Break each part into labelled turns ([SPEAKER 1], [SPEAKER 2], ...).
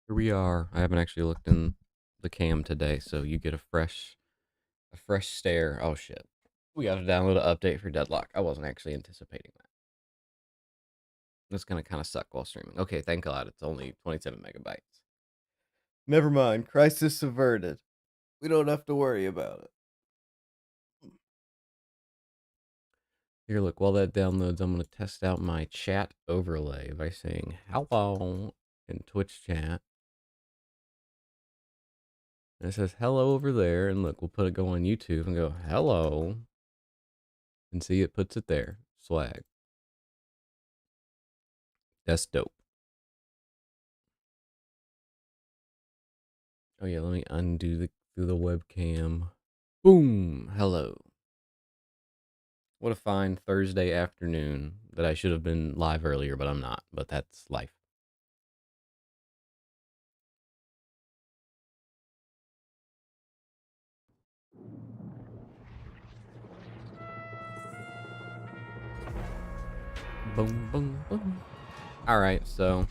[SPEAKER 1] Here we are. I haven't actually looked in the cam today, so you get a fresh stare. Oh shit. We got to download an update for Deadlock. I wasn't actually anticipating that. That's gonna kind of suck while streaming. Okay, thank God it's only 27 megabytes. Never mind. Crisis averted. We don't have to worry about it. Here, look, while that downloads, I'm gonna test out my chat overlay by saying hello in Twitch chat. And it says hello over there, and look, we'll go on YouTube and go hello. And see, it puts it there. Swag. That's dope. Oh yeah, let me undo the webcam. Boom. Hello. What a fine Thursday afternoon that I should have been live earlier, but I'm not. But that's life. Boom, boom, boom. All right, so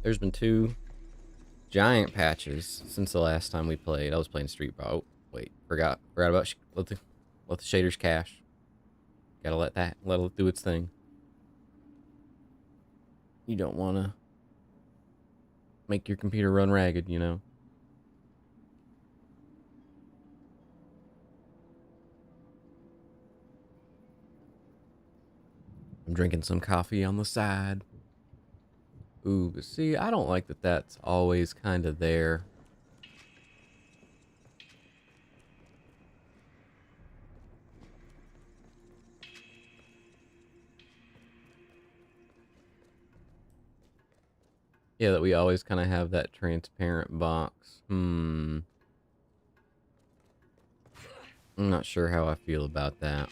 [SPEAKER 1] there's been two giant patches since the last time we played. I was playing Street Ball. Oh, wait, forgot about let the shaders cache. Gotta let it do its thing. You don't want to make your computer run ragged, you know. I'm drinking some coffee on the side. Ooh, but see, I don't like that that's always kind of there. Yeah, that we always kind of have that transparent box. I'm not sure how I feel about that.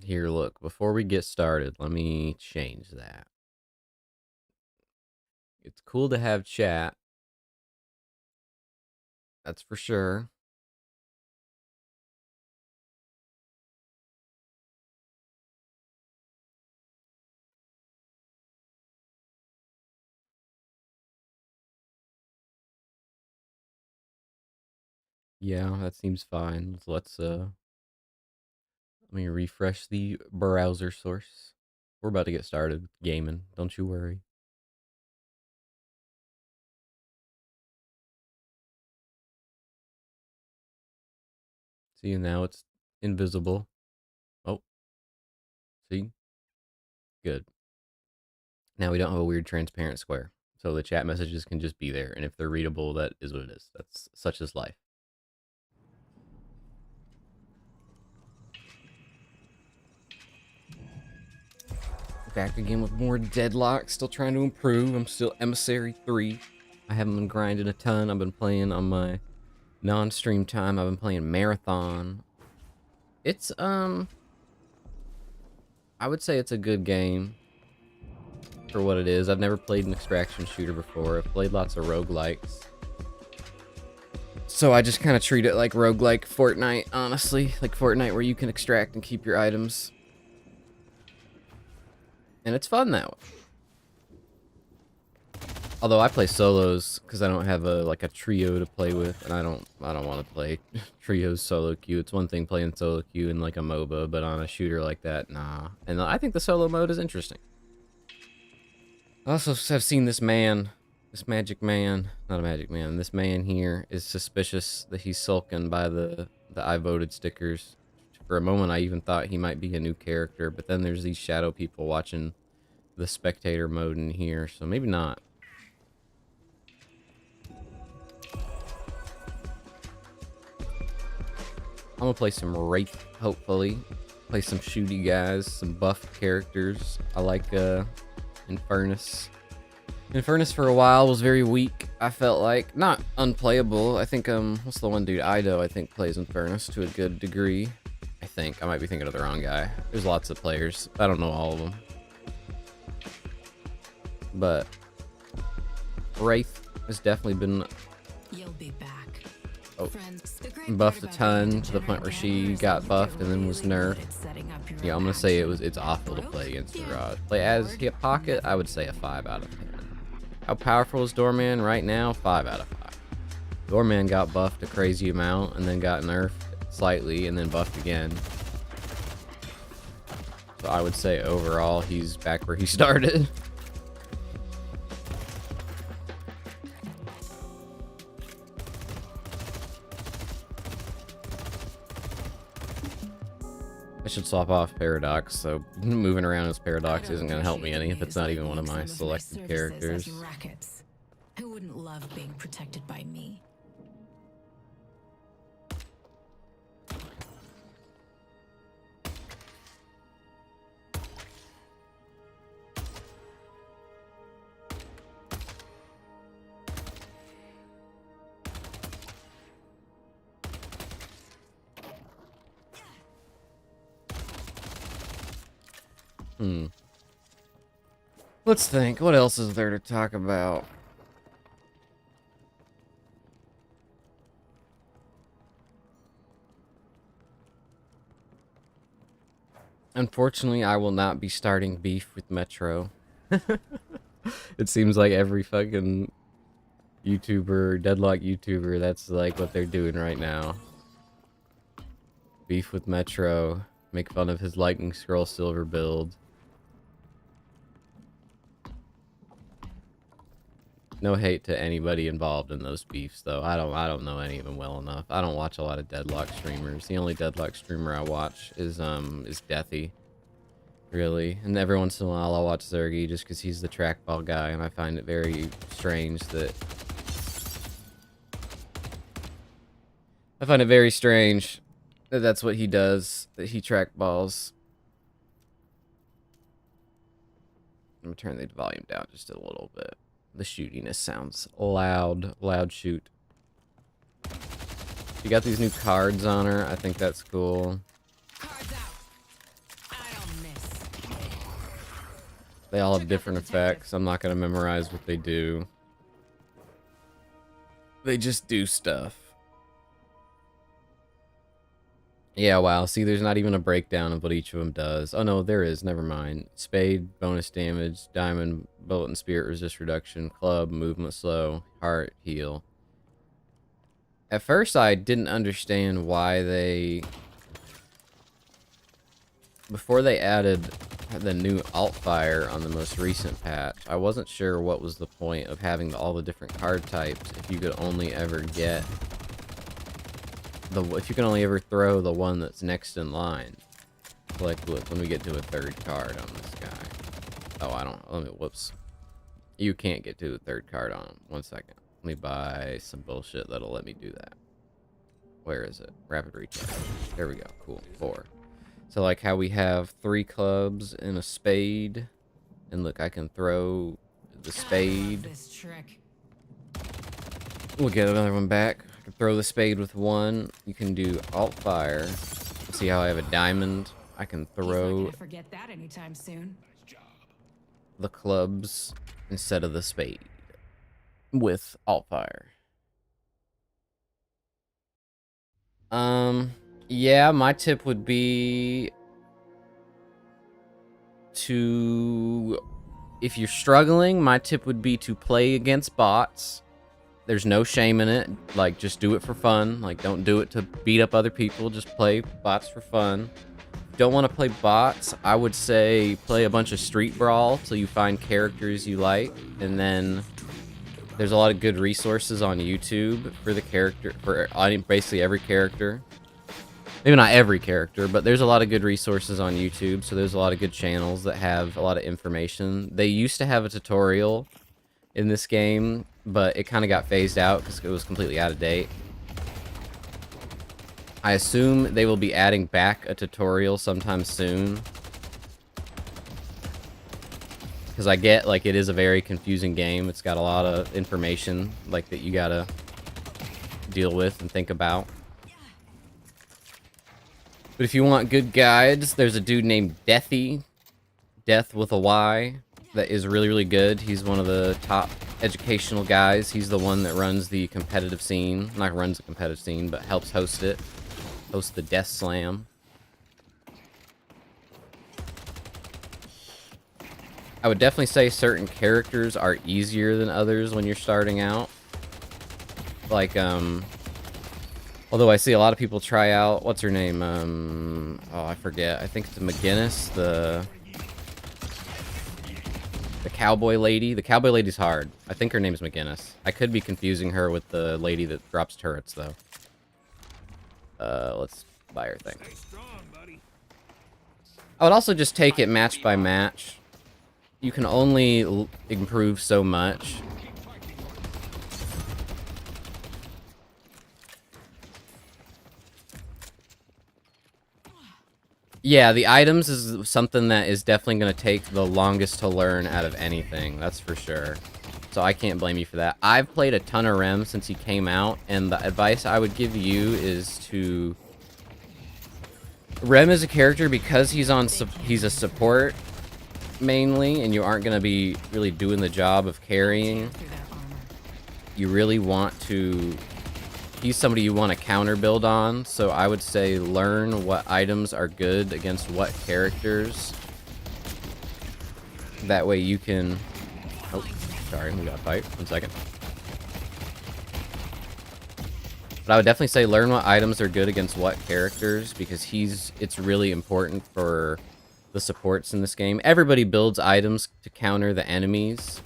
[SPEAKER 1] Here, look, before we get started, let me change that. It's cool to have chat. That's for sure. Yeah, that seems fine. Let me refresh the browser source. We're about to get started gaming. Don't you worry. See, now it's invisible. Oh, see? Good. Now we don't have a weird transparent square. So the chat messages can just be there. And if they're readable, that is what it is. That's such as life. Back again with more Deadlock. Still trying to improve. I'm still Emissary 3. I haven't been grinding a ton. I've been playing on my non-stream time. I've been playing Marathon. It's, I would say it's a good game for what it is. I've never played an extraction shooter before. I've played lots of roguelikes. So I just kind of treat it like roguelike Fortnite, honestly. Like Fortnite where you can extract and keep your items. And it's fun that way. Although I play solos because I don't have a trio to play with, and I don't want to play trios solo queue. It's one thing playing solo queue in like a MOBA, but on a shooter like that, nah. And I think the solo mode is interesting. I also have seen this man, this magic man, not a magic man. This man here is suspicious that he's sulking by the I voted stickers. For a moment, I even thought he might be a new character, but then there's these shadow people watching the spectator mode in here, so maybe not. I'm gonna play some Wraith, hopefully. Play some shooty guys, some buff characters. I like Infernus. Infernus for a while was very weak, I felt like. Not unplayable. I think, what's the one dude? Ido, I think, plays Infernus to a good degree. I think. I might be thinking of the wrong guy. There's lots of players. I don't know all of them. But Wraith has definitely been...
[SPEAKER 2] You'll be back.
[SPEAKER 1] Oh.
[SPEAKER 2] Friends.
[SPEAKER 1] buffed a ton to the point where she got buffed and then was nerfed. Yeah, I'm gonna say it's awful to play against Mirage. Play as Hip Pocket, I would say a 5 out of 10. How powerful is Doorman right now? 5 out of 5. Doorman got buffed a crazy amount and then got nerfed slightly and then buffed again. So I would say overall he's back where he started. I should swap off Paradox, so moving around as Paradox isn't going to help me any if it's not even one of my selected characters.
[SPEAKER 2] Who wouldn't love being protected by me?
[SPEAKER 1] Let's think. What else is there to talk about? Unfortunately, I will not be starting beef with Metro. It seems like every fucking YouTuber, Deadlock YouTuber, that's like what they're doing right now. Beef with Metro. Make fun of his Lightning Scroll Silver build. No hate to anybody involved in those beefs, though. I don't know any of them well enough. I don't watch a lot of Deadlock streamers. The only Deadlock streamer I watch is Deathy, really. And every once in a while I'll watch Zergy just because he's the trackball guy, and I find it very strange that that's what he does. That he trackballs. I'm gonna turn the volume down just a little bit. The shootiness sounds loud. Loud shoot. She got these new cards on her. I think that's cool.
[SPEAKER 2] Cards out. I don't miss.
[SPEAKER 1] They all have different effects. I'm not gonna memorize what they do. They just do stuff. Yeah, wow. See, there's not even a breakdown of what each of them does. Oh, no, there is. Never mind. Spade, bonus damage. Diamond, bullet and spirit resist reduction. Club, movement slow. Heart, heal. At first, I didn't understand why they... Before they added the new alt fire on the most recent patch, I wasn't sure what was the point of having all the different card types if you could only ever get... if you can only ever throw the one that's next in line. Like, look, let me get to a third card on this guy. Oh, I don't, let me, whoops. You can't get to a third card on him. 1 second. Let me buy some bullshit that'll let me do that. Where is it? Rapid recap. There we go, cool, 4. So like how we have 3 clubs and a spade. And look, I can throw the spade. We'll get another one back. Throw the spade with 1. You can do alt fire. See how I have a diamond? I can throw
[SPEAKER 2] forget that anytime soon.
[SPEAKER 1] the clubs instead of the spade with alt fire. Yeah, my tip would be to, if you're struggling, my tip would be to play against bots. There's no shame in it. Like, just do it for fun. Like, don't do it to beat up other people. Just play bots for fun. Don't want to play bots, I would say play a bunch of Street Brawl till you find characters you like. And then there's a lot of good resources on YouTube for the character, for basically every character. Maybe not every character, but there's a lot of good resources on YouTube. So there's a lot of good channels that have a lot of information. They used to have a tutorial in this game, but it kind of got phased out because it was completely out of date. I assume they will be adding back a tutorial sometime soon. Because I get, like, it is a very confusing game. It's got a lot of information, like, that you gotta deal with and think about. But if you want good guides, there's a dude named Deathy, Death with a Y, that is really, really good. He's one of the top educational guys. He's the one that runs the competitive scene. Not runs the competitive scene, but helps host it. Host the Death Slam. I would definitely say certain characters are easier than others when you're starting out. Like, although I see a lot of people try out, what's her name? Oh, I forget. I think it's McGinnis, the cowboy lady. The cowboy lady's hard. I think her name's McGinnis. I could be confusing her with the lady that drops turrets, though. Let's buy her thing. I would also just take it match by match. You can only improve so much. Yeah, the items is something that is definitely going to take the longest to learn out of anything. That's for sure. So I can't blame you for that. I've played a ton of Rem since he came out, and the advice I would give you is to... Rem is a character because he's a support mainly, and you aren't going to be really doing the job of carrying. You really want to... He's somebody you want to counter build on, so I would say learn what items are good against what characters. That way you can... Oh, sorry, we got a fight. 1 second. But I would definitely say learn what items are good against what characters, because it's really important for the supports in this game. Everybody builds items to counter the enemies.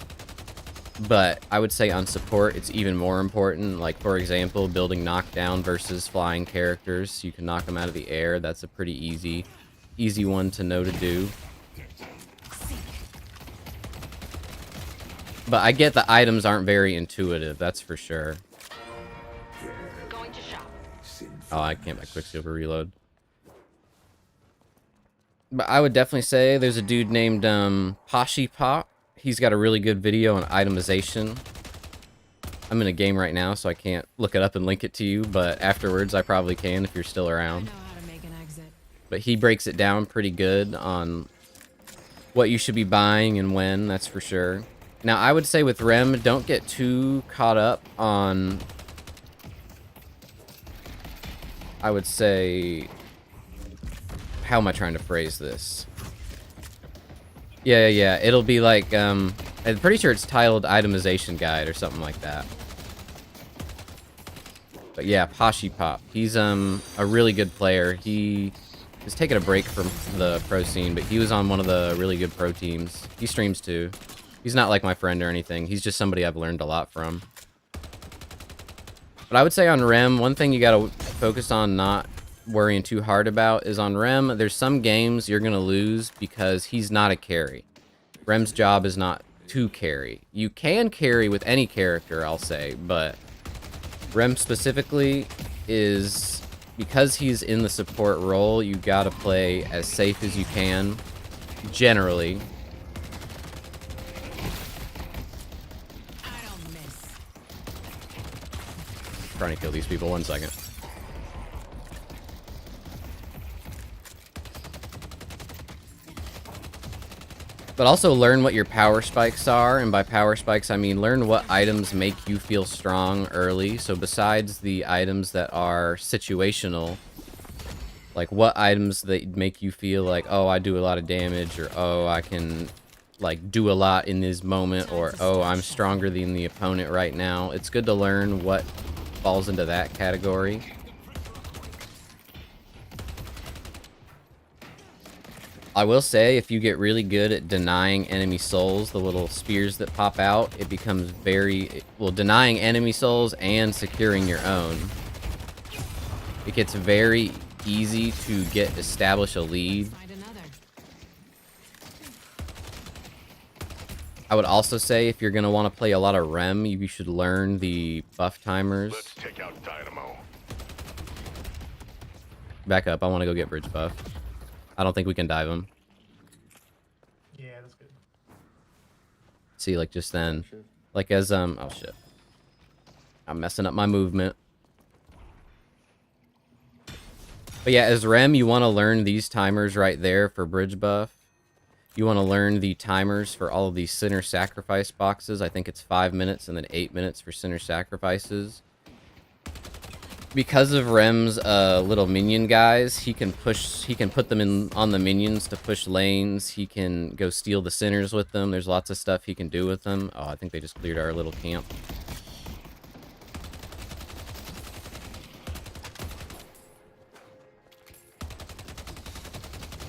[SPEAKER 1] But I would say on support, it's even more important. Like, for example, building knockdown versus flying characters. You can knock them out of the air. That's a pretty easy one to know to do. But I get the items aren't very intuitive, that's for sure. Oh, I can't buy Quicksilver Reload. But I would definitely say there's a dude named Pashi Pop. He's got a really good video on itemization. I'm in a game right now, so I can't look it up and link it to you, but afterwards I probably can if you're still around. But he breaks it down pretty good on what you should be buying and when, that's for sure. Now, I would say with Rem, don't get too caught up on... I would say... How am I trying to phrase this? Yeah. It'll be like, I'm pretty sure it's titled Itemization Guide or something like that. But yeah, Pashi Pop. He's a really good player. He has taken a break from the pro scene, but he was on one of the really good pro teams. He streams too. He's not like my friend or anything. He's just somebody I've learned a lot from. But I would say on Rem, one thing you gotta focus on not worrying too hard about is on Rem, there's some games you're gonna lose because he's not a carry. Rem's job is not to carry. You can carry with any character, I'll say, but Rem specifically is, because he's in the support role, you gotta play as safe as you can, generally. Trying to kill these people, 1 second. But also learn what your power spikes are, and by power spikes I mean learn what items make you feel strong early. So besides the items that are situational, like what items that make you feel like, oh, I do a lot of damage, or oh, I can like do a lot in this moment, or oh, I'm stronger than the opponent right now. It's good to learn what falls into that category. I will say, if you get really good at denying enemy souls, the little spears that pop out, it becomes very... Well, denying enemy souls and securing your own. It gets very easy to establish a lead. I would also say, if you're going to want to play a lot of Rem, you should learn the buff timers.
[SPEAKER 3] Let's take out Dynamo.
[SPEAKER 1] Back up, I want to go get bridge buff. I don't think we can dive him.
[SPEAKER 4] Yeah, that's good.
[SPEAKER 1] See, like just then, like as oh shit, I'm messing up my movement. But yeah, as Rem, you want to learn these timers right there for bridge buff. You want to learn the timers for all of these sinner sacrifice boxes. I think it's 5 minutes and then 8 minutes for sinner sacrifices. Because of Rem's little minion guys, he can put them in on the minions to push lanes. He can go steal the sinners with them. There's lots of stuff he can do with them. Oh, I think they just cleared our little camp.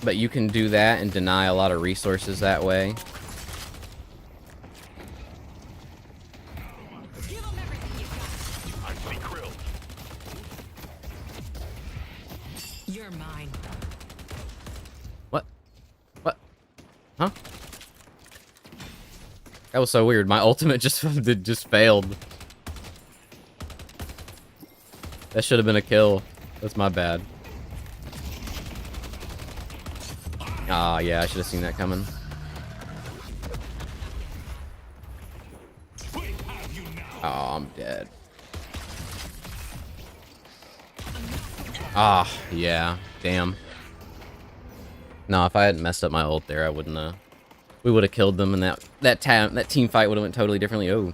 [SPEAKER 1] But you can do that and deny a lot of resources that way.
[SPEAKER 2] You're mine.
[SPEAKER 1] What? What? Huh? That was so weird. My ultimate just failed. That should have been a kill. That's my bad. Ah, yeah, I should have seen that coming. Oh, I'm dead. Ah, yeah. Damn. No, if I hadn't messed up my ult there, I wouldn't, we would have killed them, and that team fight would have went totally differently. Oh.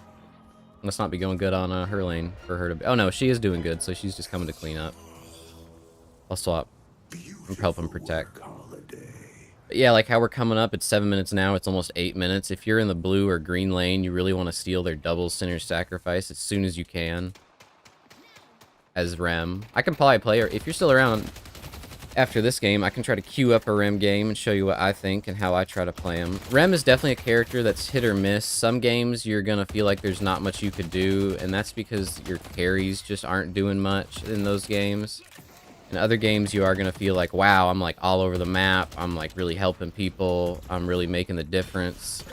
[SPEAKER 1] Must not be going good on her lane for her to be. Oh, no, she is doing good, so she's just coming to clean up. I'll swap. I'm helping protect. But yeah, like how we're coming up, it's 7 minutes now, it's almost 8 minutes. If you're in the blue or green lane, you really want to steal their double sinner sacrifice as soon as you can. As Rem. I can probably play her. If you're still around after this game, I can try to queue up a Rem game and show you what I think and how I try to play him. Rem is definitely a character that's hit or miss. Some games you're going to feel like there's not much you could do, and that's because your carries just aren't doing much in those games. In other games, you are going to feel like, wow, I'm like all over the map. I'm like really helping people. I'm really making the difference.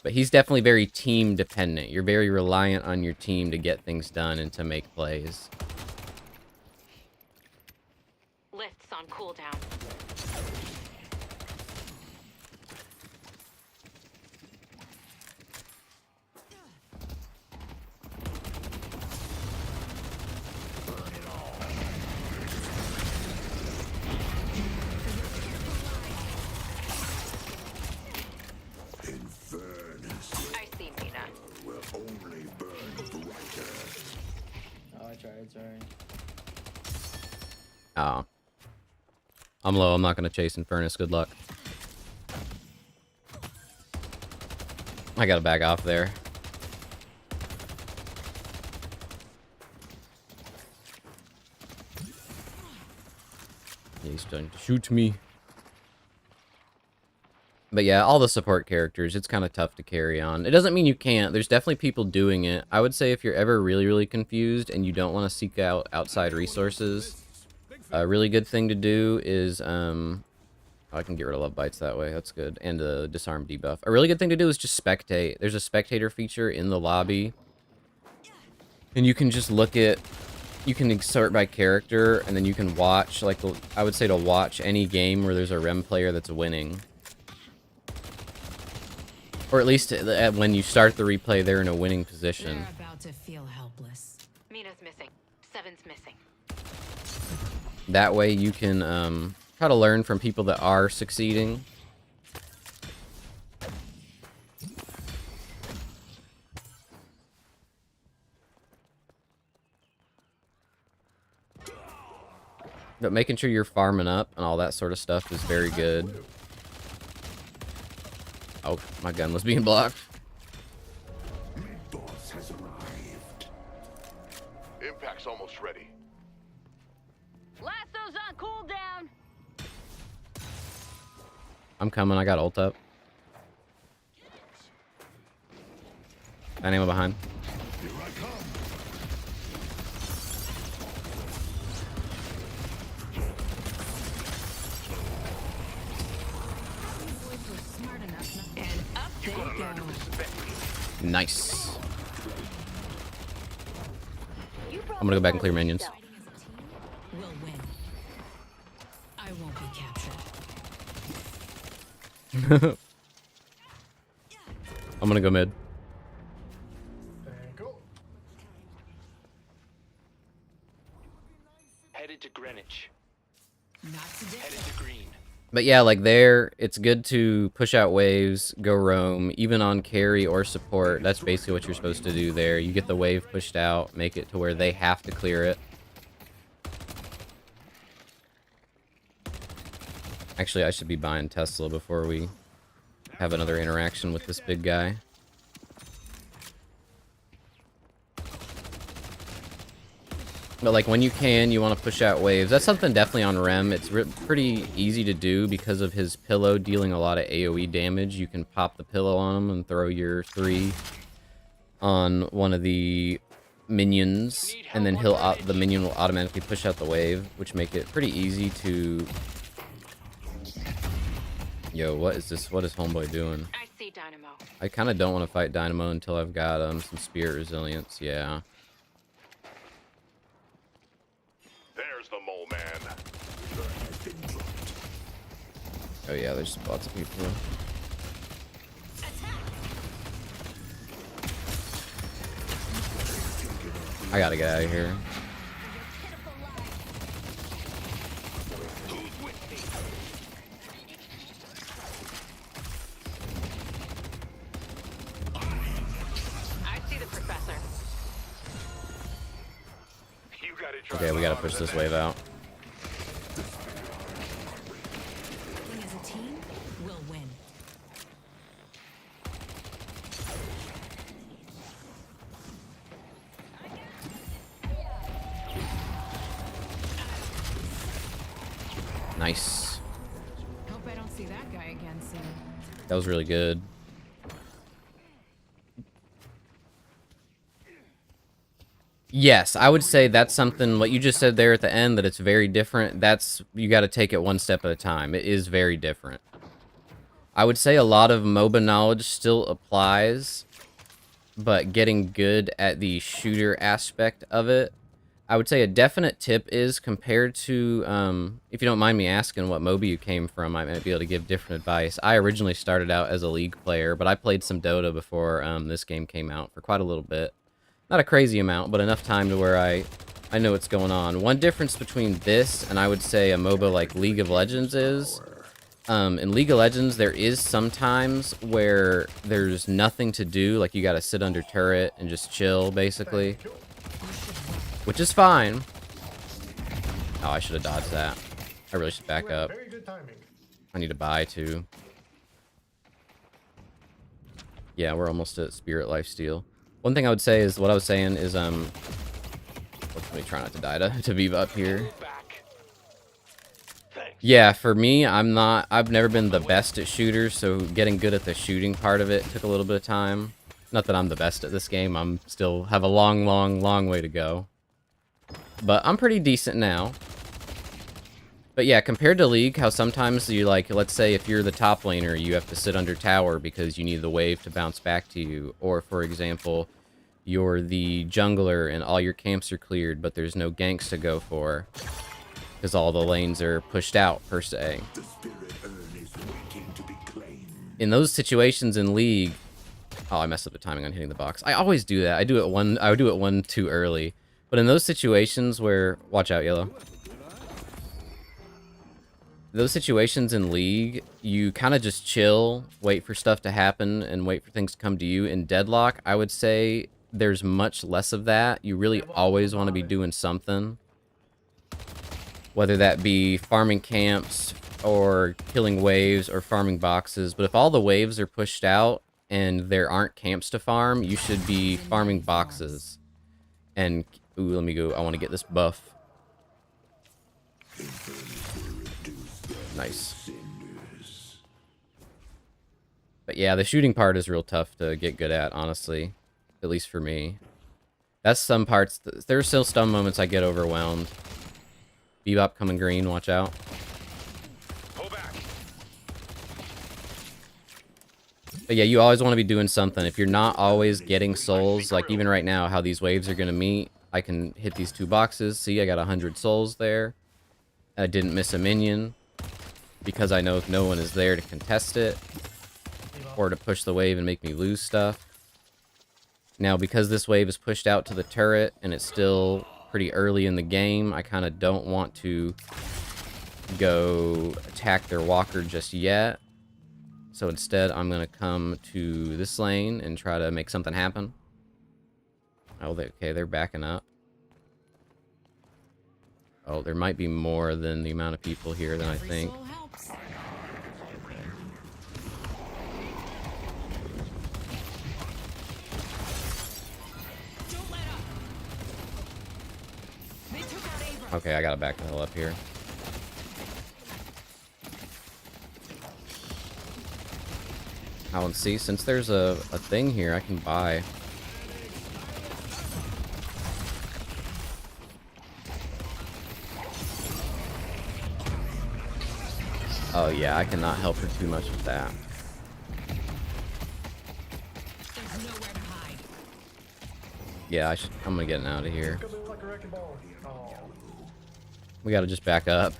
[SPEAKER 1] But he's definitely very team dependent. You're very reliant on your team to get things done and to make plays.
[SPEAKER 3] Lifts on cooldown.
[SPEAKER 1] Oh. I'm low. I'm not going to chase Infernus. Good luck. I got to back off there. He's trying to shoot me. But yeah, all the support characters, it's kind of tough to carry on. It doesn't mean you can't. There's definitely people doing it. I would say if you're ever really, really confused and you don't want to seek out outside resources, a really good thing to do is, I can get rid of love bites that way. That's good. And the disarm debuff. A really good thing to do is just spectate. There's a spectator feature in the lobby. And you can just look at, you can sort by character, and then you can watch, like, I would say to watch any game where there's a Rem player that's winning. Or at least when you start the replay, they're in a winning position.
[SPEAKER 2] They're about to feel helpless.
[SPEAKER 3] Mina's missing. Seven's missing.
[SPEAKER 1] That way you can try to learn from people that are succeeding. But making sure you're farming up and all that sort of stuff is very good. Oh, my gun was being blocked.
[SPEAKER 5] Boss has arrived. Impact's almost ready.
[SPEAKER 3] Lasso's on cooldown.
[SPEAKER 1] I'm coming. I got ult up. Anyone behind?
[SPEAKER 5] Here I come.
[SPEAKER 2] Smart enough. And up they go.
[SPEAKER 1] Nice. I'm gonna go back and clear minions.
[SPEAKER 2] Fighting as a team, we'll win. I won't be captured.
[SPEAKER 1] I'm gonna go mid.
[SPEAKER 4] There you go.
[SPEAKER 6] Headed to Greenwich.
[SPEAKER 2] Not today.
[SPEAKER 6] Headed to green.
[SPEAKER 1] But yeah, like there, it's good to push out waves, go roam, even on carry or support. That's basically what you're supposed to do there. You get the wave pushed out, make it to where they have to clear it. Actually, I should be buying Tesla before we have another interaction with this big guy. But like when you can, you want to push out waves. That's something definitely on Rem. It's pretty easy to do because of his pillow dealing a lot of AoE damage. You can pop the pillow on him and throw your 3 on one of the minions, and then the minion will automatically push out the wave, which make it pretty easy to... Yo, what is this? What is Homeboy doing?
[SPEAKER 3] I see Dynamo.
[SPEAKER 1] I kind of don't want to fight Dynamo until I've got some spirit resilience. Yeah.
[SPEAKER 5] There's the mole man.
[SPEAKER 1] Oh yeah, there's lots of people. I gotta get out of here.
[SPEAKER 3] I see the professor.
[SPEAKER 5] You gotta try
[SPEAKER 1] Okay, we gotta push this wave out.
[SPEAKER 2] Working as a team, we'll win.
[SPEAKER 1] Nice.
[SPEAKER 2] Hope I don't see that guy again soon.
[SPEAKER 1] That was really good. Yes, I would say that's something, what you just said there at the end, that it's very different. That's, you got to take it one step at a time. It is very different. I would say a lot of MOBA knowledge still applies, but getting good at the shooter aspect of it, I would say a definite tip is, compared to, if you don't mind me asking what MOBA you came from, I might be able to give different advice. I originally started out as a League player, but I played some Dota before this game came out for quite a little bit. Not a crazy amount, but enough time to where I know what's going on. One difference between this and I would say a MOBA like League of Legends is, in League of Legends, there is sometimes where there's nothing to do, like you gotta sit under turret and just chill, basically. Which is fine. Oh, I should have dodged that. I really should back up.
[SPEAKER 4] Very good timing.
[SPEAKER 1] I need to buy, too. Yeah, we're almost at Spirit Lifesteal. One thing I would say is, what I was saying is, let me try not to die to Viva up here. Yeah, for me, I've never been the best at shooters, so getting good at the shooting part of it took a little bit of time. Not that I'm the best at this game, I'm still have a long, long, long way to go. But I'm pretty decent now. But yeah, compared to League, how sometimes you, like, let's say if you're the top laner, you have to sit under tower because you need the wave to bounce back to you. Or, for example, you're the jungler and all your camps are cleared, but there's no ganks to go for. Because all the lanes are pushed out, per se. In those situations in League... Oh, I messed up the timing on hitting the box. I always do that. I do it one too early. But in those situations where... Watch out, Yellow. Those situations in League, you kind of just chill, wait for stuff to happen, and wait for things to come to you. In Deadlock, I would say there's much less of that. You really always want to be doing something. Whether that be farming camps, or killing waves, or farming boxes. But if all the waves are pushed out, and there aren't camps to farm, you should be farming boxes. And, ooh, let me go, I want to get this buff. Nice. But yeah, the shooting part is real tough to get good at, honestly. At least for me. That's some parts. There are still some moments I get overwhelmed. Bebop coming green, watch out. But yeah, you always want to be doing something. If you're not always getting souls, like even right now, how these waves are going to meet, I can hit these 2 boxes. See, I got 100 souls there. I didn't miss a minion. Because I know if no one is there to contest it. Or to push the wave and make me lose stuff. Now, because this wave is pushed out to the turret, and it's still pretty early in the game, I kind of don't want to go attack their walker just yet. So instead, I'm going to come to this lane and try to make something happen. Oh, okay, they're backing up. Oh, there might be more than the amount of people here than I think.
[SPEAKER 2] Soul helps. Don't let up. They took out Abram.
[SPEAKER 1] Okay, I gotta back the hell up here. Oh, and see, since there's a thing here, I can buy. Oh yeah, I cannot help her too much with that.
[SPEAKER 2] There's nowhere to hide.
[SPEAKER 1] Yeah, I'm gonna get out of here.
[SPEAKER 4] Come in like a wrecking ball. Oh.
[SPEAKER 1] We gotta just back up.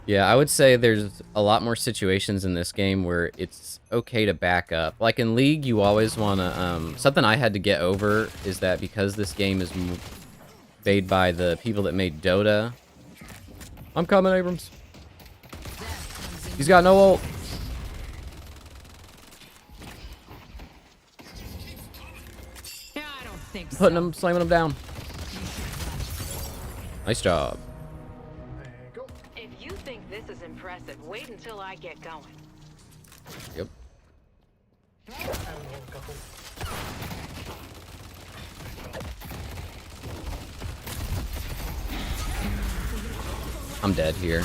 [SPEAKER 1] Yeah, I would say there's a lot more situations in this game where it's okay to back up. Like in League, you always wanna, something I had to get over is that because this game is made by the people that made Dota. I'm coming, Abrams. He's got no ult.
[SPEAKER 2] Yeah, I don't think so.
[SPEAKER 1] Putting him, slamming him down. Nice job.
[SPEAKER 4] There you go.
[SPEAKER 3] If you think this is impressive, wait until I get going.
[SPEAKER 1] Yep.
[SPEAKER 4] I don't know, a couple.
[SPEAKER 1] I'm dead here.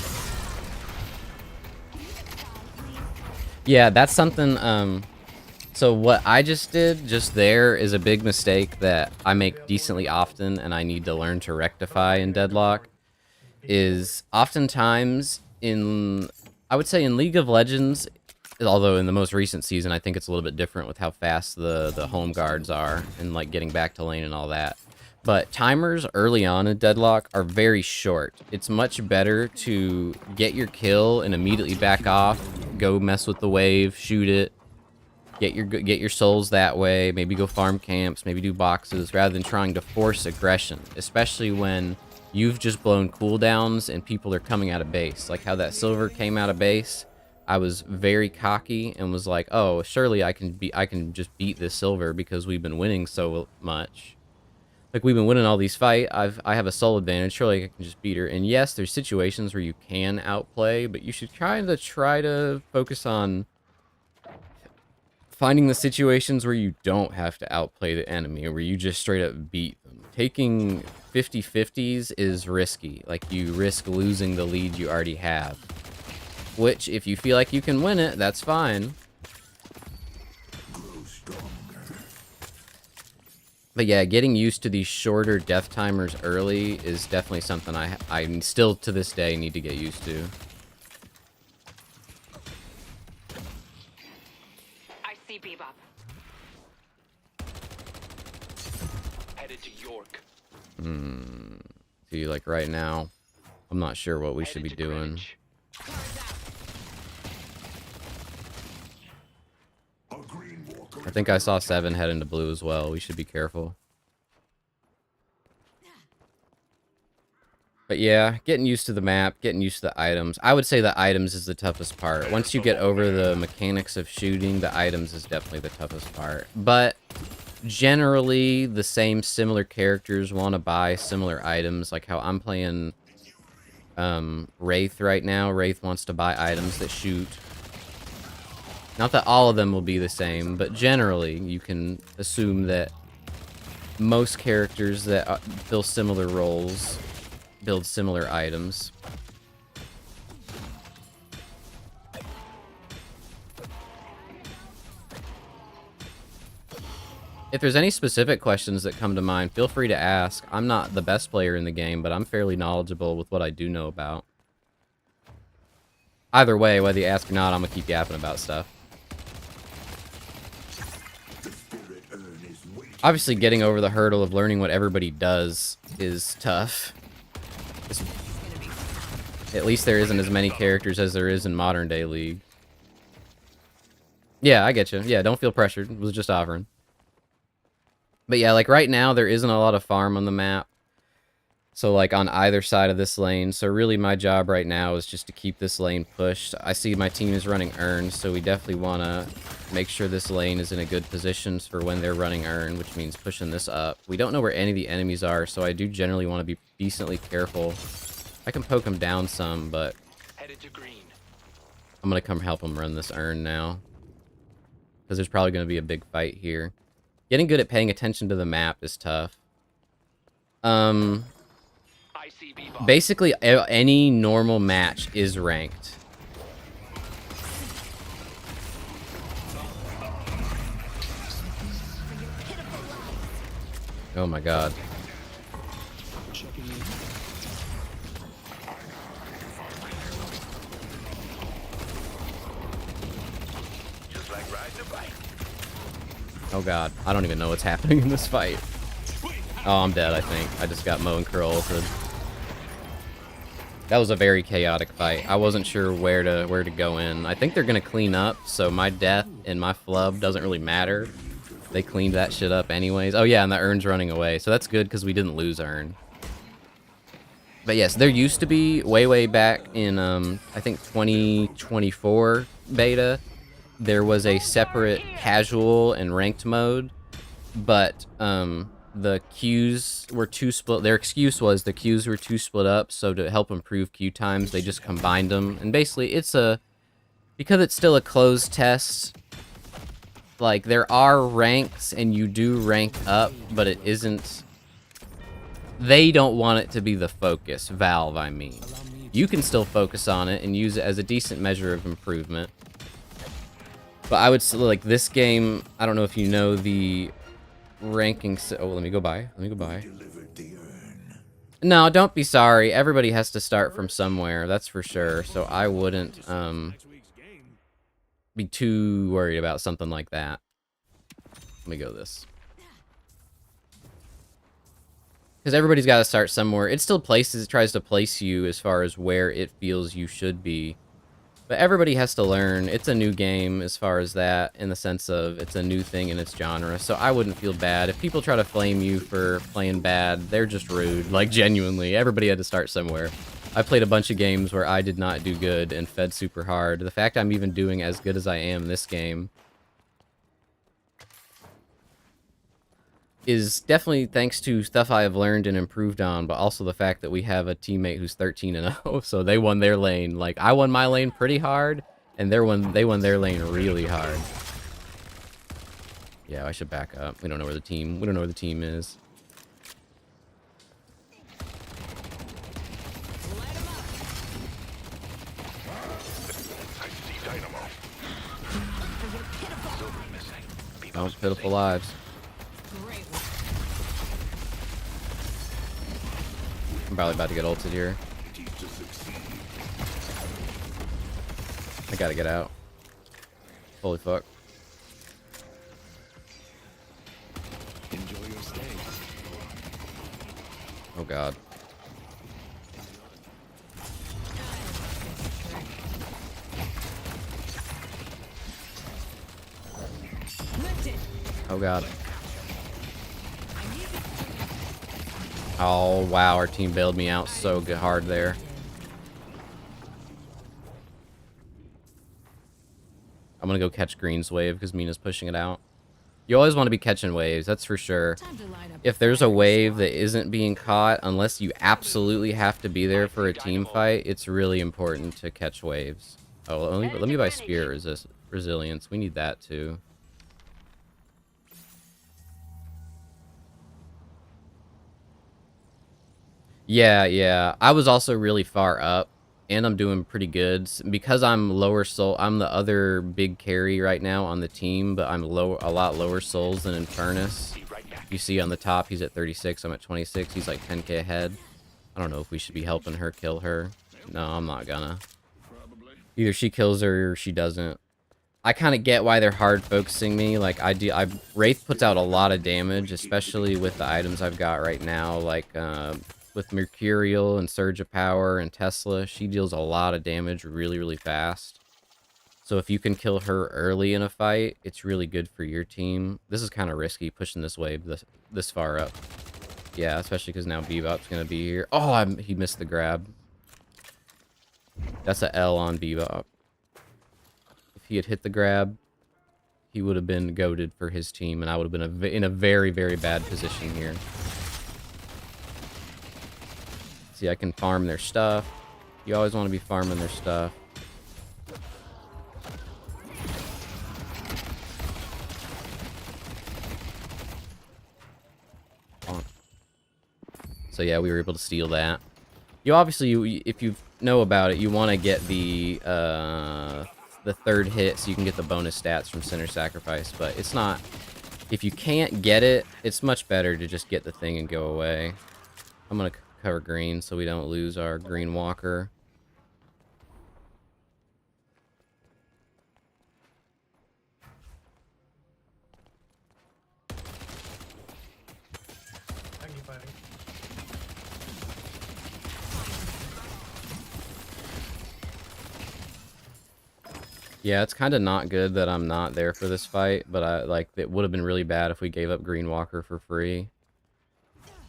[SPEAKER 1] Yeah, that's something, so what I just did just there is a big mistake that I make decently often and I need to learn to rectify in Deadlock, is oftentimes I would say in League of Legends, although in the most recent season I think it's a little bit different with how fast the home guards are and like getting back to lane and all that. But timers early on in Deadlock are very short. It's much better to get your kill and immediately back off, go mess with the wave, shoot it, get your souls that way, maybe go farm camps, maybe do boxes, rather than trying to force aggression, especially when you've just blown cooldowns and people are coming out of base. Like how that silver came out of base, I was very cocky and was like, oh, surely I can just beat this silver because we've been winning so much. Like, we've been winning all these fights. I have a soul advantage. Surely I can just beat her. And yes, there's situations where you can outplay, but you should try to focus on finding the situations where you don't have to outplay the enemy, or where you just straight up beat them. Taking 50-50s is risky. Like, you risk losing the lead you already have. Which, if you feel like you can win it, that's fine. But yeah, getting used to these shorter death timers early is definitely something I still to this day need to get used to.
[SPEAKER 3] I see Bebop.
[SPEAKER 5] Headed to York.
[SPEAKER 1] See, like right now, I'm not sure what we should be
[SPEAKER 5] Headed to
[SPEAKER 1] doing.
[SPEAKER 5] Greenwich.
[SPEAKER 1] I think I saw 7 head into blue as well. We should be careful. But yeah, getting used to the map, getting used to the items. I would say the items is the toughest part. Once you get over the mechanics of shooting, the items is definitely the toughest part. But generally, the same similar characters want to buy similar items. Like how I'm playing Wraith right now. Wraith wants to buy items that shoot. Not that all of them will be the same, but generally you can assume that most characters that fill similar roles build similar items. If there's any specific questions that come to mind, feel free to ask. I'm not the best player in the game, but I'm fairly knowledgeable with what I do know about. Either way, whether you ask or not, I'm gonna keep yapping about stuff. Obviously, getting over the hurdle of learning what everybody does is tough. At least there isn't as many characters as there is in modern day League. Yeah, I get you. Yeah, don't feel pressured. Was just offering. But yeah, like right now, there isn't a lot of farm on the map. So like on either side of this lane. So really my job right now is just to keep this lane pushed. I see my team is running Urns, so we definitely want to make sure this lane is in a good position for when they're running Urn, which means pushing this up. We don't know where any of the enemies are, so I do generally want to be decently careful. I can poke them down some, but
[SPEAKER 6] Headed to green.
[SPEAKER 1] I'm going to come help them run this Urn now. Because there's probably going to be a big fight here. Getting good at paying attention to the map is tough.
[SPEAKER 6] ICB bomb.
[SPEAKER 1] Basically, any normal match is ranked. Oh my god.
[SPEAKER 5] Just like riding a bike.
[SPEAKER 1] Oh god. I don't even know what's happening in this fight. Oh, I'm dead, I think. I just got Moe and Curl ulted. That was a very chaotic fight. I wasn't sure where to go in. I think they're gonna clean up, so my death and my flub doesn't really matter. They cleaned that shit up anyways. Oh yeah, and the Urn's running away, so that's good because we didn't lose Urn. But yes, there used to be way back in I think 2024 beta, there was a separate casual and ranked mode, but the queues were too split. Their excuse was the queues were too split up, so to help improve queue times, they just combined them. And basically, because it's still a closed test, like, there are ranks, and you do rank up, but it isn't... They don't want it to be the focus. Valve, I mean. You can still focus on it and use it as a decent measure of improvement. But I would say, like, this game, I don't know if you know the ranking... Oh, let me go by. Let me go by.
[SPEAKER 5] Delivered the urn.
[SPEAKER 1] No, don't be sorry. Everybody has to start from somewhere, that's for sure. So I wouldn't be too worried about something like that. Let me go this. Because everybody's got to start somewhere. It still tries to place you as far as where it feels you should be. But everybody has to learn. It's a new game as far as that, in the sense of it's a new thing in its genre. So I wouldn't feel bad. If people try to flame you for playing bad, they're just rude. Like, genuinely. Everybody had to start somewhere. I played a bunch of games where I did not do good and fed super hard. The fact I'm even doing as good as I am in this game is definitely thanks to stuff I have learned and improved on, but also the fact that we have a teammate who's 13-0, so they won their lane. Like, I won my lane pretty hard, and they won their lane really hard. Yeah, I should back up. We don't know where the team is.
[SPEAKER 5] I see dynamo. Silver missing.
[SPEAKER 1] Oh, pitiful lives.
[SPEAKER 2] Great.
[SPEAKER 1] I'm probably about to get ulted here.
[SPEAKER 5] Team to succeed.
[SPEAKER 1] I gotta get out. Holy fuck.
[SPEAKER 6] Enjoy your stay.
[SPEAKER 1] Oh god. Oh god. Oh wow, our team bailed me out so good hard there. I'm gonna go catch Green's wave because Mina's pushing it out. You always want to be catching waves, that's for sure.
[SPEAKER 2] Time to line up
[SPEAKER 1] If there's a wave that isn't being caught, unless you absolutely have to be there for a team fight, it's really important to catch waves. Oh, let me buy Spirit Resilience. We need that too. Yeah. I was also really far up, and I'm doing pretty good. Because I'm lower soul, I'm the other big carry right now on the team, but I'm a lot lower souls than Infernus. You see on the top, he's at 36, I'm at 26, he's like 10k ahead. I don't know if we should be helping her kill her. No, I'm not gonna. Either she kills her or she doesn't. I kind of get why they're hard focusing me. Like, Wraith puts out a lot of damage, especially with the items I've got right now, like, with Mercurial and Surge of Power and Tesla. She deals a lot of damage really fast. So if you can kill her early in a fight, it's really good for your team. This is kind of risky, pushing this wave this far up. Yeah, especially because now Bebop's gonna be here. Oh, he missed the grab. That's a L on Bebop. If he had hit the grab, he would have been goated for his team, and I would have been in a very, very bad position here. See, I can farm their stuff. You always want to be farming their stuff. So yeah, we were able to steal that. You obviously, if you know about it, you want to get the third hit so you can get the bonus stats from Sinner Sacrifice, but it's not... If you can't get it, it's much better to just get the thing and go away. I'm going to cover green so we don't lose our green walker.
[SPEAKER 4] Thank you, buddy.
[SPEAKER 1] Yeah, it's kind of not good that I'm not there for this fight, but it would have been really bad if we gave up Green Walker for free.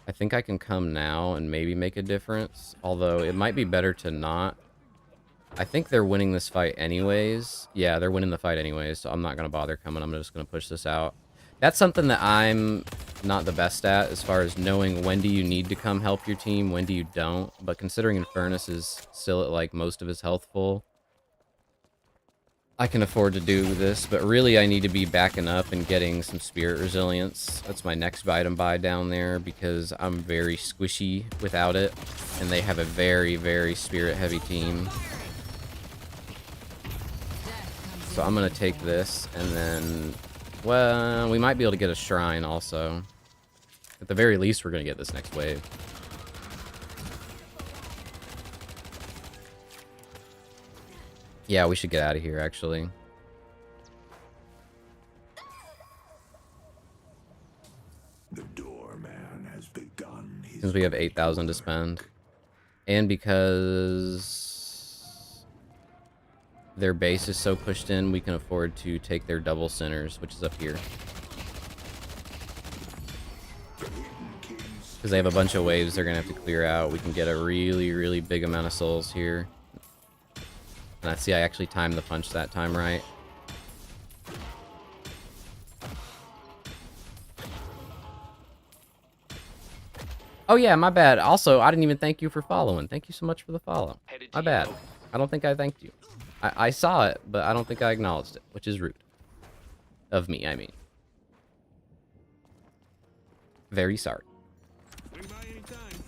[SPEAKER 1] I think I can come now and maybe make a difference, although it might be better to not. I think they're winning this fight anyways. Yeah, they're winning the fight anyways, so I'm not going to bother coming. I'm just going to push this out. That's something that I'm not the best at, as far as knowing when do you need to come help your team, when do you don't. But considering Infernus is still at like most of his health full, I can afford to do this, but really I need to be backing up and getting some spirit resilience. That's my next item buy down there, because I'm very squishy without it, and they have a very, very spirit heavy team. So I'm going to take this, and then, well, we might be able to get a shrine also. At the very least, we're going to get this next wave. Yeah, we should get out of here, actually.
[SPEAKER 5] The doorman has begun his
[SPEAKER 1] Since we have 8,000 to spend. And because their base is so pushed in, we can afford to take their double centers, which is up here. Because they have a bunch of waves they're going to have to clear out. We can get a really, really big amount of souls here. And I see I actually timed the punch that time right. Oh yeah, my bad. Also, I didn't even thank you for following. Thank you so much for the follow. My bad. I don't think I thanked you. I saw it, but I don't think I acknowledged it, which is rude. Of me, I mean. Very sorry.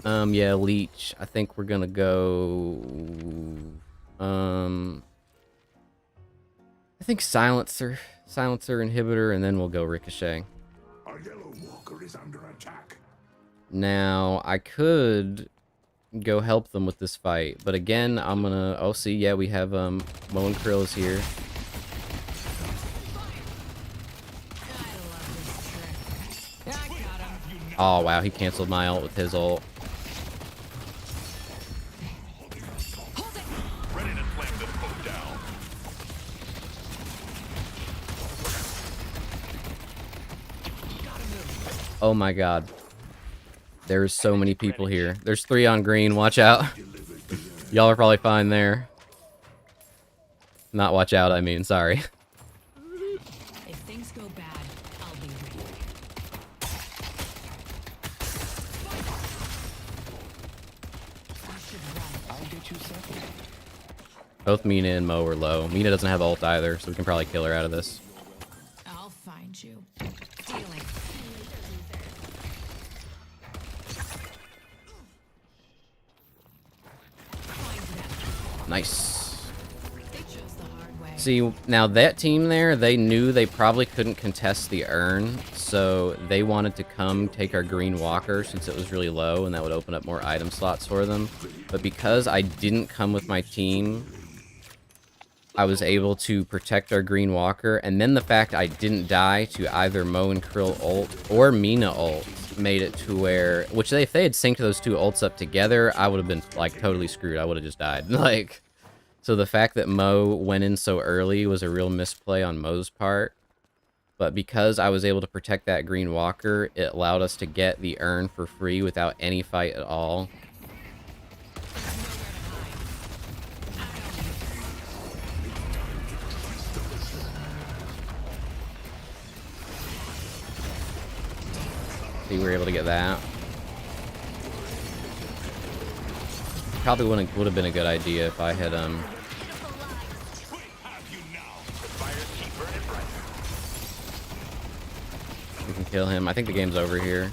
[SPEAKER 1] Yeah, Leech. I think we're gonna go... I think Silencer, Inhibitor, and then we'll go Ricochet.
[SPEAKER 5] Our yellow walker is under attack.
[SPEAKER 1] Now, I could go help them with this fight, but again, I'm gonna... Oh, see, yeah, we have, Mo and Krill is here. Oh, wow, he canceled my ult with his ult. Oh my god. There's so many people here. There's 3 on green. Watch out. Y'all are probably fine there. Not watch out, I mean. Sorry.
[SPEAKER 2] If things go bad, I'll be ready. I should run.
[SPEAKER 6] I'll get you settled.
[SPEAKER 1] Both Mina and Mo are low. Mina doesn't have ult either, so we can probably kill her out of this.
[SPEAKER 2] I'll find you. Stealing.
[SPEAKER 1] Nice.
[SPEAKER 2] They chose the hard way.
[SPEAKER 1] See, now that team there, they knew they probably couldn't contest the urn, so they wanted to come take our green walker since it was really low, and that would open up more item slots for them. But because I didn't come with my team, I was able to protect our green walker, and then the fact I didn't die to either Mo and Krill ult or Mina ult made it to where, which if they had synced those 2 ults up together, I would have been like totally screwed. I would have just died. Like, so the fact that Mo went in so early was a real misplay on Mo's part. But because I was able to protect that green walker, it allowed us to get the urn for free without any fight at all. We were able to get that. Probably would have been a good idea if I had we can kill him. I think the game's over here.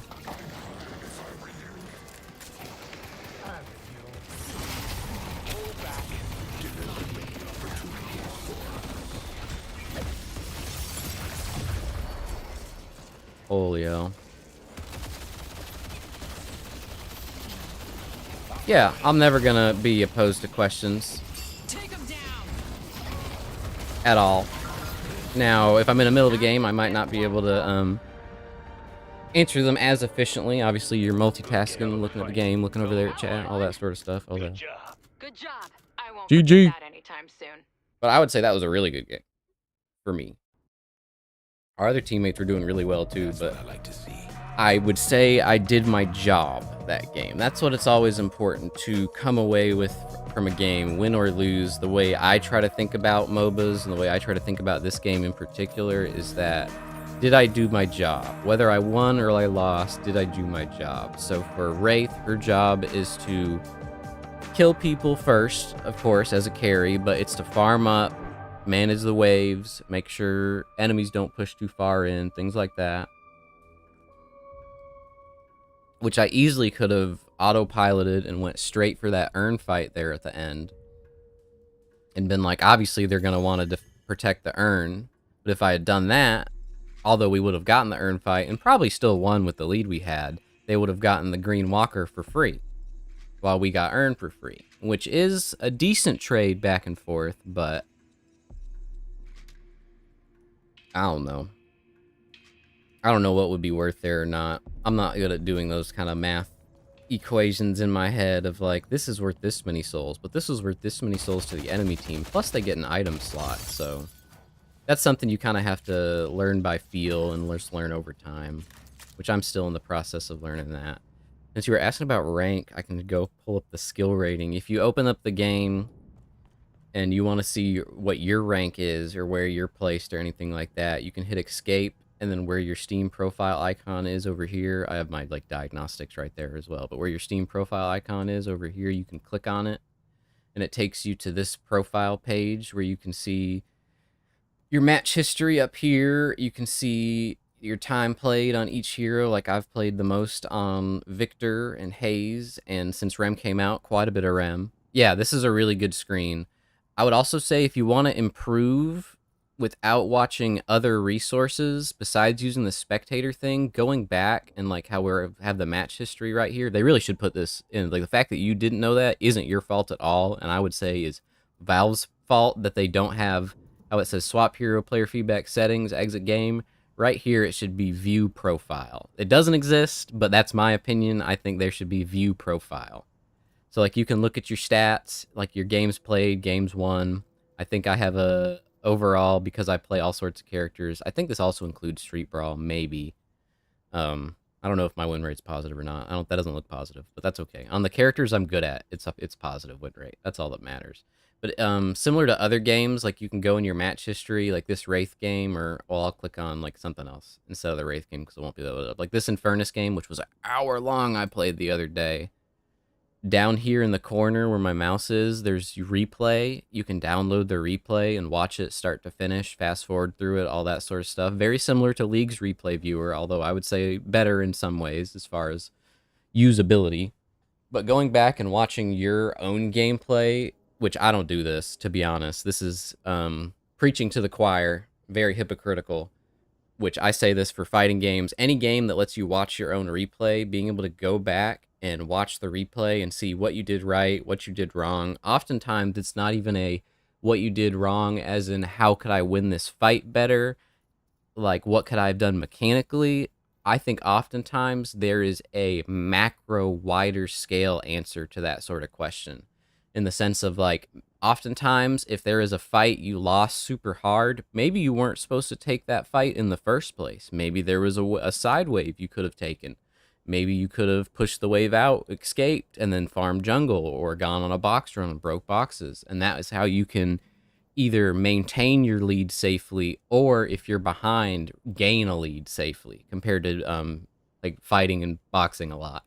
[SPEAKER 4] I have to heal.
[SPEAKER 1] Holy hell. Yeah, I'm never gonna be opposed to questions.
[SPEAKER 2] Take him down.
[SPEAKER 1] At all. Now, if I'm in the middle of the game, I might not be able to answer them as efficiently. Obviously, you're multitasking, looking at the game, looking over there at chat, all that sort of stuff. All that.
[SPEAKER 3] Good job. I won't
[SPEAKER 1] GG.
[SPEAKER 3] forget that anytime soon.
[SPEAKER 1] But I would say that was a really good game for me. Our other teammates were doing really well too, but I would say I did my job that game. That's what it's always important to come away with from a game, win or lose. The way I try to think about MOBAs and the way I try to think about this game in particular is that, did I do my job? Whether I won or I lost, did I do my job? So for Wraith, her job is to kill people first, of course, as a carry, but it's to farm up, manage the waves, make sure enemies don't push too far in, things like that. Which I easily could have autopiloted and went straight for that urn fight there at the end. And been like, obviously they're going to want to protect the urn. But if I had done that, although we would have gotten the urn fight and probably still won with the lead we had, they would have gotten the green walker for free, while we got urn for free. Which is a decent trade back and forth, but I don't know. I don't know what would be worth there or not. I'm not good at doing those kind of math equations in my head of like, this is worth this many souls, but this is worth this many souls to the enemy team. Plus they get an item slot, so that's something you kind of have to learn by feel and just learn over time, which I'm still in the process of learning that. Since you were asking about rank, I can go pull up the skill rating. If you open up the game and you want to see what your rank is or where you're placed or anything like that, you can hit escape, and then where your Steam profile icon is over here, I have my like diagnostics right there as well, but where your Steam profile icon is over here, you can click on it and it takes you to this profile page where you can see your match history up here. You can see your time played on each hero. Like I've played the most on Victor and Hayes, and since Rem came out, quite a bit of Rem. Yeah, this is a really good screen. I would also say if you want to improve without watching other resources besides using the spectator thing, going back and like how we have the match history right here, they really should put this in. Like the fact that you didn't know that isn't your fault at all, and I would say is Valve's fault that they don't have how it says swap hero player feedback settings, exit game. Right here it should be view profile. It doesn't exist, but that's my opinion. I think there should be view profile. So like you can look at your stats, like your games played, games won. I think I have a overall, because I play all sorts of characters. I think this also includes Street Brawl, maybe. I don't know if my win rate's positive or not. That doesn't look positive, but that's okay. On the characters I'm good at, it's positive win rate. That's all that matters. But similar to other games, like you can go in your match history, like this Wraith game, or well, I'll click on like something else instead of the Wraith game because it won't be that. Like this Infernus game, which was an hour long, I played the other day. Down here in the corner where my mouse is, there's replay. You can download the replay and watch it start to finish, fast forward through it, all that sort of stuff. Very similar to League's replay viewer, although I would say better in some ways as far as usability. But going back and watching your own gameplay, which I don't do this, to be honest. This is preaching to the choir, very hypocritical, which I say this for fighting games. Any game that lets you watch your own replay, being able to go back and watch the replay and see what you did right, what you did wrong. Oftentimes, it's not even a what you did wrong as in how could I win this fight better, like what could I have done mechanically. I think oftentimes there is a macro, wider scale answer to that sort of question, in the sense of like oftentimes, if there is a fight you lost super hard, maybe you weren't supposed to take that fight in the first place. Maybe there was a side wave you could have taken. Maybe you could have pushed the wave out, escaped, and then farmed jungle, or gone on a box run and broke boxes. And that is how you can either maintain your lead safely, or if you're behind, gain a lead safely, compared to like fighting and boxing a lot.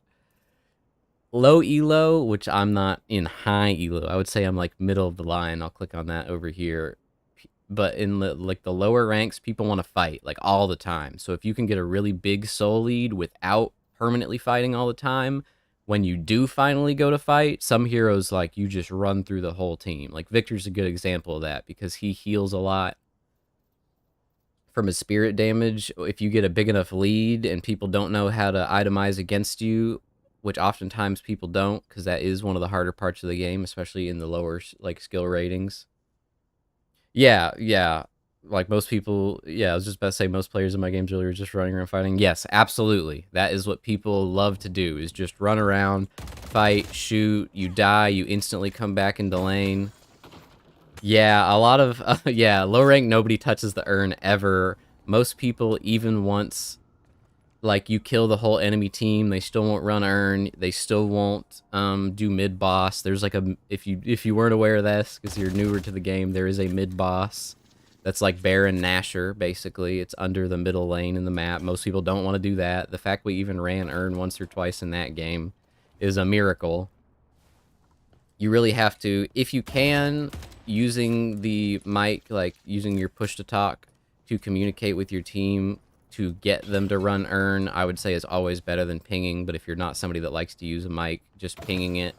[SPEAKER 1] Low elo, which I'm not in high elo. I would say I'm like middle of the line. I'll click on that over here. But in like the lower ranks, people want to fight like all the time. So if you can get a really big soul lead without permanently fighting all the time, when you do finally go to fight, some heroes, like, you just run through the whole team. Like Victor's a good example of that, because he heals a lot from his spirit damage. If you get a big enough lead and people don't know how to itemize against you, which oftentimes people don't, because that is one of the harder parts of the game, especially in the lower like skill ratings. Yeah. Like most people, I was just about to say most players in my games earlier are just running around fighting. Yes, absolutely. That is what people love to do, is just run around, fight, shoot, you die, you instantly come back into lane. Yeah, a lot of, low rank, nobody touches the urn ever. Most people, even once, like, you kill the whole enemy team, they still won't run urn, they still won't do mid boss. There's like a, if you weren't aware of this, because you're newer to the game, there is a mid boss that's like Baron Nashor, basically. It's under the middle lane in the map. Most people don't want to do that. The fact we even ran urn once or twice in that game is a miracle. You really have to, if you can, using the mic, like using your push to talk to communicate with your team to get them to run urn, I would say is always better than pinging. But if you're not somebody that likes to use a mic, just pinging it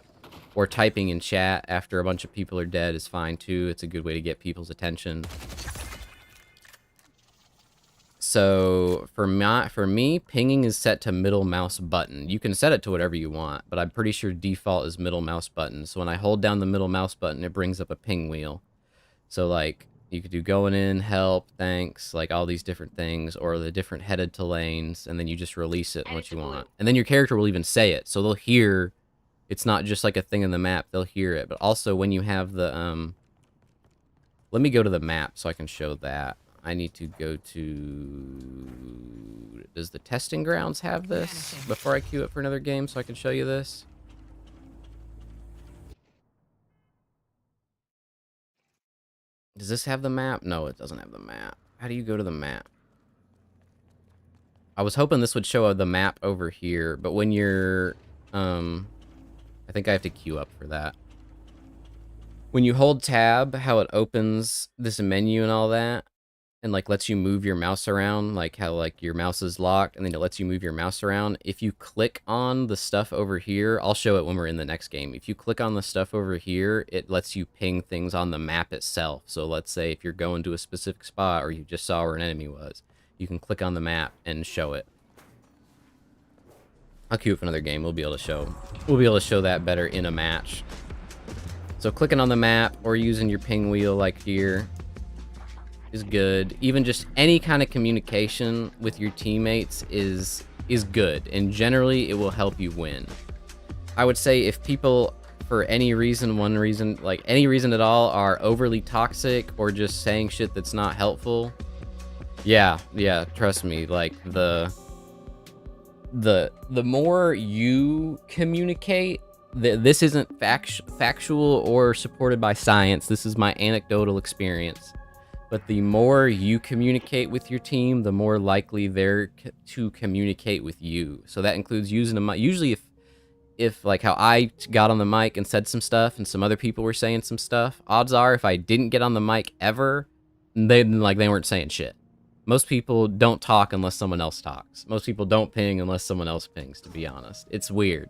[SPEAKER 1] or typing in chat after a bunch of people are dead is fine too. It's a good way to get people's attention. So for me, pinging is set to middle mouse button. You can set it to whatever you want, but I'm pretty sure default is middle mouse button. So when I hold down the middle mouse button, it brings up a ping wheel. So like, you could do going in, help, thanks, like all these different things, or the different headed to lanes, and then you just release it what you want. And then your character will even say it, so they'll hear, it's not just like a thing in the map, they'll hear it. But also when you have the, let me go to the map so I can show that. I need to go to, does the testing grounds have this before I queue it for another game so I can show you this? Does this have the map? No, it doesn't have the map. How do you go to the map? I was hoping this would show the map over here, but when you're, I think I have to queue up for that. When you hold tab, how it opens this menu and all that, and like lets you move your mouse around, like how like your mouse is locked and then it lets you move your mouse around. If you click on the stuff over here, I'll show it when we're in the next game. If you click on the stuff over here, it lets you ping things on the map itself. So let's say if you're going to a specific spot or you just saw where an enemy was, you can click on the map and show it. I'll queue it for another game. We'll be able to show that better in a match. So clicking on the map or using your ping wheel like here is good. Even just any kind of communication with your teammates is good, and generally it will help you win. I would say if people, for any reason, like any reason at all, are overly toxic or just saying shit that's not helpful, yeah, trust me, like the more you communicate, this isn't factual or supported by science, this is my anecdotal experience. But the more you communicate with your team, the more likely they're to communicate with you. So that includes using a mic. Usually if like how I got on the mic and said some stuff and some other people were saying some stuff, odds are if I didn't get on the mic ever, they weren't saying shit. Most people don't talk unless someone else talks. Most people don't ping unless someone else pings, to be honest. It's weird.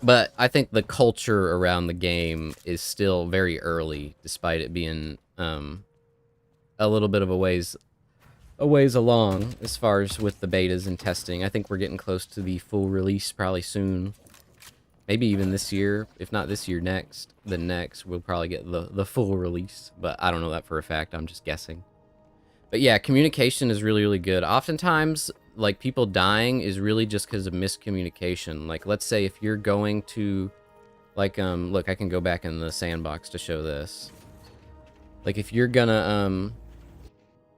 [SPEAKER 1] But I think the culture around the game is still very early, despite it being a little bit of a ways along as far as with the betas and testing. I think we're getting close to the full release probably soon. Maybe even this year. If not this year, then next we'll probably get the full release. But I don't know that for a fact. I'm just guessing. But yeah, communication is really, really good. Oftentimes, like, people dying is really just because of miscommunication. Like, let's say if you're going to Like, look, I can go back in the sandbox to show this. Like, if you're gonna,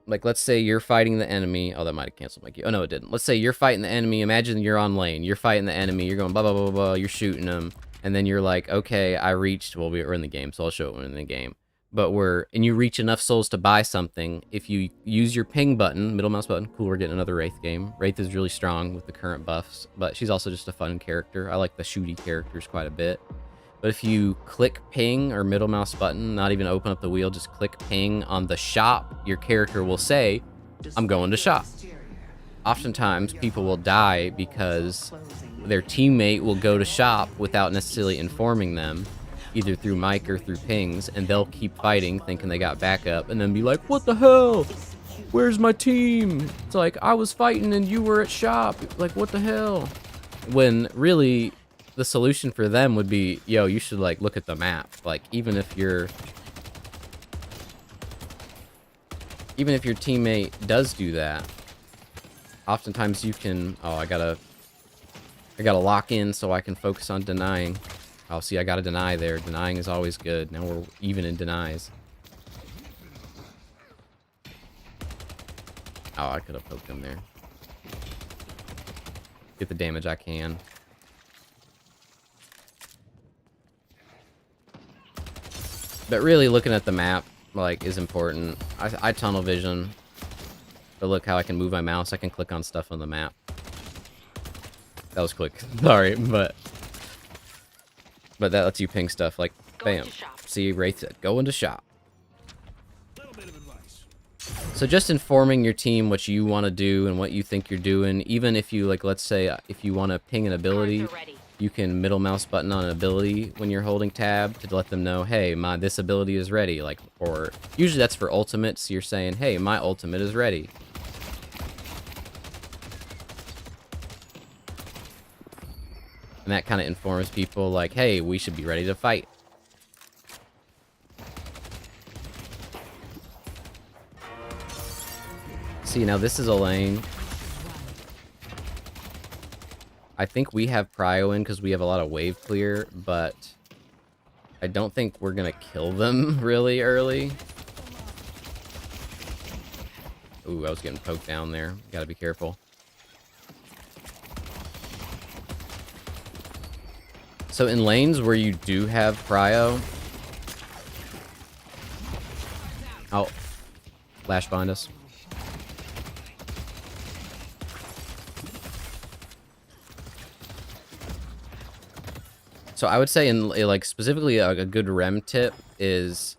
[SPEAKER 1] like, let's say you're fighting the enemy. Oh, that might have canceled my queue. Oh, no, it didn't. Let's say you're fighting the enemy. Imagine you're on lane. You're fighting the enemy. You're going blah, blah, blah, blah. You're shooting them. And then you're like, okay, I reached. Well, we're in the game, so I'll show it when in the game. But and you reach enough souls to buy something. If you use your ping button, middle mouse button, cool, we're getting another Wraith game. Wraith is really strong with the current buffs, but she's also just a fun character. I like the shooty characters quite a bit. But if you click ping or middle mouse button, not even open up the wheel, just click ping on the shop, your character will say, I'm going to shop. Oftentimes, people will die because their teammate will go to shop without necessarily informing them, either through mic or through pings, and they'll keep fighting thinking they got backup, and then be like, what the hell? Where's my team? It's like, I was fighting and you were at shop. Like, what the hell? When really, the solution for them would be, yo, you should, like, look at the map. Like, even if your teammate does do that, oftentimes you can, oh, I gotta lock in so I can focus on denying. Oh, see, I gotta deny there. Denying is always good. Now we're even in denies. Oh, I could have poked him there. Get the damage I can. But really, looking at the map, like, is important. I tunnel vision. But look how I can move my mouse. I can click on stuff on the map. That was quick. Sorry, but that lets you ping stuff like, bam. See, Wraith said, go into shop. So just informing your team what you want to do and what you think you're doing. Even if you, like, let's say, if you want to ping an ability, you can middle mouse button on an ability when you're holding tab to let them know, hey, this ability is ready. Like, or usually that's for ultimates. So you're saying, hey, my ultimate is ready. And that kind of informs people like, hey, we should be ready to fight. See, now this is a lane. I think we have prio in because we have a lot of wave clear, but I don't think we're going to kill them really early. Ooh, I was getting poked down there. Gotta be careful. So in lanes where you do have prio... Oh. Flash behind us. So I would say in, like, specifically a good rem tip is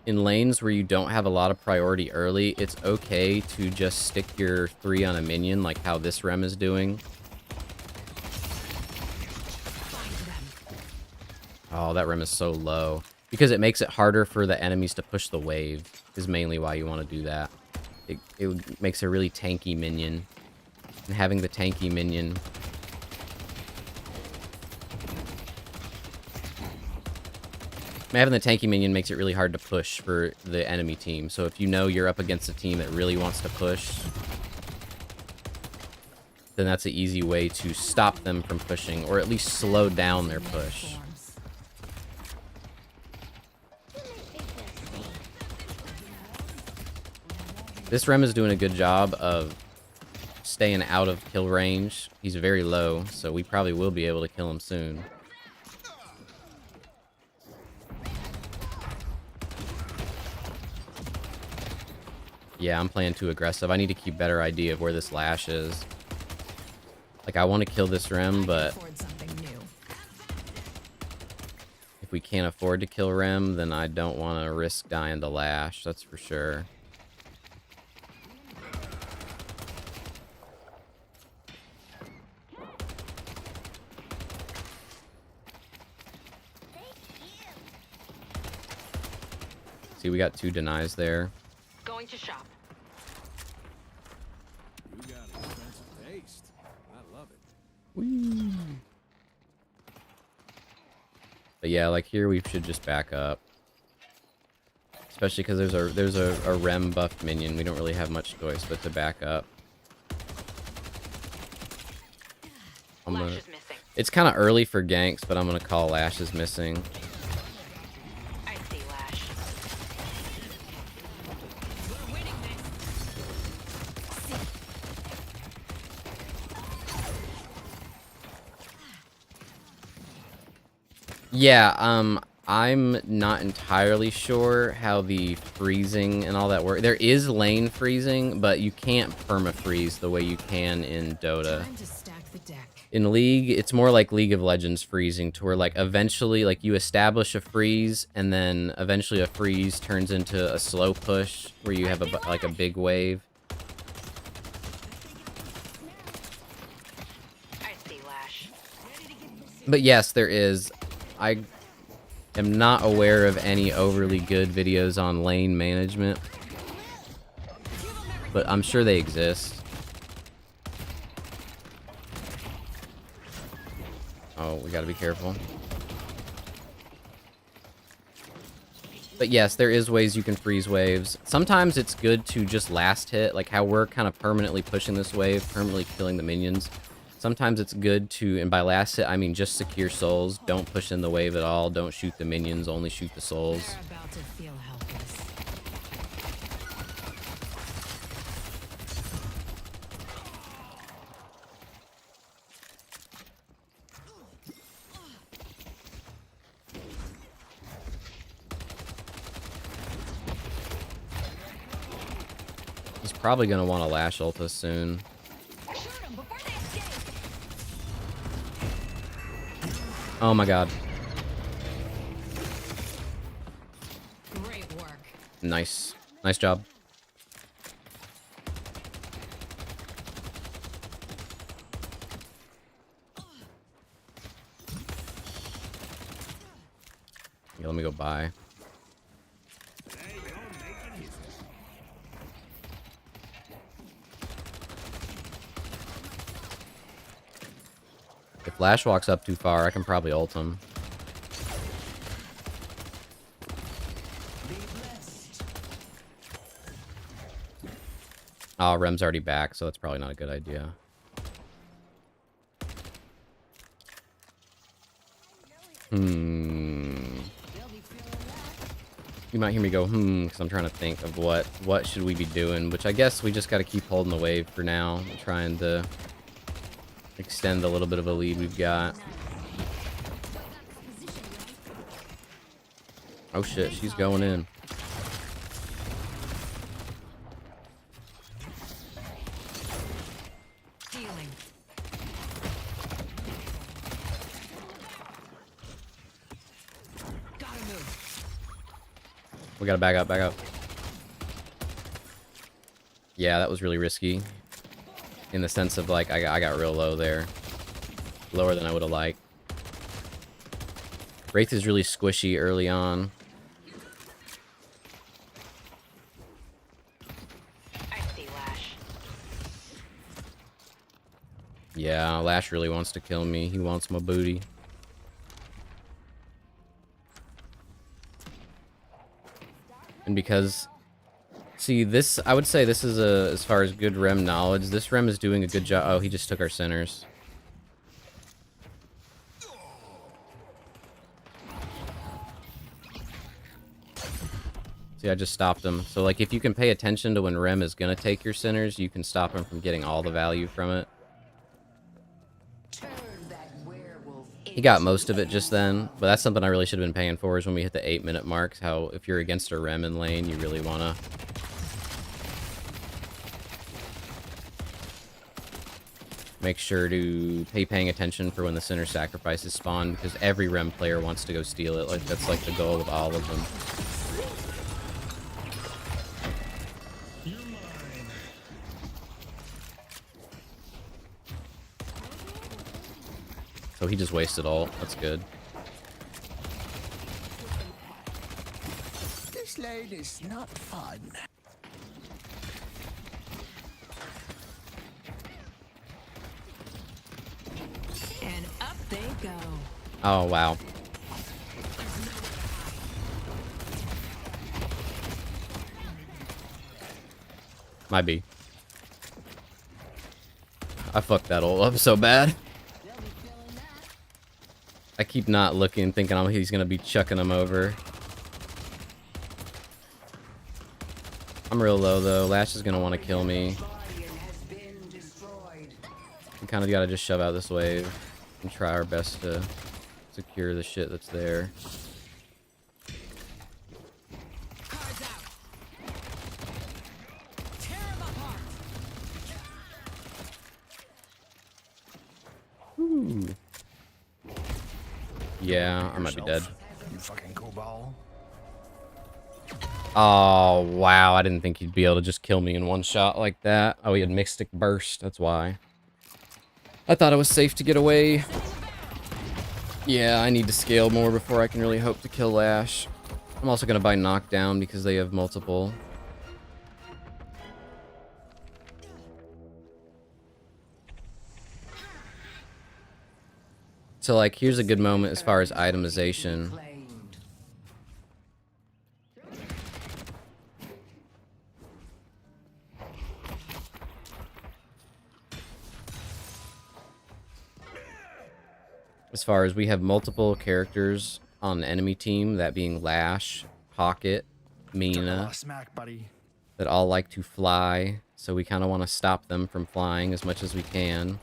[SPEAKER 1] in lanes where you don't have a lot of priority early, it's okay to just stick your 3 on a minion like how this rem is doing. Oh, that rem is so low. Because it makes it harder for the enemies to push the wave, is mainly why you want to do that. It makes a really tanky minion. And having the tanky minion... Having the tanky minion makes it really hard to push for the enemy team. So if you know you're up against a team that really wants to push, then that's an easy way to stop them from pushing, or at least slow down their push. This Rem is doing a good job of staying out of kill range. He's very low, so we probably will be able to kill him soon. Yeah, I'm playing too aggressive. I need to keep better idea of where this Lash is. Like, I want to kill this Rem, but if we can't afford to kill Rem, then I don't want to risk dying to Lash, that's for sure. See, we got 2 denies there.
[SPEAKER 3] Going to shop.
[SPEAKER 7] You got expensive taste. I love it.
[SPEAKER 1] Whee. But yeah, like here we should just back up. Especially because there's a Rem buffed minion. We don't really have much choice but to back up. I'm
[SPEAKER 3] Lash
[SPEAKER 1] gonna,
[SPEAKER 3] is missing.
[SPEAKER 1] It's kind of early for ganks, but I'm gonna call Lash is missing.
[SPEAKER 3] I see Lash.
[SPEAKER 1] Yeah, I'm not entirely sure how the freezing and all that works. There is lane freezing, but you can't perma-freeze the way you can in Dota.
[SPEAKER 2] Time to stack the deck.
[SPEAKER 1] In League, it's more like League of Legends freezing, to where, like, eventually, like, you establish a freeze, and then eventually a freeze turns into a slow push, where you have, like, a big wave.
[SPEAKER 3] I see Lash.
[SPEAKER 1] But yes, there is. I am not aware of any overly good videos on lane management, but I'm sure they exist. Oh, we gotta be careful. But yes, there is ways you can freeze waves. Sometimes it's good to just last hit, like how we're kind of permanently pushing this wave, permanently killing the minions. Sometimes it's good to, and by last hit, I mean just secure souls. Don't push in the wave at all. Don't shoot the minions, only shoot the souls.
[SPEAKER 2] They're about to feel helpless.
[SPEAKER 1] He's probably gonna want to Lash ult us soon. Oh my god.
[SPEAKER 2] Great work.
[SPEAKER 1] Nice. Nice job. Yeah, let me go buy. If Lash walks up too far, I can probably ult him. Oh, Rem's already back, so that's probably not a good idea. You might hear me go, because I'm trying to think of what should we be doing, which I guess we just got to keep holding the wave for now, trying to extend the little bit of a lead we've got. Oh shit, she's going in.
[SPEAKER 2] Healing. Gotta move.
[SPEAKER 1] We gotta back up, back up. Yeah, that was really risky. In the sense of, like, I got real low there. Lower than I would have liked. Wraith is really squishy early on.
[SPEAKER 3] I see Lash.
[SPEAKER 1] Yeah, Lash really wants to kill me. He wants my booty. And because... See, this... I would say this is a... As far as good Rem knowledge, this Rem is doing a good job... Oh, he just took our centers. See, I just stopped him. So, like, if you can pay attention to when Rem is gonna take your centers, you can stop him from getting all the value from it. He got most of it just then, but that's something I really should have been paying for, is when we hit the 8-minute marks, how if you're against a Rem in lane, you really wanna... Make sure to paying attention for when the center sacrifices spawn, because every Rem player wants to go steal it. Like, that's like the goal of all of them. So he just wasted ult. That's good.
[SPEAKER 8] This lane is not fun.
[SPEAKER 2] And up they go.
[SPEAKER 1] Oh, wow. Might be. I fucked that ult up so bad. I keep not looking, thinking he's gonna be chucking them over. I'm real low though. Lash is gonna want to kill me. We kind of gotta just shove out this wave and try our best to secure the shit that's there.
[SPEAKER 2] Cards out. Tear 'em apart.
[SPEAKER 1] Ooh. Yeah, I might be dead.
[SPEAKER 4] You fucking goofball.
[SPEAKER 1] Oh, wow. I didn't think he'd be able to just kill me in one shot like that. Oh, he had Mystic Burst. That's why. I thought it was safe to get away. Yeah, I need to scale more before I can really hope to kill Lash. I'm also going to buy Knockdown because they have multiple. So, like, here's a good moment as far as itemization. As far as we have multiple characters on the enemy team, that being Lash, Pocket, Mina,
[SPEAKER 4] Smack, buddy.
[SPEAKER 1] that all like to fly. So we kind of want to stop them from flying as much as we can.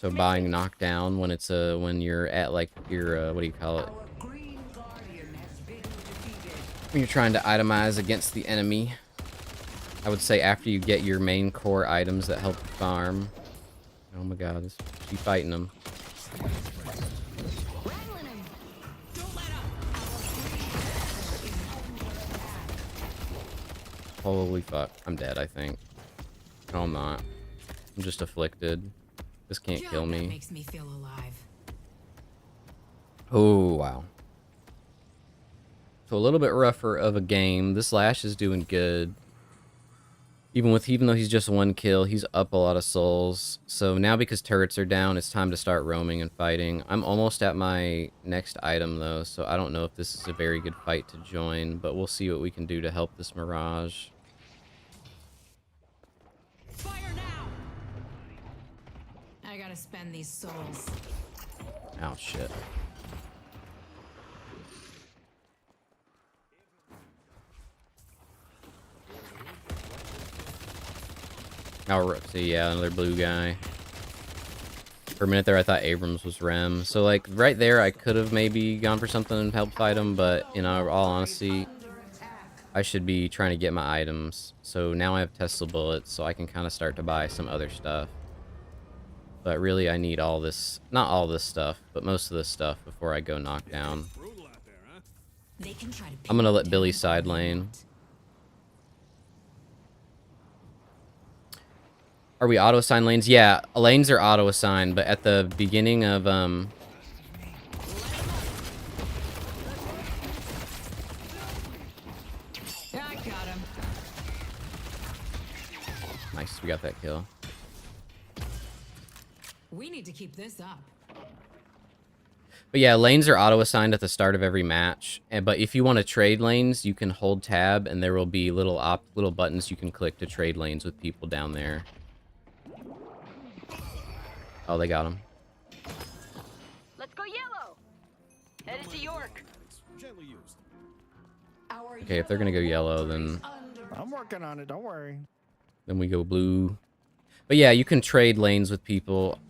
[SPEAKER 1] So buying knockdown when it's when you're at like your what do you call it? When you're trying to itemize against the enemy. I would say after you get your main core items that help you farm. Oh my god, she's fighting him. Holy fuck, I'm dead, I think. No, I'm not. I'm just afflicted. This can't kill me.
[SPEAKER 2] Makes me feel alive.
[SPEAKER 1] Oh, wow. So a little bit rougher of a game. This Lash is doing good. Even though he's just one kill, he's up a lot of souls. So now because turrets are down, it's time to start roaming and fighting. I'm almost at my next item though, so I don't know if this is a very good fight to join, but we'll see what we can do to help this Mirage.
[SPEAKER 2] Fire now! I gotta spend these souls.
[SPEAKER 1] Oh shit. Oh, see, yeah, another blue guy. For a minute there, I thought Abrams was Rem. So, like, right there, I could have maybe gone for something and helped fight him, but, in all honesty, I should be trying to get my items. So now I have Tesla bullets, so I can kind of start to buy some other stuff. But really, I need all this, not all this stuff, but most of this stuff before I go knockdown.
[SPEAKER 2] They can try to
[SPEAKER 1] I'm gonna let Billy side lane. Are we auto-assigned lanes? Yeah, lanes are auto-assigned, but at the beginning of,
[SPEAKER 2] I got him.
[SPEAKER 1] Nice, we got that kill.
[SPEAKER 2] We need to keep this up.
[SPEAKER 1] But yeah, lanes are auto-assigned at the start of every match. But if you want to trade lanes, you can hold tab, and there will be little buttons you can click to trade lanes with people down there. Oh, they got him.
[SPEAKER 3] Let's go yellow. Headed to York.
[SPEAKER 7] Gently used.
[SPEAKER 1] Okay, if they're gonna go yellow, then
[SPEAKER 4] I'm working on it. Don't worry.
[SPEAKER 1] we go blue. But yeah, you can trade lanes with people.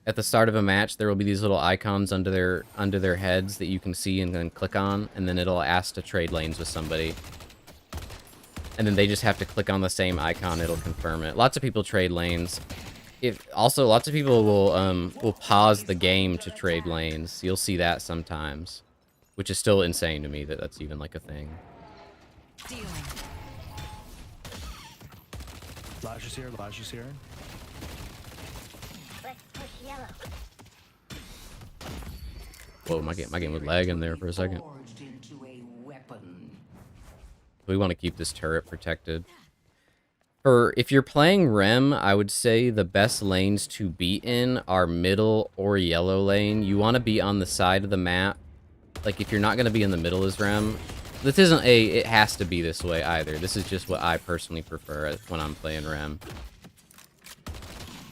[SPEAKER 1] At the start of a match, there will be these little icons under their heads that you can see and then click on, and then it'll ask to trade lanes with somebody. And then they just have to click on the same icon, it'll confirm it. Lots of people trade lanes. Also, lots of people will pause the game to trade lanes. You'll see that sometimes, which is still insane to me that that's even like a thing.
[SPEAKER 2] Dealing.
[SPEAKER 4] Lash is here. Lash is here.
[SPEAKER 3] Let's push yellow.
[SPEAKER 1] Whoa, my game was lagging there for a second. We want to keep this turret protected. If you're playing Rem, I would say the best lanes to be in are middle or yellow lane. You want to be on the side of the map. Like, if you're not going to be in the middle as Rem, this isn't it has to be this way either. This is just what I personally prefer when I'm playing Rem.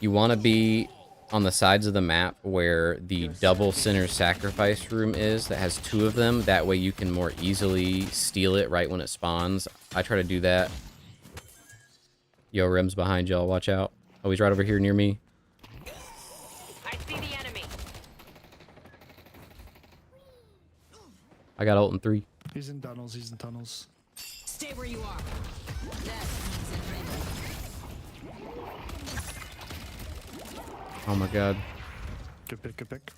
[SPEAKER 1] You want to be on the sides of the map where the double center sacrifice room is that has 2 of them. That way you can more easily steal it right when it spawns. I try to do that. Yo, Rim's behind y'all. Watch out. Oh, he's right over here near me.
[SPEAKER 3] I see the enemy.
[SPEAKER 1] I got ult in 3.
[SPEAKER 4] He's in tunnels. He's in tunnels.
[SPEAKER 2] Stay where you are.
[SPEAKER 1] Oh my god.
[SPEAKER 4] Good pick. Good pick.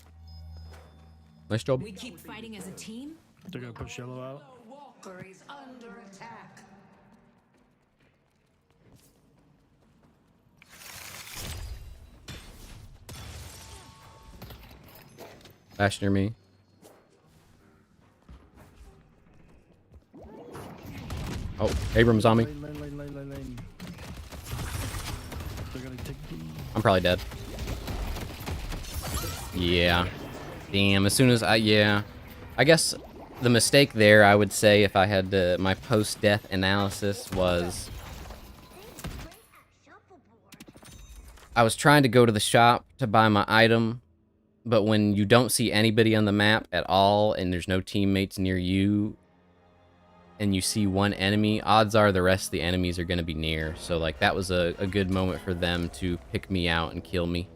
[SPEAKER 1] Nice job.
[SPEAKER 2] We keep fighting as a team.
[SPEAKER 4] They're gonna push yellow out.
[SPEAKER 8] Walker is under attack.
[SPEAKER 1] Flash near me. Oh, Abram's on me.
[SPEAKER 4] Lane. They're gonna take B.
[SPEAKER 1] I'm probably dead. Yeah. Damn, as soon as yeah. I guess the mistake there, I would say, if I had to, my post-death analysis was I was trying to go to the shop to buy my item, but when you don't see anybody on the map at all and there's no teammates near you and you see one enemy, odds are the rest of the enemies are going to be near. So like that was a good moment for them to pick me out and kill me.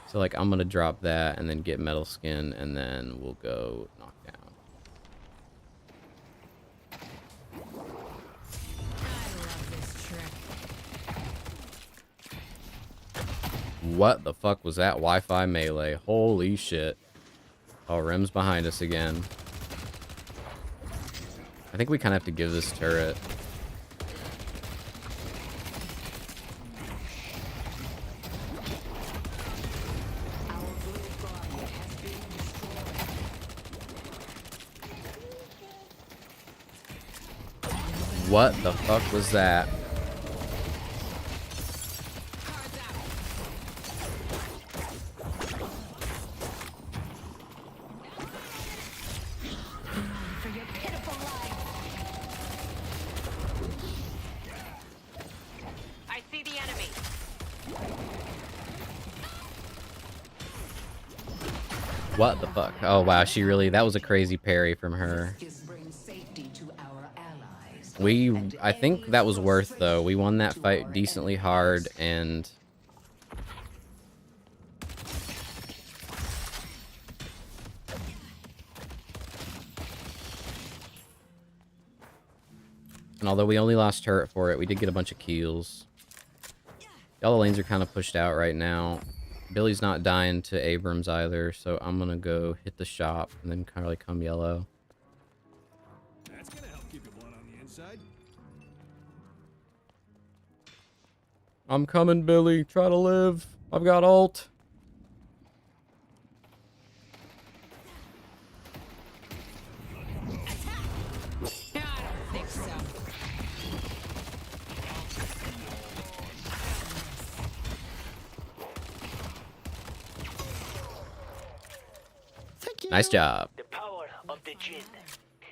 [SPEAKER 1] So like I'm going to drop that and then get metal skin and then we'll go knock down.
[SPEAKER 2] I love this trick.
[SPEAKER 1] What the fuck was that Wi-Fi melee? Holy shit. Oh, Rem's behind us again. I think we kind of have to give this turret. What the fuck was that?
[SPEAKER 2] For your pitiful life.
[SPEAKER 3] I see the enemy.
[SPEAKER 1] What the fuck? Oh wow, she really, that was a crazy parry from her. I think that was worth though. We won that fight decently hard and although we only lost turret for it, we did get a bunch of kills. Yellow lanes are kind of pushed out right now. Billy's not dying to Abrams either, so I'm gonna go hit the shop and then kind of come yellow.
[SPEAKER 7] That's gonna help keep your blood on the inside.
[SPEAKER 1] I'm coming, Billy. Try to live. I've got ult.
[SPEAKER 2] I don't think so.
[SPEAKER 1] Nice job.
[SPEAKER 6] The power of the Jinn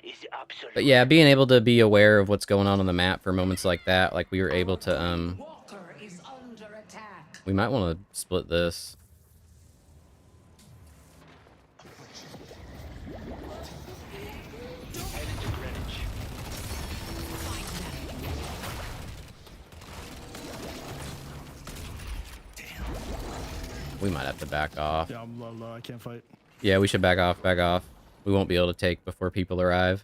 [SPEAKER 6] is absolute.
[SPEAKER 1] But yeah, being able to be aware of what's going on the map for moments like that, like we were able to,
[SPEAKER 8] Walker is under attack.
[SPEAKER 1] we might want to split this.
[SPEAKER 6] Headed to Greenwich.
[SPEAKER 1] We might have to back off.
[SPEAKER 4] Yeah, I'm low. I can't fight.
[SPEAKER 1] Yeah, we should back off, back off. We won't be able to take before people arrive.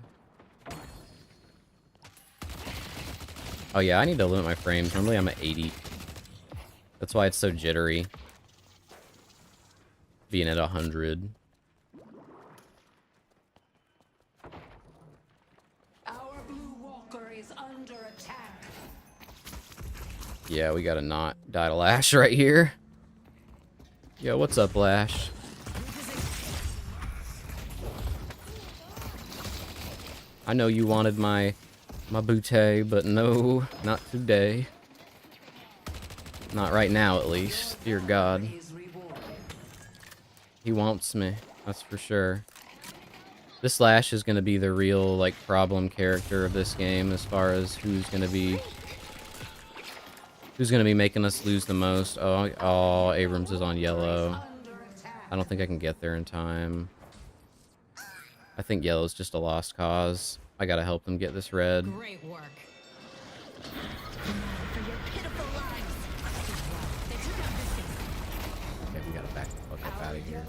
[SPEAKER 1] Oh yeah, I need to limit my frames. Normally I'm at 80. That's why it's so jittery. Being at 100.
[SPEAKER 8] Our blue walker is under attack.
[SPEAKER 1] Yeah, we gotta not die to Lash right here. Yo, what's up, Lash? I know you wanted my booty, but no, not today. Not right now, at least. Dear God.
[SPEAKER 8] Is rewarded.
[SPEAKER 1] He wants me, that's for sure. This Lash is gonna be the real, like, problem character of this game as far as who's gonna be Who's gonna be making us lose the most? Oh, Abrams is on yellow. I don't think I can get there in time. I think yellow's just a lost cause. I gotta help them get this red.
[SPEAKER 2] Great work. For your pitiful lives. They took out biscuits.
[SPEAKER 1] Okay, we gotta back the fuck up out of here.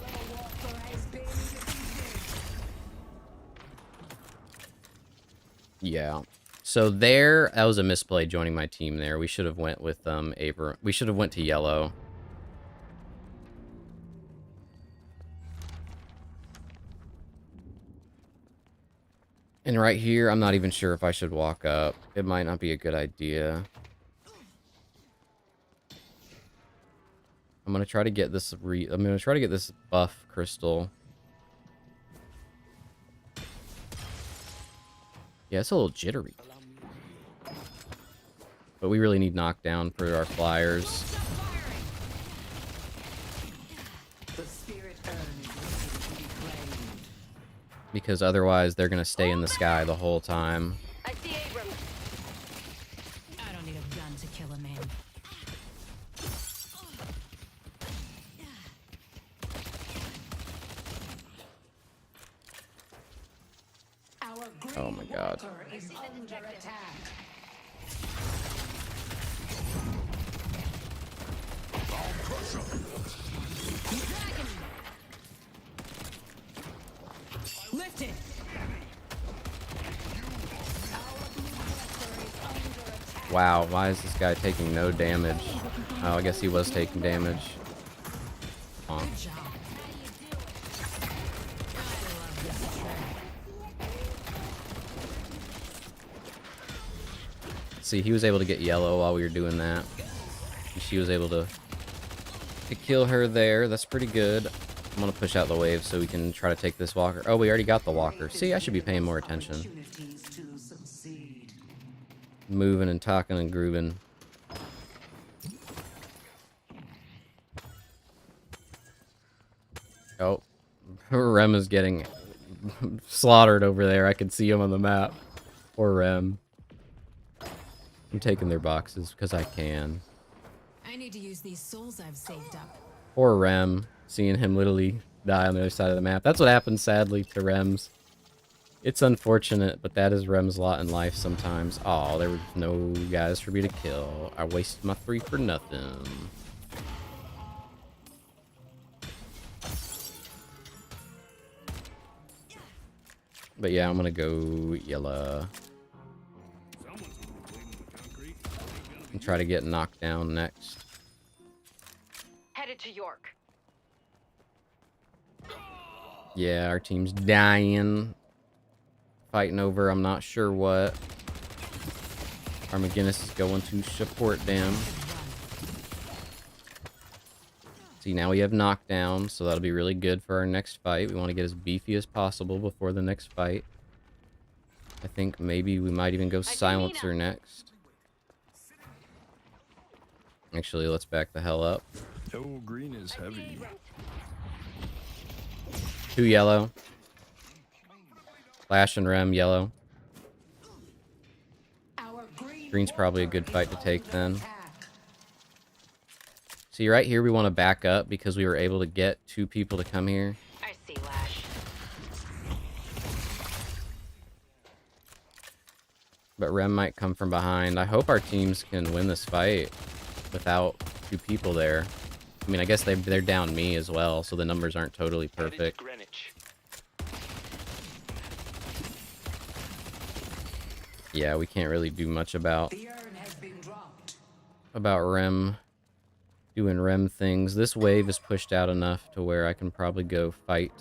[SPEAKER 1] Yeah. So there, that was a misplay joining my team there. We should have went with we should have went to yellow. And right here, I'm not even sure if I should walk up. It might not be a good idea. I'm gonna try to get this buff crystal. Yeah, it's a little jittery. But we really need knockdown for our flyers. Because otherwise they're gonna stay in the sky the whole time.
[SPEAKER 3] I see Abrams.
[SPEAKER 2] I don't need a gun to kill a man.
[SPEAKER 8] Our green
[SPEAKER 1] Oh my god.
[SPEAKER 8] walker is under attack.
[SPEAKER 2] Lifted.
[SPEAKER 1] Wow, why is this guy taking no damage? Oh, I guess he was taking damage. Oh.
[SPEAKER 2] Good job.
[SPEAKER 1] See, he was able to get yellow while we were doing that. And she was able to kill her there. That's pretty good. I'm gonna push out the wave so we can try to take this walker. Oh, we already got the walker. See, I should be paying more attention. Moving and talking and grooving. Oh, Rem is getting slaughtered over there. I can see him on the map. Poor Rem. I'm taking their boxes because I can.
[SPEAKER 2] I need to use these souls I've saved up.
[SPEAKER 1] Poor Rem. Seeing him literally die on the other side of the map. That's what happens, sadly, to Rems. It's unfortunate, but that is Rem's lot in life sometimes. Oh, there were no guys for me to kill. I wasted my 3 for nothing. But yeah, I'm gonna go yellow. And try to get knocked down next.
[SPEAKER 3] Headed to York.
[SPEAKER 1] Yeah, our team's dying. Fighting over I'm not sure what. Our McGinnis is going to support them. See, now we have knockdown, so that'll be really good for our next fight. We want to get as beefy as possible before the next fight. I think maybe we might even go silencer next. Actually, let's back the hell up.
[SPEAKER 4] Oh, green is heavy.
[SPEAKER 1] 2 yellow. Flash and Rem, yellow. Green's probably a good fight to take then. See, right here we want to back up because we were able to get 2 people to come here.
[SPEAKER 3] I see Lash.
[SPEAKER 1] But Rem might come from behind. I hope our teams can win this fight without 2 people there. I mean, I guess they're down me as well, so the numbers aren't totally perfect. Yeah, we can't really do much about Rem doing Rem things. This wave is pushed out enough to where I can probably go fight.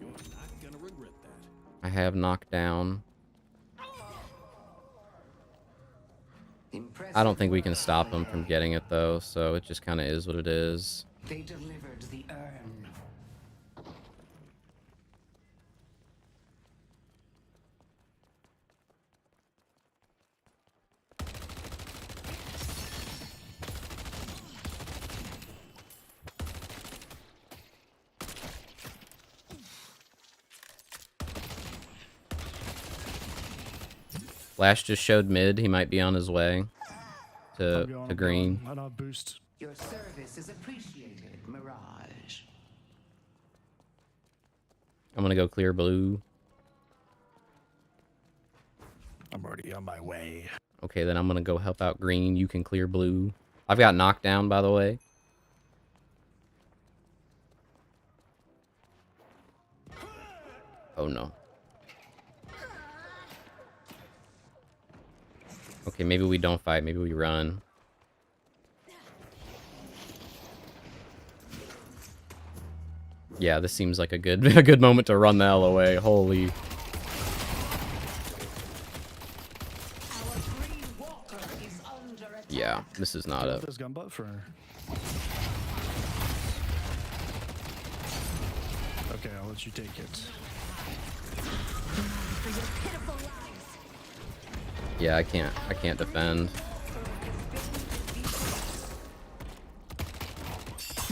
[SPEAKER 7] You're not gonna regret that.
[SPEAKER 1] I have knocked down. I don't think we can stop them from getting it though, so it just kind of is what it is.
[SPEAKER 8] They delivered the urn.
[SPEAKER 1] Flash just showed mid. He might be on his way. to green.
[SPEAKER 4] I don't boost.
[SPEAKER 8] Your service is appreciated, Mirage.
[SPEAKER 1] I'm gonna go clear blue.
[SPEAKER 4] I'm already on my way.
[SPEAKER 1] Okay, then I'm gonna go help out green. You can clear blue. I've got knockdown, by the way. Oh no. Okay, maybe we don't fight. Maybe we run. Yeah, this seems like a good a good moment to run the hell away. Holy.
[SPEAKER 8] Our green walker is under attack.
[SPEAKER 1] Yeah, this is not
[SPEAKER 4] You
[SPEAKER 1] a...
[SPEAKER 4] want this gun butt for? Okay, I'll let you take it.
[SPEAKER 2] For your pitiful lives.
[SPEAKER 1] Yeah, I can't defend.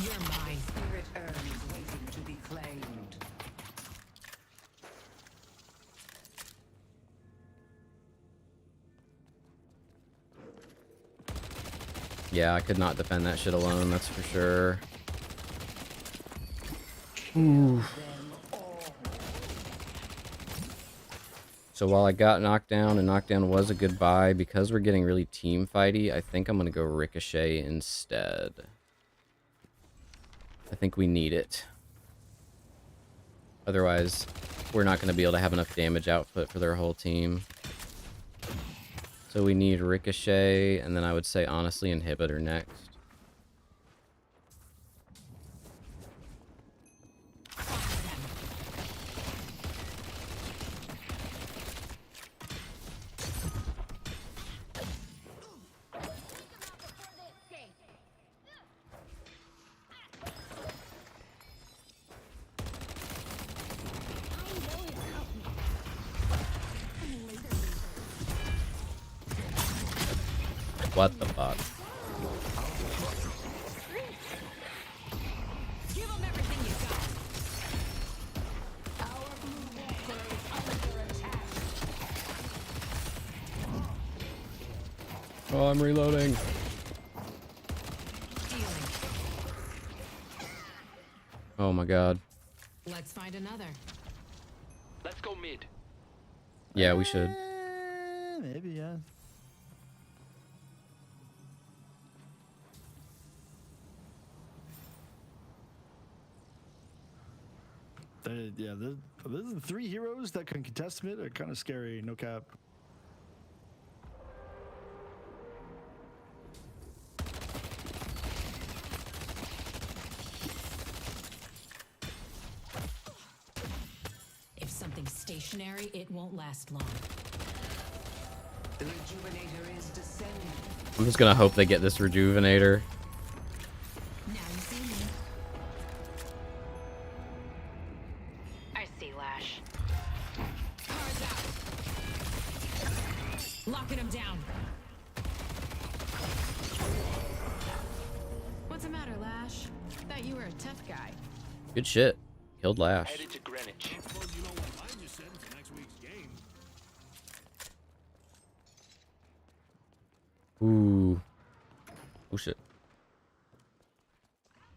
[SPEAKER 2] You're mine.
[SPEAKER 8] Spirit urns waiting to be claimed.
[SPEAKER 1] Yeah, I could not defend that shit alone, that's for sure. Ooh. So while I got knocked down, and knockdown was a good buy, because we're getting really team fighty, I think I'm gonna go Ricochet instead. I think we need it. Otherwise, we're not gonna be able to have enough damage output for their whole team. So we need Ricochet, and then I would say, honestly, Inhibitor next. What the fuck?
[SPEAKER 2] Give them everything you got.
[SPEAKER 8] Our blue walker is under attack.
[SPEAKER 1] Oh, I'm reloading.
[SPEAKER 2] Healing.
[SPEAKER 1] Oh my god.
[SPEAKER 2] Let's find another.
[SPEAKER 6] Let's go mid.
[SPEAKER 1] Yeah, we should.
[SPEAKER 4] Maybe, yeah. Yeah, those are the three heroes that can contest mid are kind of scary, no cap.
[SPEAKER 2] If something's stationary, it won't last long.
[SPEAKER 8] The rejuvenator is descending.
[SPEAKER 1] I'm just gonna hope they get this Rejuvenator.
[SPEAKER 2] Now you see me.
[SPEAKER 3] I see Lash.
[SPEAKER 2] Cards out. Locking him down. What's the matter, Lash? Thought you were a tough guy.
[SPEAKER 1] Good shit. Killed Lash.
[SPEAKER 6] Headed to Greenwich.
[SPEAKER 7] Suppose you know what I just said for next week's game.
[SPEAKER 1] Ooh. Oh shit.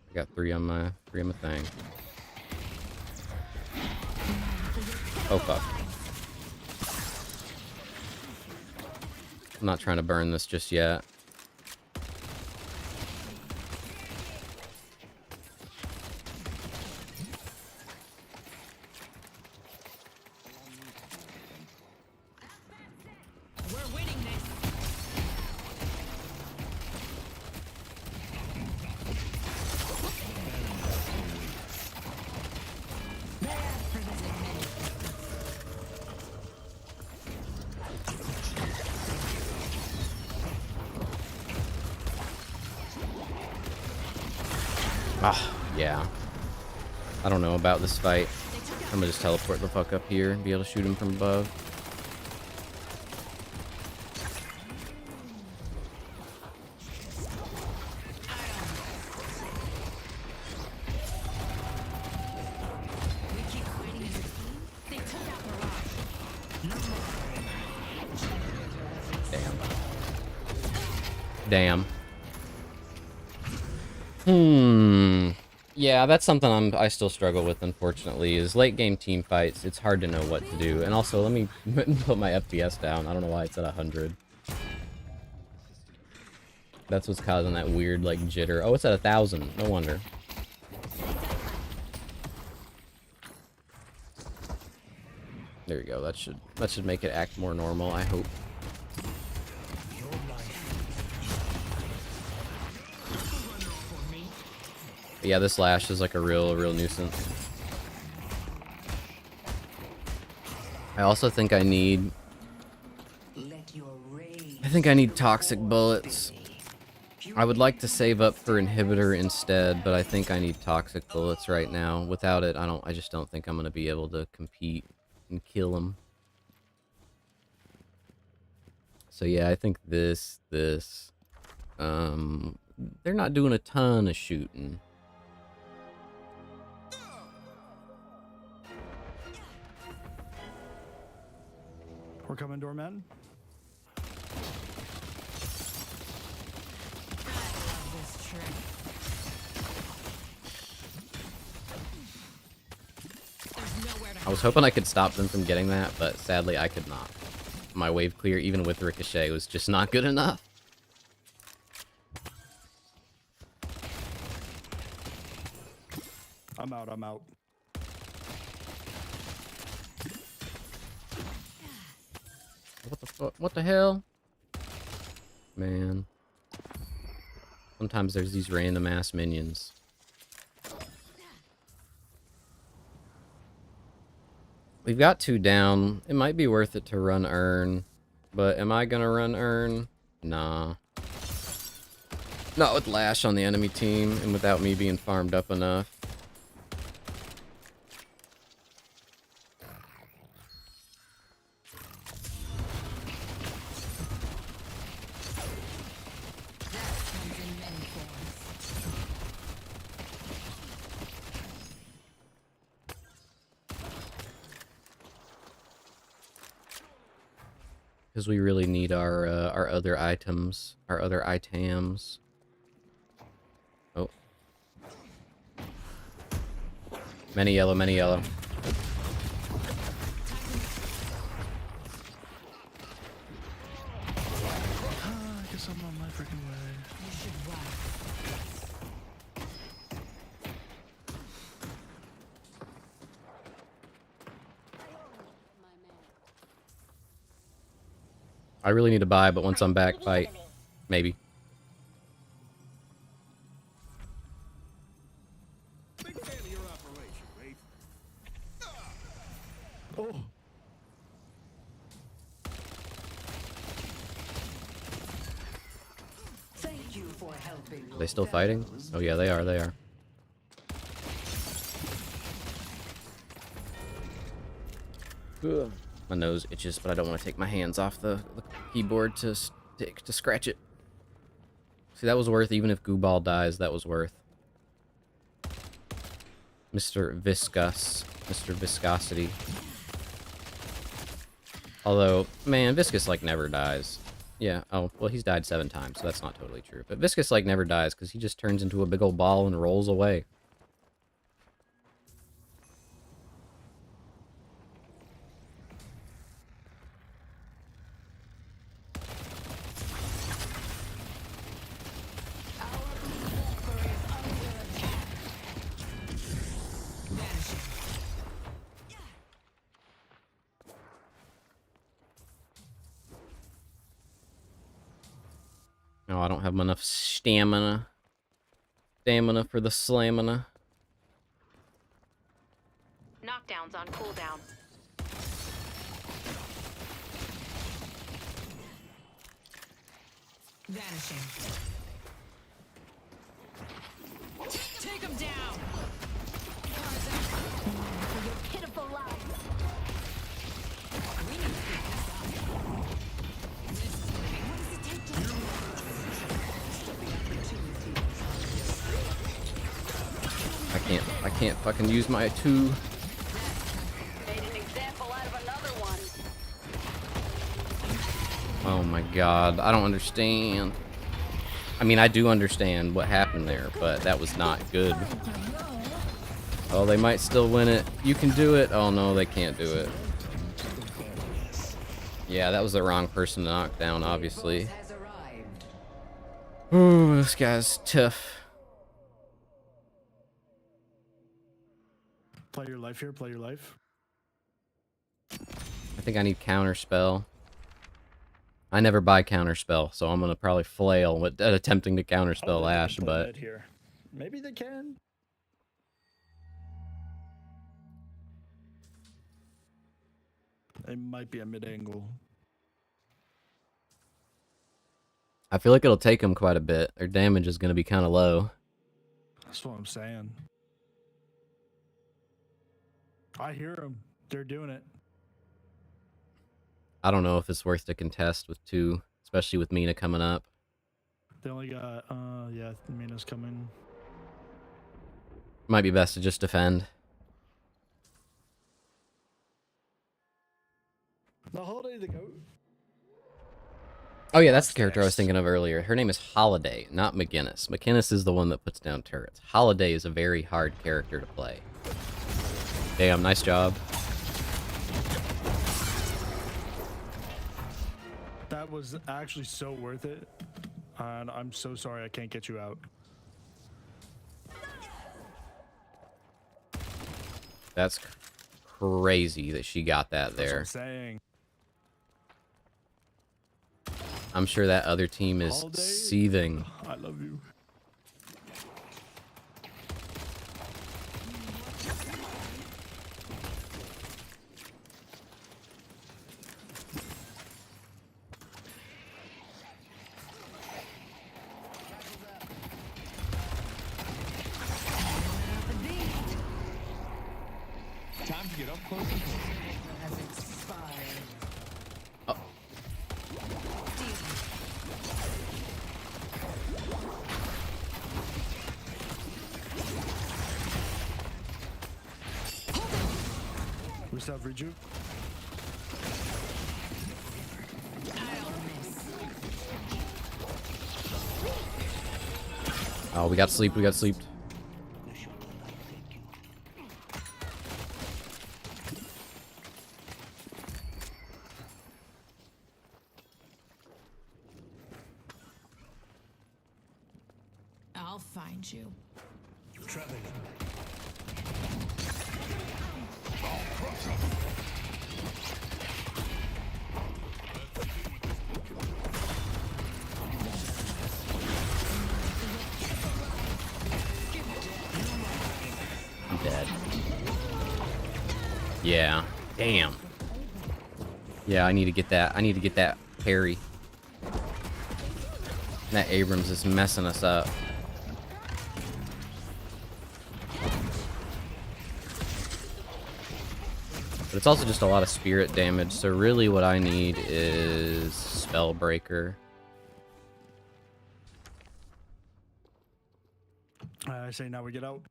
[SPEAKER 1] I got three on my thing. Oh fuck. I'm not trying to burn this just yet.
[SPEAKER 2] We're winning this.
[SPEAKER 1] Ah, yeah. I don't know about this fight. I'm gonna just teleport the fuck up here and be able to shoot him from above.
[SPEAKER 2] We keep fighting as a team. They took out Mirage.
[SPEAKER 1] Damn. Damn. Yeah, that's something I still struggle with, unfortunately, is late game team fights. It's hard to know what to do. And also, let me put my FPS down. I don't know why it's at 100. That's what's causing that weird, like, jitter. Oh, it's at 1,000. No wonder. There you go. That should make it act more normal, I hope. But yeah, this lash is like a real nuisance. I also think I need toxic bullets. I would like to save up for inhibitor instead, but I think I need toxic bullets right now. Without it, I just don't think I'm gonna be able to compete and kill them. So yeah, I think this. They're not doing a ton of shooting.
[SPEAKER 4] We're coming, doorman.
[SPEAKER 2] This trick. There's nowhere to
[SPEAKER 1] I was hoping I could stop them from getting that, but sadly I could not. My wave clear, even with Ricochet, was just not good enough.
[SPEAKER 4] I'm out.
[SPEAKER 1] What the fuck? What the hell? Man. Sometimes there's these random ass minions. We've got 2 down. It might be worth it to run Urn. But am I gonna run Urn? Nah. Not with Lash on the enemy team and without me being farmed up enough.
[SPEAKER 2] comes in many forms.
[SPEAKER 1] Because we really need our other items, our other items. Oh. Many yellow, many yellow.
[SPEAKER 4] I guess I'm on my freaking way.
[SPEAKER 2] You should run.
[SPEAKER 1] I really need to buy, but once I'm back, fight. Maybe.
[SPEAKER 7] Big fan of your operation, Rafe.
[SPEAKER 4] Oh,
[SPEAKER 8] Thank you for helping.
[SPEAKER 1] Are they still fighting? Oh yeah, they are, they are. Ugh. My nose itches, but I don't want to take my hands off the keyboard to scratch it. See, that was worth, even if Goo Ball dies, that was worth. Mr. Viscosity. Although, man, Viscous, like, never dies. Yeah, oh, well, he's died 7 times, so that's not totally true. But Viscous, like, never dies, because he just turns into a big old ball and rolls away. Oh, I don't have enough stamina. Stamina for the slamina.
[SPEAKER 3] Knockdowns on cooldown.
[SPEAKER 2] Vanishing. Take him down.
[SPEAKER 8] Pitiful lives.
[SPEAKER 2] We need to pick this up. This is gonna be. What does it take to?
[SPEAKER 1] I can't fucking use my 2.
[SPEAKER 3] Made an example out of another one.
[SPEAKER 1] Oh my god, I don't understand. I mean, I do understand what happened there, but that was not good. Oh, they might still win it. You can do it. Oh, no, they can't do it. Yeah, that was the wrong person to knock down, obviously.
[SPEAKER 8] Has arrived.
[SPEAKER 1] Ooh, this guy's tough.
[SPEAKER 4] Play your life here. Play your life.
[SPEAKER 1] I think I need counterspell. I never buy counterspell, so I'm gonna probably flail with attempting to counterspell Ash, but
[SPEAKER 4] here. Maybe they can. It might be a mid angle.
[SPEAKER 1] I feel like it'll take them quite a bit. Their damage is gonna be kind of low.
[SPEAKER 4] That's what I'm saying. I hear them. They're doing it.
[SPEAKER 1] I don't know if it's worth to contest with 2, especially with Mina coming up.
[SPEAKER 4] They only got, yeah, Mina's coming.
[SPEAKER 1] Might be best to just defend.
[SPEAKER 4] The holiday to go.
[SPEAKER 1] Oh yeah, that's the character I was thinking of earlier. Her name is Holiday, not McGinnis. McGinnis is the one that puts down turrets. Holiday is a very hard character to play. Damn, nice job.
[SPEAKER 4] That was actually so worth it. And I'm so sorry I can't get you out.
[SPEAKER 1] That's crazy that she got that
[SPEAKER 4] That's what
[SPEAKER 1] there.
[SPEAKER 4] I'm saying.
[SPEAKER 1] I'm sure that other team is
[SPEAKER 4] Holiday?
[SPEAKER 1] seething.
[SPEAKER 4] I love you.
[SPEAKER 7] Time to get up close and personal.
[SPEAKER 8] Has expired.
[SPEAKER 1] Oh.
[SPEAKER 4] We still have rejuve.
[SPEAKER 1] Oh, we got sleep. We got sleep.
[SPEAKER 2] I'll find you.
[SPEAKER 5] Traveling.
[SPEAKER 1] I'm dead. Yeah. Damn. Yeah, I need to get that. I need to get that parry. That Abrams is messing us up. But it's also just a lot of spirit damage, so really what I need is Spellbreaker.
[SPEAKER 4] I say now we get out.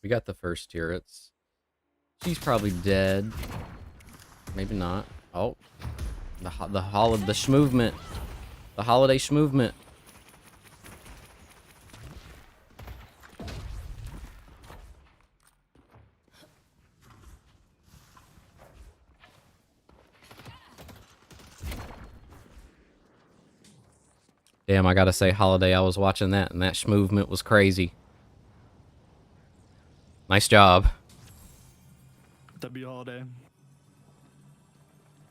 [SPEAKER 1] We got the first turrets. She's probably dead. Maybe not. Oh, the schmovement, the holiday schmovement. Damn, I gotta say, Holiday, I was watching that, and that schmovement was crazy. Nice job.
[SPEAKER 4] W Holiday.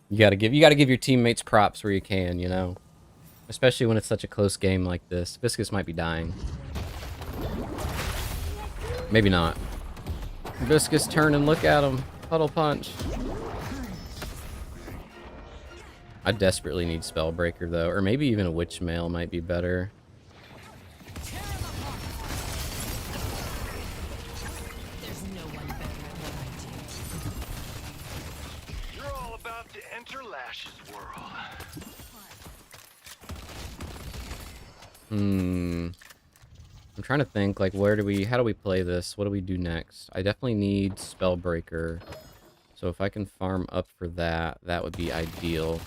[SPEAKER 1] You gotta give your teammates props where you can, you know, especially when it's such a close game like this. Viscus might be dying. Maybe not. Viscus, turn and look at him. Puddle punch. I desperately need Spellbreaker though, or maybe even a Witch Mail might be better.
[SPEAKER 2] There's no one better at what I do.
[SPEAKER 5] You're all about to enter Lash's world.
[SPEAKER 1] I'm trying to think, like, how do we play this? What do we do next? I definitely need Spellbreaker. So if I can farm up for that, that would be ideal.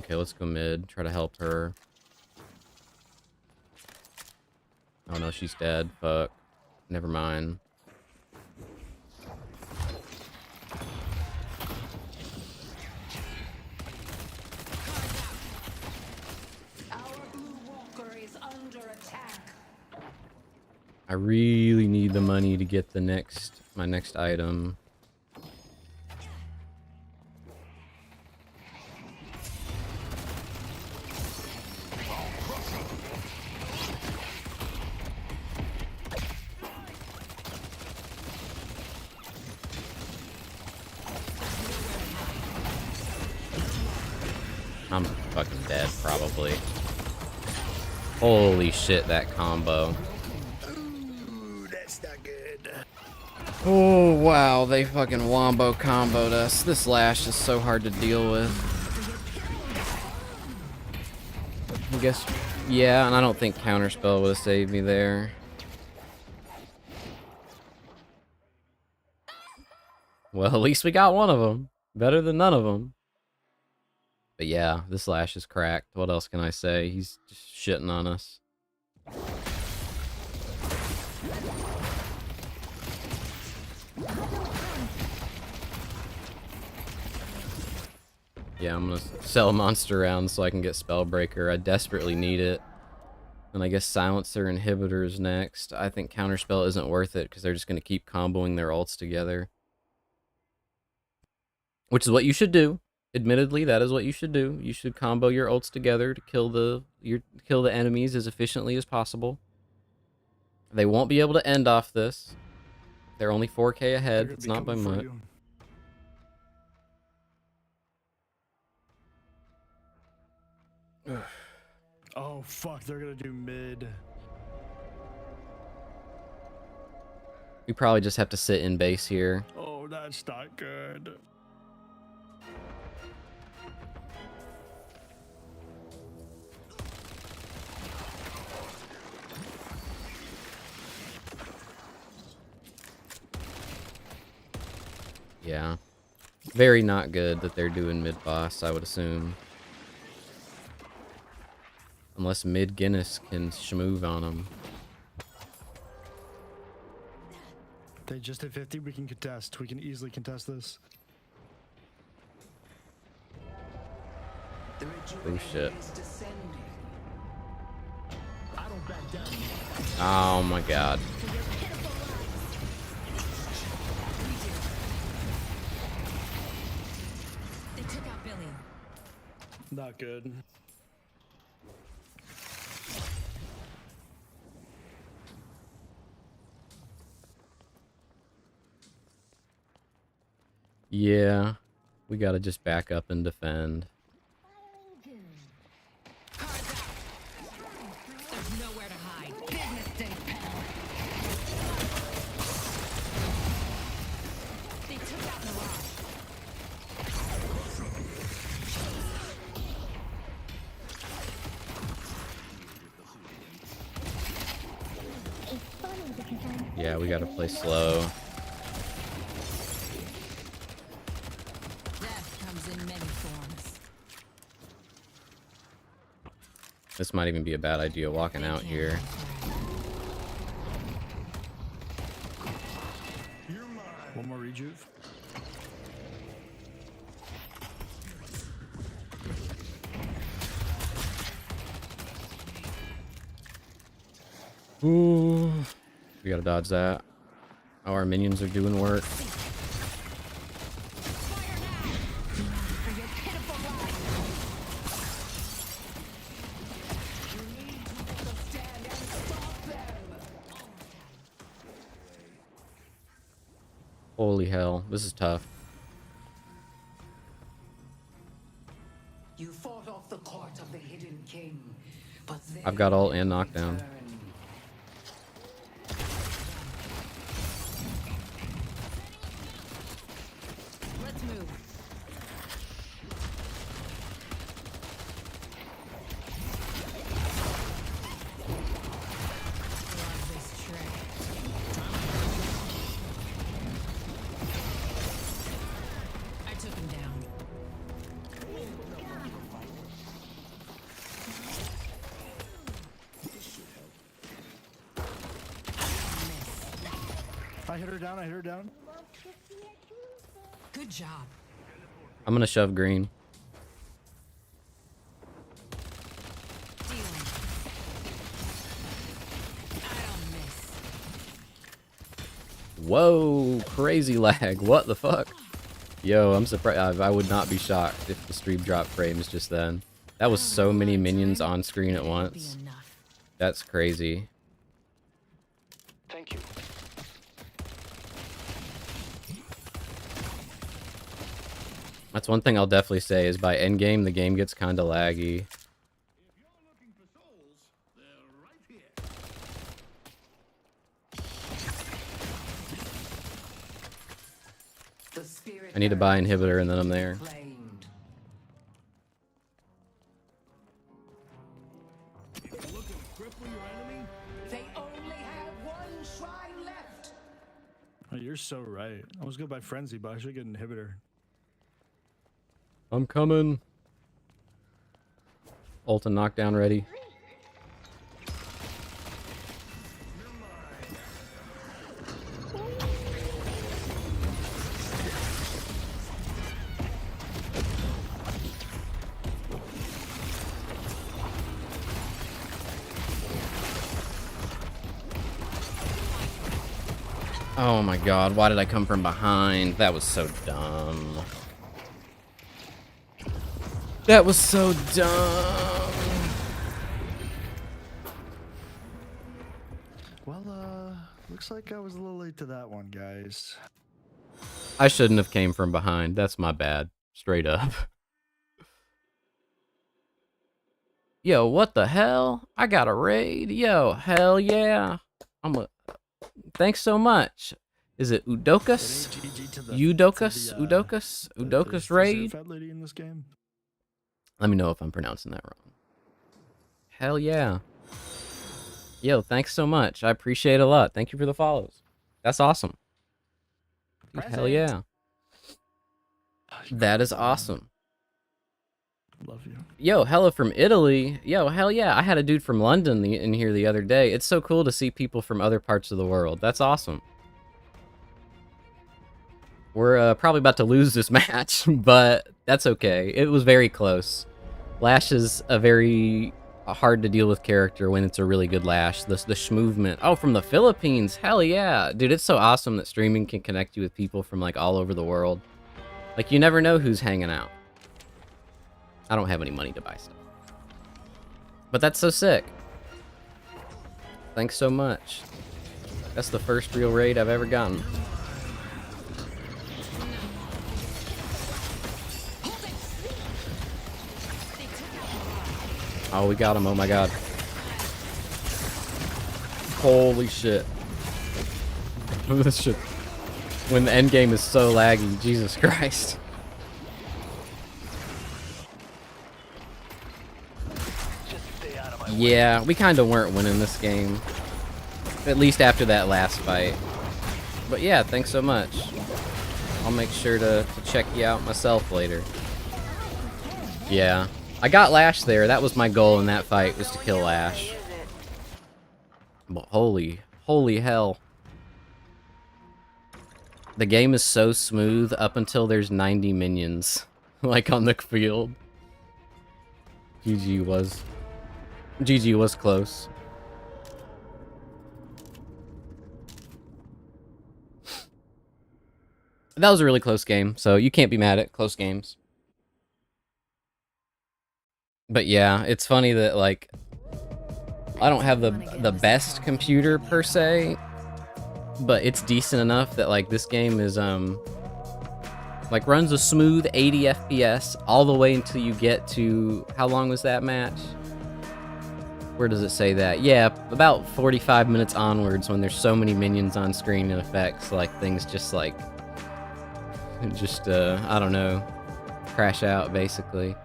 [SPEAKER 1] Okay, let's go mid. Try to help her. Oh no, she's dead. Fuck. Never mind.
[SPEAKER 8] Our blue walker is under attack.
[SPEAKER 1] I really need the money to get my next item. I'm fucking dead, probably. Holy shit, that combo.
[SPEAKER 4] Ooh, that's not good.
[SPEAKER 1] Oh, wow, they fucking wombo comboed us. This Lash is so hard to deal with. I guess, yeah, and I don't think Counterspell would have saved me there. Well, at least we got one of them. Better than none of them. But yeah, this Lash is cracked. What else can I say? He's just shitting on us. Yeah, I'm gonna sell Monster Round so I can get Spellbreaker. I desperately need it. And I guess Silencer Inhibitors next. I think Counterspell isn't worth it because they're just gonna keep comboing their ults together. Which is what you should do. Admittedly, that is what you should do. You should combo your ults together to kill the enemies as efficiently as possible. They won't be able to end off this. They're only 4k ahead. It's not by much.
[SPEAKER 4] Oh fuck, they're gonna do mid.
[SPEAKER 1] We probably just have to sit in base here.
[SPEAKER 4] Oh, that's not good.
[SPEAKER 1] Yeah. Very not good that they're doing mid boss, I would assume. Unless mid Guinness can shmove on them.
[SPEAKER 4] They just hit 50, we can contest. We can easily contest this.
[SPEAKER 1] Oh shit. Oh my god.
[SPEAKER 2] They took out Billy.
[SPEAKER 4] Not good.
[SPEAKER 1] Yeah. We gotta just back up and defend.
[SPEAKER 2] There's nowhere to hide. They took out Mirage.
[SPEAKER 1] Yeah, we gotta play slow.
[SPEAKER 2] Death comes in many forms.
[SPEAKER 1] This might even be a bad idea walking out here.
[SPEAKER 4] One more rejuve.
[SPEAKER 1] Ooh. We gotta dodge that. Oh, our minions are doing work. Holy hell, this is tough.
[SPEAKER 8] You fought off the court of the hidden king, but
[SPEAKER 1] I've got ult and knockdown.
[SPEAKER 2] Let's move. Love this trick. I took him down.
[SPEAKER 4] hit her down. I hit her down.
[SPEAKER 2] Good job.
[SPEAKER 1] I'm gonna shove green.
[SPEAKER 2] Dealing. I don't miss.
[SPEAKER 1] Whoa, crazy lag. What the fuck? Yo, I'm surprised. I would not be shocked if the stream dropped frames just then. That was so many minions on screen at
[SPEAKER 2] Be
[SPEAKER 1] once.
[SPEAKER 2] enough.
[SPEAKER 1] That's crazy.
[SPEAKER 6] Thank you.
[SPEAKER 1] That's one thing I'll definitely say is by endgame, the game gets kind of laggy.
[SPEAKER 8] The spirit
[SPEAKER 1] I need to buy inhibitor and then I'm there.
[SPEAKER 8] claimed.
[SPEAKER 7] If you're looking to cripple your enemy,
[SPEAKER 8] They only have one shrine left.
[SPEAKER 4] Oh, you're so right. I was going to buy Frenzy, but I should get an inhibitor.
[SPEAKER 1] I'm coming. Ult and knockdown ready. Oh my god, why did I come from behind? That was so dumb. That was so dumb.
[SPEAKER 4] Well, looks like I was a little late to that one, guys.
[SPEAKER 1] I shouldn't have came from behind. That's my bad. Straight up. Yo, what the hell? I got a raid. Yo, hell yeah. Thanks so much. Is it Udokus? Udokus? Udokus? Udokus raid?
[SPEAKER 4] Fat lady in this game.
[SPEAKER 1] Let me know if I'm pronouncing that wrong. Hell yeah. Yo, thanks so much. I appreciate it a lot. Thank you for the follows. That's awesome. Dude, hell yeah. That is awesome.
[SPEAKER 4] Love you.
[SPEAKER 1] Yo, hello from Italy. Yo, hell yeah. I had a dude from London in here the other day. It's so cool to see people from other parts of the world. That's awesome. We're probably about to lose this match, but that's okay. It was very close. Lash is a very hard to deal with character when it's a really good Lash. The schmovement. Oh, from the Philippines. Hell yeah. Dude, it's so awesome that streaming can connect you with people from like all over the world. Like you never know who's hanging out. I don't have any money to buy stuff. But that's so sick. Thanks so much. That's the first real raid I've ever gotten. Oh, we got him. Oh my god. Holy shit. This shit. When the end game is so laggy, Jesus Christ. Yeah, we kind of weren't winning this game. At least after that last fight. But yeah, thanks so much. I'll make sure to check you out myself later. Yeah. I got Lash there. That was my goal in that fight, was to kill Lash. But holy hell. The game is so smooth up until there's 90 minions. Like on the field. GG was close. That was a really close game, so you can't be mad at close games. But yeah, it's funny that like I don't have the best computer per se, but it's decent enough that like this game is like runs a smooth 80 FPS all the way until you get to, how long was that match? Where does it say that? Yeah, about 45 minutes onwards when there's so many minions on screen and effects, like things just like I don't know, crash out basically.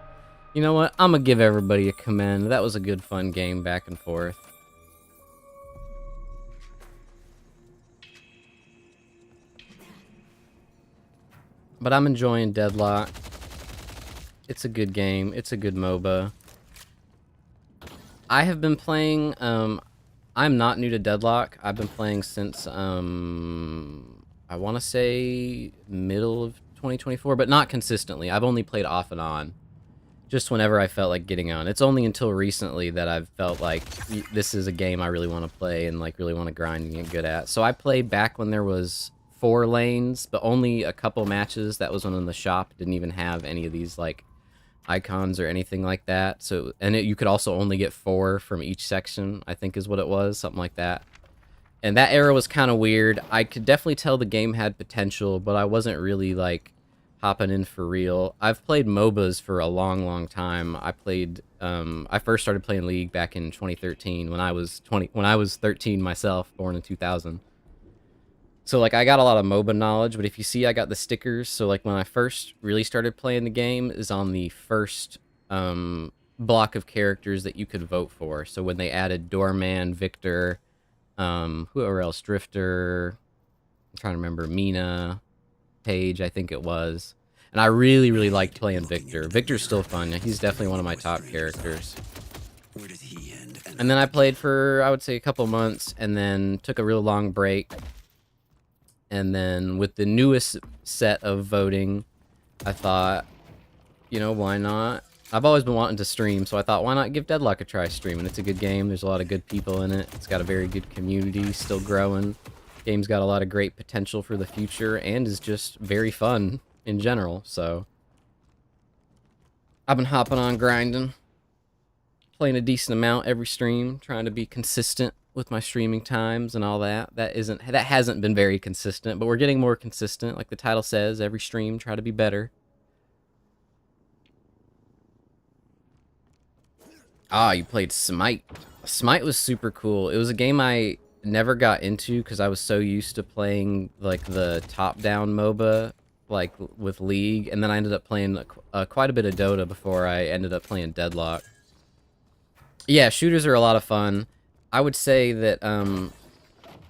[SPEAKER 1] You know what? I'm gonna give everybody a commend. That was a good fun game back and forth. But I'm enjoying Deadlock. It's a good game. It's a good MOBA. I have been playing I'm not new to Deadlock. I've been playing since I want to say middle of 2024, but not consistently. I've only played off and on, just whenever I felt like getting on. It's only until recently that I've felt like this is a game I really want to play and like really want to grind and get good at. So I played back when there was 4 lanes, but only a couple matches. That was when the shop didn't even have any of these like icons or anything like that. So you could also only get 4 from each section, I think is what it was, something like that. And that era was kind of weird. I could definitely tell the game had potential, but I wasn't really like hopping in for real. I've played MOBAs for a long time. I first started playing League back in 2013 when I was 13 myself, born in 2000. So like I got a lot of MOBA knowledge, but if you see I got the stickers, so like when I first really started playing the game is on the first block of characters that you could vote for. So when they added Doorman, Victor, whoever else, Drifter, I'm trying to remember, Mina, Paige, I think it was. And I really liked playing Victor. Victor's still fun. He's definitely one of my top characters.
[SPEAKER 5] Where does he end?
[SPEAKER 1] And then I played for, I would say, a couple months, and then took a real long break. And then with the newest set of voting, I thought, you know, why not? I've always been wanting to stream, so I thought, why not give Deadlock a try streaming? It's a good game. There's a lot of good people in it. It's got a very good community, still growing. Game's got a lot of great potential for the future, and is just very fun in general, so I've been hopping on grinding, playing a decent amount every stream, trying to be consistent with my streaming times and all that. That hasn't been very consistent, but we're getting more consistent. Like the title says, every stream, try to be better. Ah, you played Smite. Smite was super cool. It was a game I never got into because I was so used to playing like the top-down MOBA, like with League, and then I ended up playing quite a bit of Dota before I ended up playing Deadlock. Yeah, shooters are a lot of fun. I would say that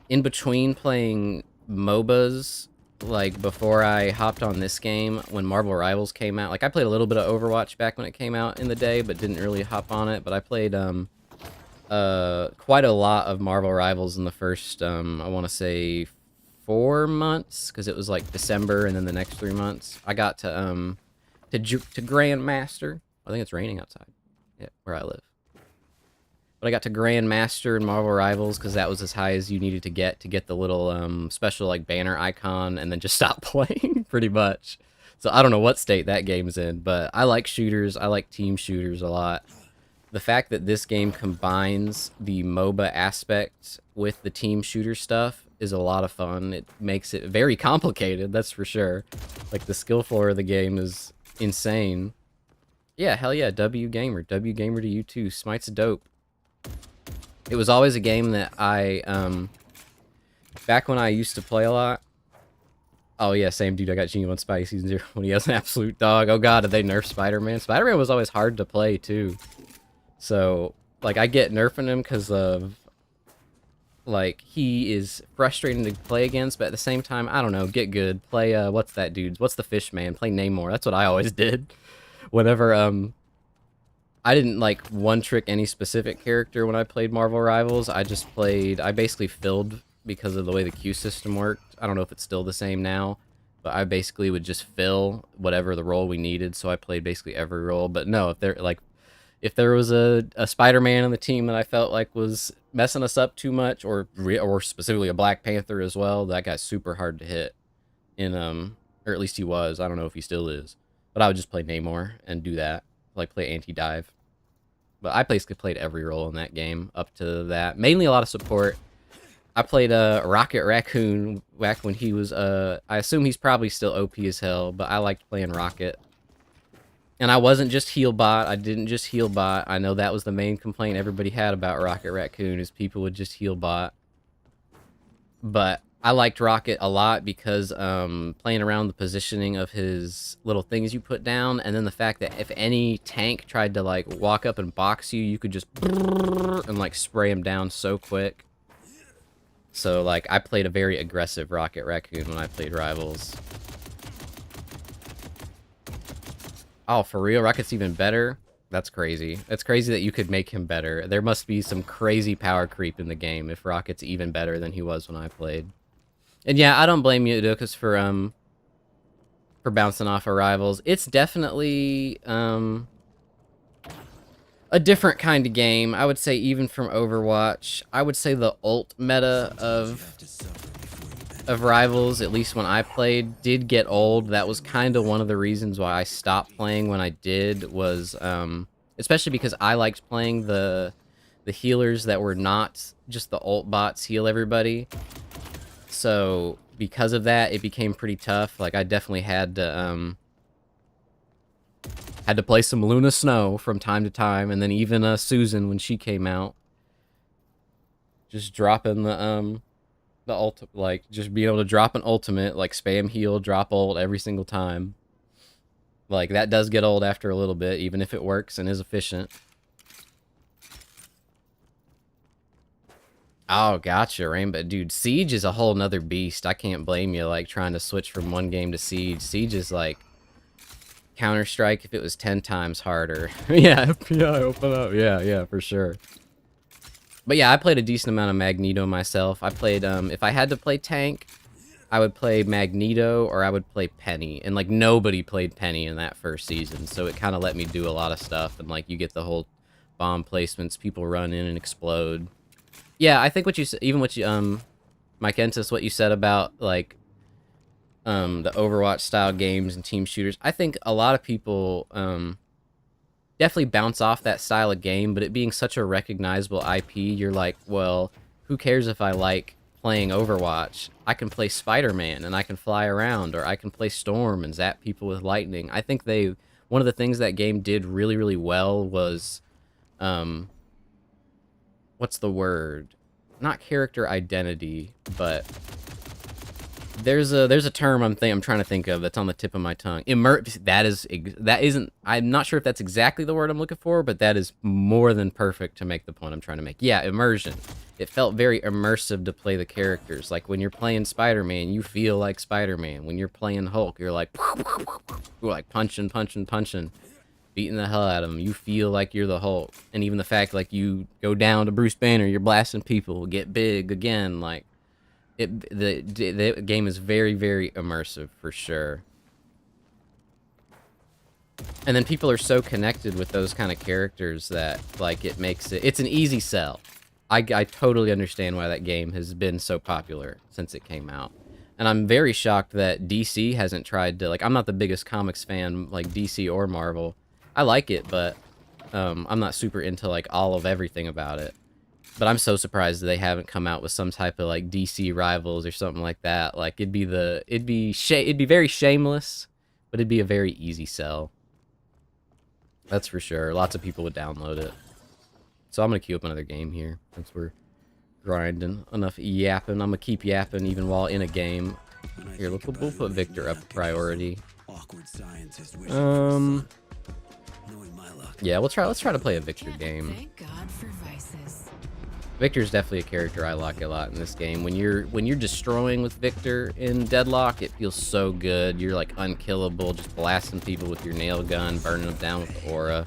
[SPEAKER 1] in between playing MOBAs, like before I hopped on this game, when Marvel Rivals came out, like I played a little bit of Overwatch back when it came out in the day, but didn't really hop on it. But I played quite a lot of Marvel Rivals in the first, I want to say 4 months, because it was like December and then the next 3 months. I got to Grandmaster. I think it's raining outside. Yeah, where I live. But I got to Grandmaster in Marvel Rivals because that was as high as you needed to get the little special like banner icon, and then just stop playing pretty much. So I don't know what state that game's in, but I like shooters. I like team shooters a lot. The fact that this game combines the MOBA aspect with the team shooter stuff is a lot of fun. It makes it very complicated, that's for sure. Like the skill floor of the game is insane. Yeah, hell yeah, W Gamer. W Gamer to you too. Smite's dope. It was always a game that I, back when I used to play a lot. Oh yeah, same dude, I got Genie 1 Spidey Season 0 when he has an absolute dog. Oh god, did they nerf Spider-Man? Spider-Man was always hard to play too. So, like, I get nerfing him because of, like, he is frustrating to play against, but at the same time, I don't know, get good. Play, what's that dude's? What's the fish man? Play Namor. That's what I always did. Whenever, I didn't, like, one-trick any specific character when I played Marvel Rivals. I basically filled because of the way the queue system worked. I don't know if it's still the same now, but I basically would just fill whatever the role we needed, so I played basically every role. But no, if there was a Spider-Man on the team that I felt like was messing us up too much, or specifically a Black Panther as well, that guy's super hard to hit in, or at least he was. I don't know if he still is, but I would just play Namor and do that, like play anti-dive. But I basically played every role in that game up to that. Mainly a lot of support. I played Rocket Raccoon back when he was, I assume he's probably still OP as hell, but I liked playing Rocket. And I wasn't just heal bot. I didn't just heal bot. I know that was the main complaint everybody had about Rocket Raccoon, is people would just heal bot. But I liked Rocket a lot because playing around the positioning of his little things you put down, and then the fact that if any tank tried to like walk up and box you, you could just and like spray him down so quick. So like I played a very aggressive Rocket Raccoon when I played Rivals. Oh, for real? Rocket's even better? That's crazy. It's crazy that you could make him better. There must be some crazy power creep in the game if Rocket's even better than he was when I played. And yeah, I don't blame you, Udokus, for bouncing off of Rivals. It's definitely a different kind of game. I would say even from Overwatch. I would say the ult meta of Rivals, at least when I played, did get old. That was kind of one of the reasons why I stopped playing when I did, was especially because I liked playing the healers that were not just the ult bots heal everybody. So because of that, it became pretty tough. Like I definitely had to play some Luna Snow from time to time, and then even Susan when she came out, just dropping the ult, like just being able to drop an ultimate, like spam heal, drop ult every single time. Like that does get old after a little bit, even if it works and is efficient. Oh, gotcha, Rainbow. Dude, Siege is a whole nother beast. I can't blame you, like, trying to switch from one game to Siege. Siege is, like, Counter-Strike if it was 10 times harder. Yeah, FBI, open up. Yeah, for sure. But yeah, I played a decent amount of Magneto myself. I played, if I had to play tank, I would play Magneto or I would play Penny. And, like, nobody played Penny in that first season, so it kind of let me do a lot of stuff. And, like, you get the whole bomb placements, people run in and explode. Yeah, I think what you even what you Mike Entis, what you said about like the Overwatch style games and team shooters. I think a lot of people definitely bounce off that style of game, but it being such a recognizable IP, you're like, well, who cares if I like playing Overwatch? I can play Spider-Man and I can fly around, or I can play Storm and zap people with lightning. I think one of the things that game did really, really well was what's the word? Not character identity, but there's a term I'm trying to think of that's on the tip of my tongue. That isn't. I'm not sure if that's exactly the word I'm looking for, but that is more than perfect to make the point I'm trying to make. Yeah, immersion. It felt very immersive to play the characters. Like when you're playing Spider-Man, you feel like Spider-Man. When you're playing Hulk, you're like punching, beating the hell out of them. You feel like you're the Hulk. And even the fact, like, you go down to Bruce Banner, you're blasting people, get big again, like, the game is very, very immersive, for sure. And then people are so connected with those kind of characters that, like, it's an easy sell. I totally understand why that game has been so popular since it came out. And I'm very shocked that DC hasn't tried to, like, I'm not the biggest comics fan, like, DC or Marvel. I like it, but I'm not super into like all of everything about it. But I'm so surprised that they haven't come out with some type of like DC Rivals or something like that. Like it'd be very shameless, but it'd be a very easy sell. That's for sure. Lots of people would download it. So I'm gonna queue up another game here since we're grinding. Enough yapping. I'm gonna keep yapping even while in a game. Here, we'll put Victor up priority. Yeah, let's try to play a Victor game.
[SPEAKER 2] Thank God for vices.
[SPEAKER 1] Victor's definitely a character I like a lot in this game. When you're destroying with Victor in Deadlock, it feels so good. You're like unkillable, just blasting people with your nail gun, burning them down with the aura.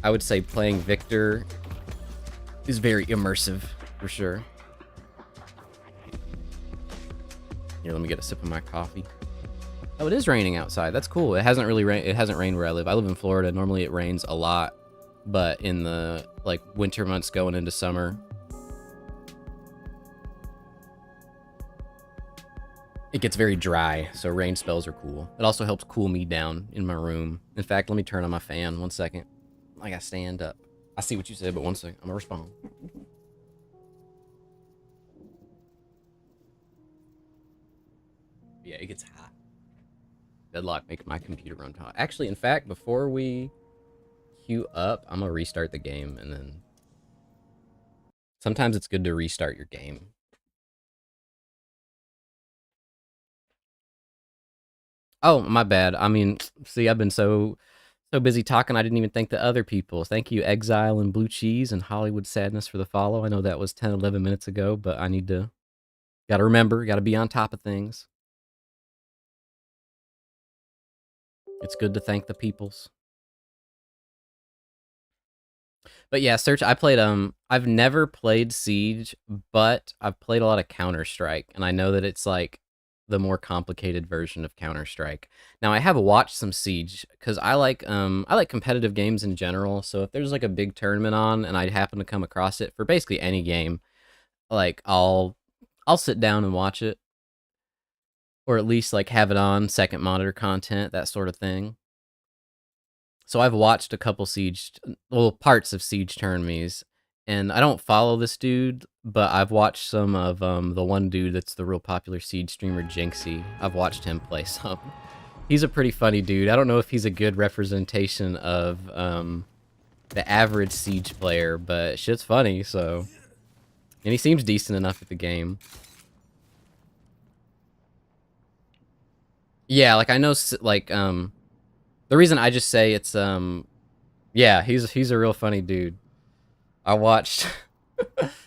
[SPEAKER 1] I would say playing Victor is very immersive, for sure. Here, let me get a sip of my coffee. Oh, it is raining outside. That's cool. It hasn't rained where I live. I live in Florida. Normally it rains a lot, but in the like winter months going into summer, it gets very dry, so rain spells are cool. It also helps cool me down in my room. In fact, let me turn on my fan 1 second. I gotta stand up. I see what you said, but 1 second. I'm gonna respond. Yeah, it gets hot. Deadlock make my computer run hot. Actually, in fact, before we queue up, I'm gonna restart the game, and then sometimes it's good to restart your game. Oh, my bad. I mean, see, I've been so busy talking, I didn't even thank the other people. Thank you, Exile and Blue Cheese and Hollywood Sadness for the follow. I know that was 10, 11 minutes ago, but I need to, gotta remember, gotta be on top of things. It's good to thank the peoples. But yeah, Search, I played, I've never played Siege, but I've played a lot of Counter-Strike, and I know that it's, like, the more complicated version of Counter-Strike. Now, I have watched some Siege, because I like competitive games in general, so if there's, like, a big tournament on, and I happen to come across it for basically any game, like, I'll sit down and watch it, or at least, like, have it on, second monitor content, that sort of thing. So I've watched a couple parts of Siege tourneys, and I don't follow this dude, but I've watched some of the one dude that's the real popular Siege streamer, Jinxie. I've watched him play some. He's a pretty funny dude. I don't know if he's a good representation of the average Siege player, but shit's funny, so. And he seems decent enough at the game. Yeah, like I know, like the reason I just say it's yeah, he's a real funny dude. I watched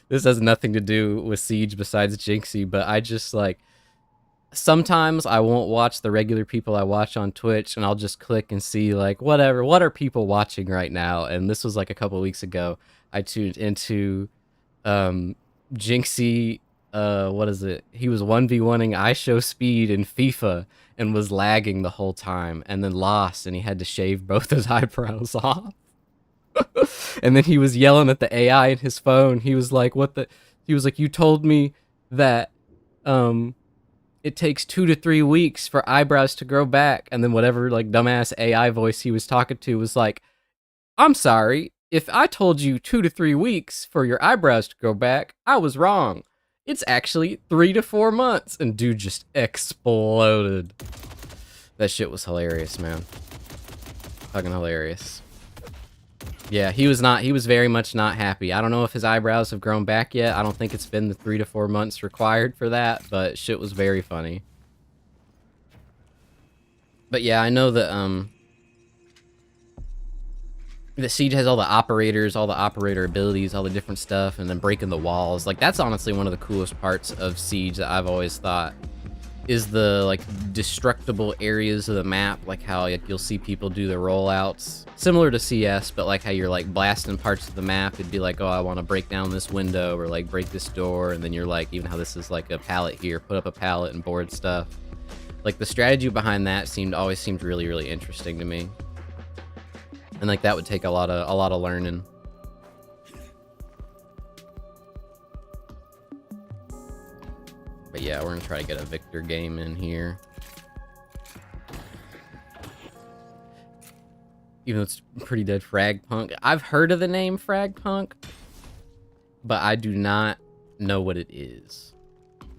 [SPEAKER 1] this has nothing to do with Siege besides Jinxie, but I just like sometimes I won't watch the regular people I watch on Twitch, and I'll just click and see like what are people watching right now. And this was like a couple weeks ago. I tuned into Jinxie, what is it? He was 1v1ing I Show Speed in FIFA and was lagging the whole time, and then lost, and he had to shave both his eyebrows off. And then he was yelling at the AI in his phone. He was like, he was like, you told me that it takes 2 to 3 weeks for eyebrows to grow back. And then whatever like dumbass AI voice he was talking to was like, I'm sorry, if I told you 2 to 3 weeks for your eyebrows to grow back, I was wrong. It's actually 3 to 4 months. And dude just exploded. That shit was hilarious, man. Fucking hilarious. Yeah, he was very much not happy. I don't know if his eyebrows have grown back yet. I don't think it's been the 3 to 4 months required for that, but shit was very funny. But yeah, I know that the Siege has all the operators, all the operator abilities, all the different stuff, and then breaking the walls. Like, that's honestly one of the coolest parts of Siege that I've always thought is the, like, destructible areas of the map. Like, how like, you'll see people do the rollouts. Similar to CS, but, like, how you're, like, blasting parts of the map. It'd be like, oh, I want to break down this window, or, like, break this door, and then you're, like, even how this is, like, a pallet here. Put up a pallet and board stuff. Like, the strategy behind that always seemed really, really interesting to me. And like that would take a lot of learning. But yeah, we're gonna try to get a Victor game in here. Even though it's pretty dead, Fragpunk. I've heard of the name Fragpunk, but I do not know what it is.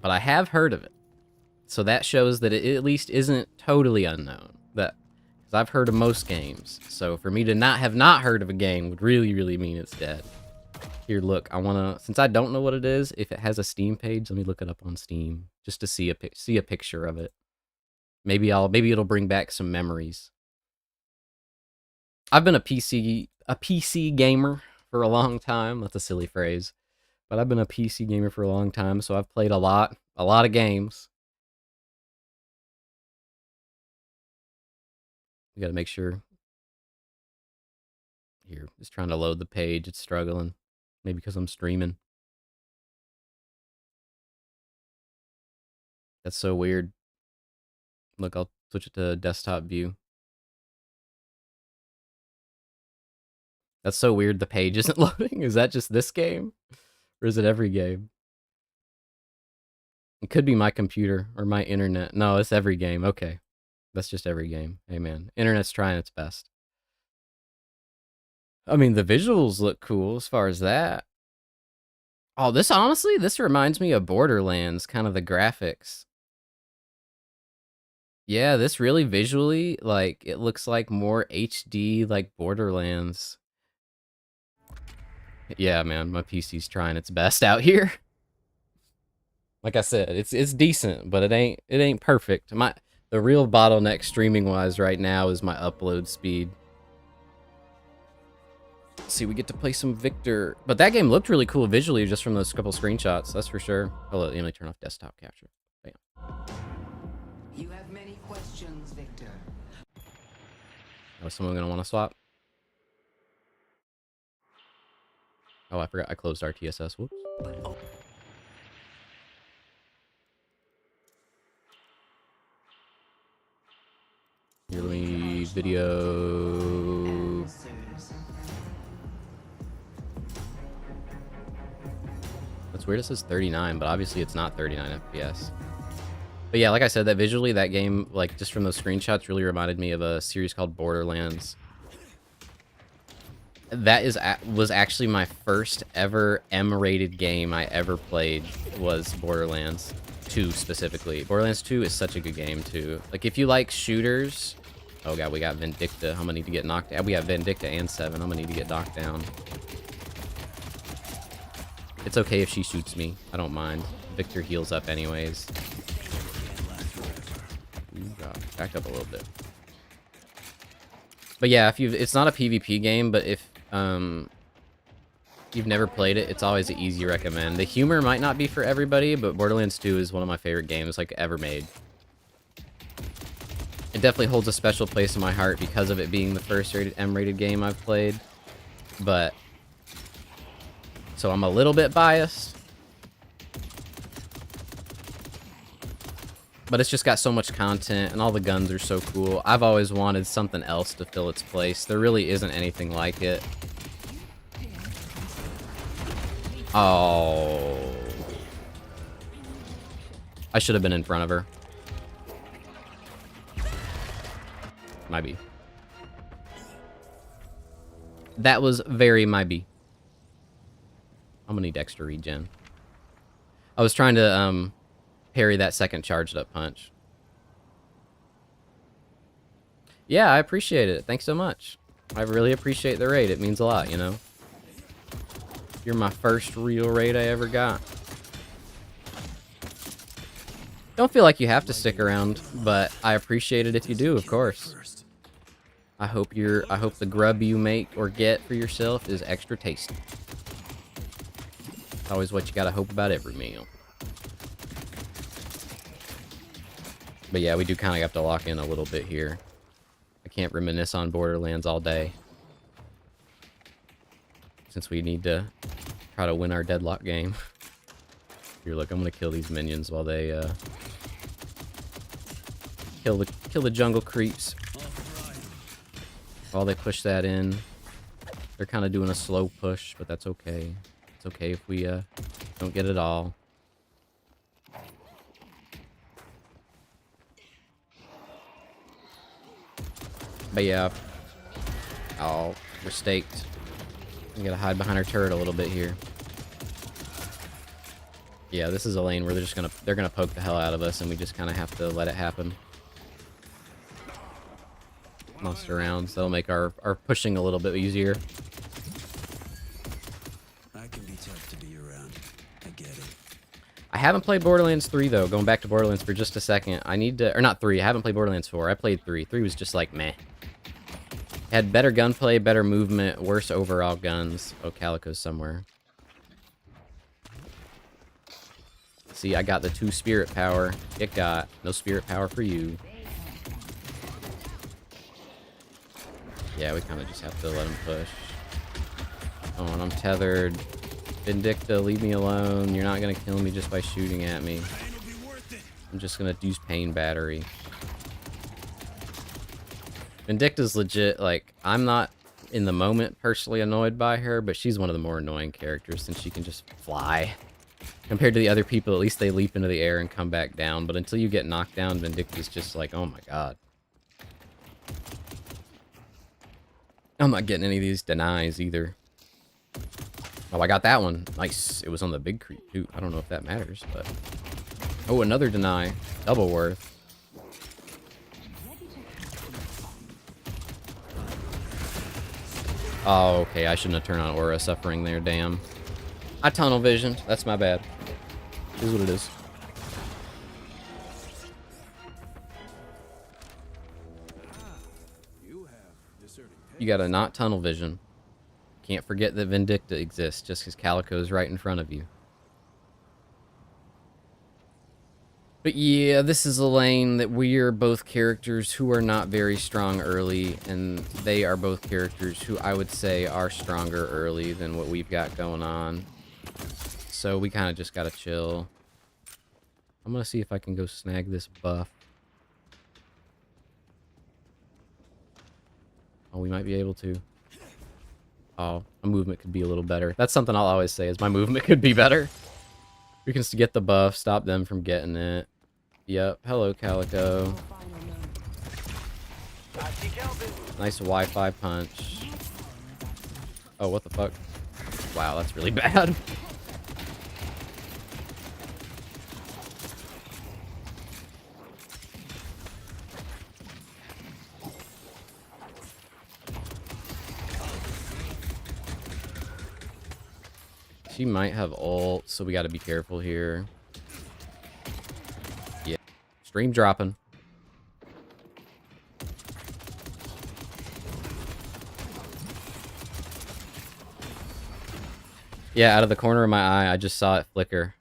[SPEAKER 1] But I have heard of it. So that shows that it at least isn't totally unknown. I've heard of most games, so for me to have not heard of a game would really, really mean it's dead. Here, look, since I don't know what it is, if it has a Steam page, let me look it up on Steam just to see a picture of it. Maybe it'll bring back some memories. I've been a PC gamer for a long time. That's a silly phrase, but I've been a PC gamer for a long time, so I've played a lot of games. We gotta make sure. Here, just trying to load the page. It's struggling. Maybe because I'm streaming. That's so weird. Look, I'll switch it to desktop view. That's so weird the page isn't loading. Is that just this game? Or is it every game? It could be my computer or my internet. No, it's every game. Okay. That's just every game. Hey, man. Internet's trying its best. I mean, the visuals look cool as far as that. Oh, this reminds me of Borderlands, kind of the graphics. Yeah, this really visually, like, it looks like more HD, like Borderlands. Yeah, man, my PC's trying its best out here. Like I said, it's decent, but it ain't perfect. The real bottleneck streaming-wise right now is my upload speed. Let's see, we get to play some Victor. But that game looked really cool visually just from those couple screenshots, that's for sure. Oh, let me turn off desktop capture. Bam.
[SPEAKER 8] You have many questions, Victor.
[SPEAKER 1] Oh, is someone gonna want to swap? Oh, I forgot I closed RTSS. Whoops. Yearly video. That's weird. It says 39, but obviously it's not 39 FPS. But yeah, like I said, that visually, that game, like just from those screenshots, really reminded me of a series called Borderlands. That was actually my first ever M-rated game I ever played. Was Borderlands 2 specifically. Borderlands 2 is such a good game too. Like if you like shooters, oh god, we got Vindicta. I'm gonna need to get knocked out. We have Vindicta and 7. I'm gonna need to get knocked down. It's okay if she shoots me. I don't mind. Victor heals up anyways. Ooh, god, back up a little bit. But yeah, if it's not a PvP game, but if you've never played it, it's always an easy recommend. The humor might not be for everybody, but Borderlands 2 is one of my favorite games like ever made. It definitely holds a special place in my heart because of it being the first M-rated game I've played. But so I'm a little bit biased. But it's just got so much content, and all the guns are so cool. I've always wanted something else to fill its place. There really isn't anything like it. Oh. I should have been in front of her. Might be. That was very might be. I'm gonna need extra regen. I was trying to, parry that second charged up punch. Yeah, I appreciate it. Thanks so much. I really appreciate the raid. It means a lot, you know? You're my first real raid I ever got. Don't feel like you have to stick around, but I appreciate it if you do, of course. I hope the grub you make or get for yourself is extra tasty. It's always what you gotta hope about every meal. But yeah, we do kind of have to lock in a little bit here. I can't reminisce on Borderlands all day, since we need to try to win our Deadlock game. Here, look, I'm gonna kill these minions while they kill the jungle creeps. While they push that in, they're kind of doing a slow push, but that's okay. It's okay if we don't get it all. But yeah. Oh, we're staked. We gotta hide behind our turret a little bit here. Yeah, this is a lane where they're gonna poke the hell out of us, and we just kind of have to let it happen. Monster rounds, they'll make our pushing a little bit easier.
[SPEAKER 7] I can be tough to be around. I get it.
[SPEAKER 1] I haven't played Borderlands 3 though. Going back to Borderlands for just a second, I need to, or not 3. I haven't played Borderlands 4. I played 3. 3 was just like meh. Had better gunplay, better movement, worse overall guns. Oh, Calico's somewhere. See, I got the 2 spirit power. It got no spirit power for you. Yeah, we kind of just have to let him push. Oh, and I'm tethered. Vindicta, leave me alone. You're not gonna kill me just by shooting at me. I'm just gonna use pain battery. Vindicta's legit, like, I'm not in the moment personally annoyed by her, but she's one of the more annoying characters since she can just fly. Compared to the other people, at least they leap into the air and come back down, but until you get knocked down, Vindicta's just like, oh my god. I'm not getting any of these denies either. Oh, I got that one. Nice. It was on the big creep too. I don't know if that matters, but... Oh, another deny. Double worth. Oh, okay. I shouldn't have turned on Aura Suffering there, damn. I tunnel visioned. That's my bad. It is what it is. You gotta not tunnel vision. Can't forget that Vindicta exists just because Calico's right in front of you. But yeah, this is a lane that we are both characters who are not very strong early, and they are both characters who I would say are stronger early than what we've got going on. So we kind of just gotta chill. I'm gonna see if I can go snag this buff. Oh, we might be able to. Oh, my movement could be a little better. That's something I'll always say, is my movement could be better. We can get the buff, stop them from getting it. Yep. Hello, Calico. Nice Wi-Fi punch. Oh, what the fuck? Wow, that's really bad. She might have ult, so we got to be careful here. Yeah. Stream dropping. Yeah, out of the corner of my eye, I just saw it flicker.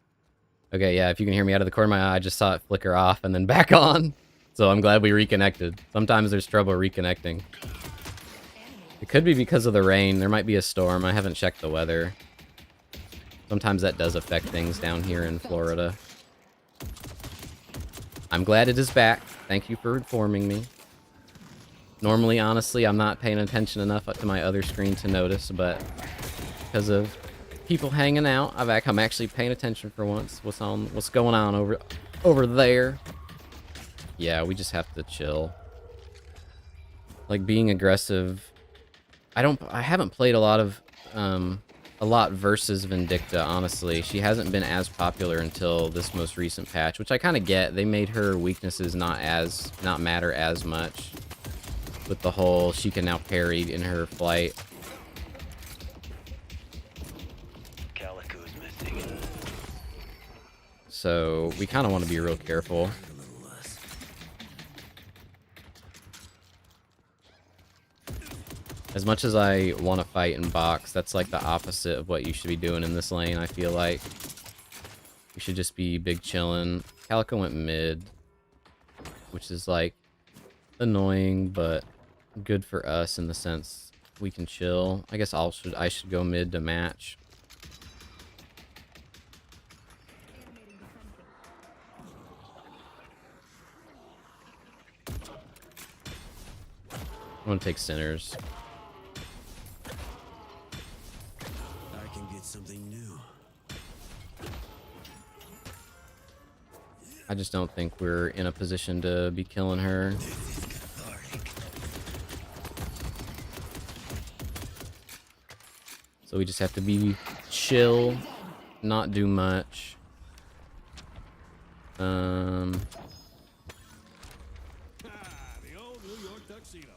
[SPEAKER 1] Okay, yeah, if you can hear me out of the corner of my eye, I just saw it flicker off and then back on. So I'm glad we reconnected. Sometimes there's trouble reconnecting. It could be because of the rain. There might be a storm. I haven't checked the weather. Sometimes that does affect things down here in Florida. I'm glad it is back. Thank you for informing me. Normally, honestly, I'm not paying attention enough to my other screen to notice, but because of people hanging out, I'm actually paying attention for once. What's going on over there? Yeah, we just have to chill. Like, being aggressive. I haven't played a lot versus Vindicta, honestly. She hasn't been as popular until this most recent patch, which I kind of get. They made her weaknesses not matter as much with the whole she can now parry in her flight.
[SPEAKER 6] Calico's missing.
[SPEAKER 1] So we kind of want to be real careful. As much as I want to fight and box, that's like the opposite of what you should be doing in this lane, I feel like. You should just be big chillin'. Calico went mid, which is like annoying, but good for us in the sense we can chill. I guess I should go mid to match. I want to take Sinners.
[SPEAKER 5] I can get something new.
[SPEAKER 1] I just don't think we're in a position to be killing her. So we just have to be chill, not do much. We're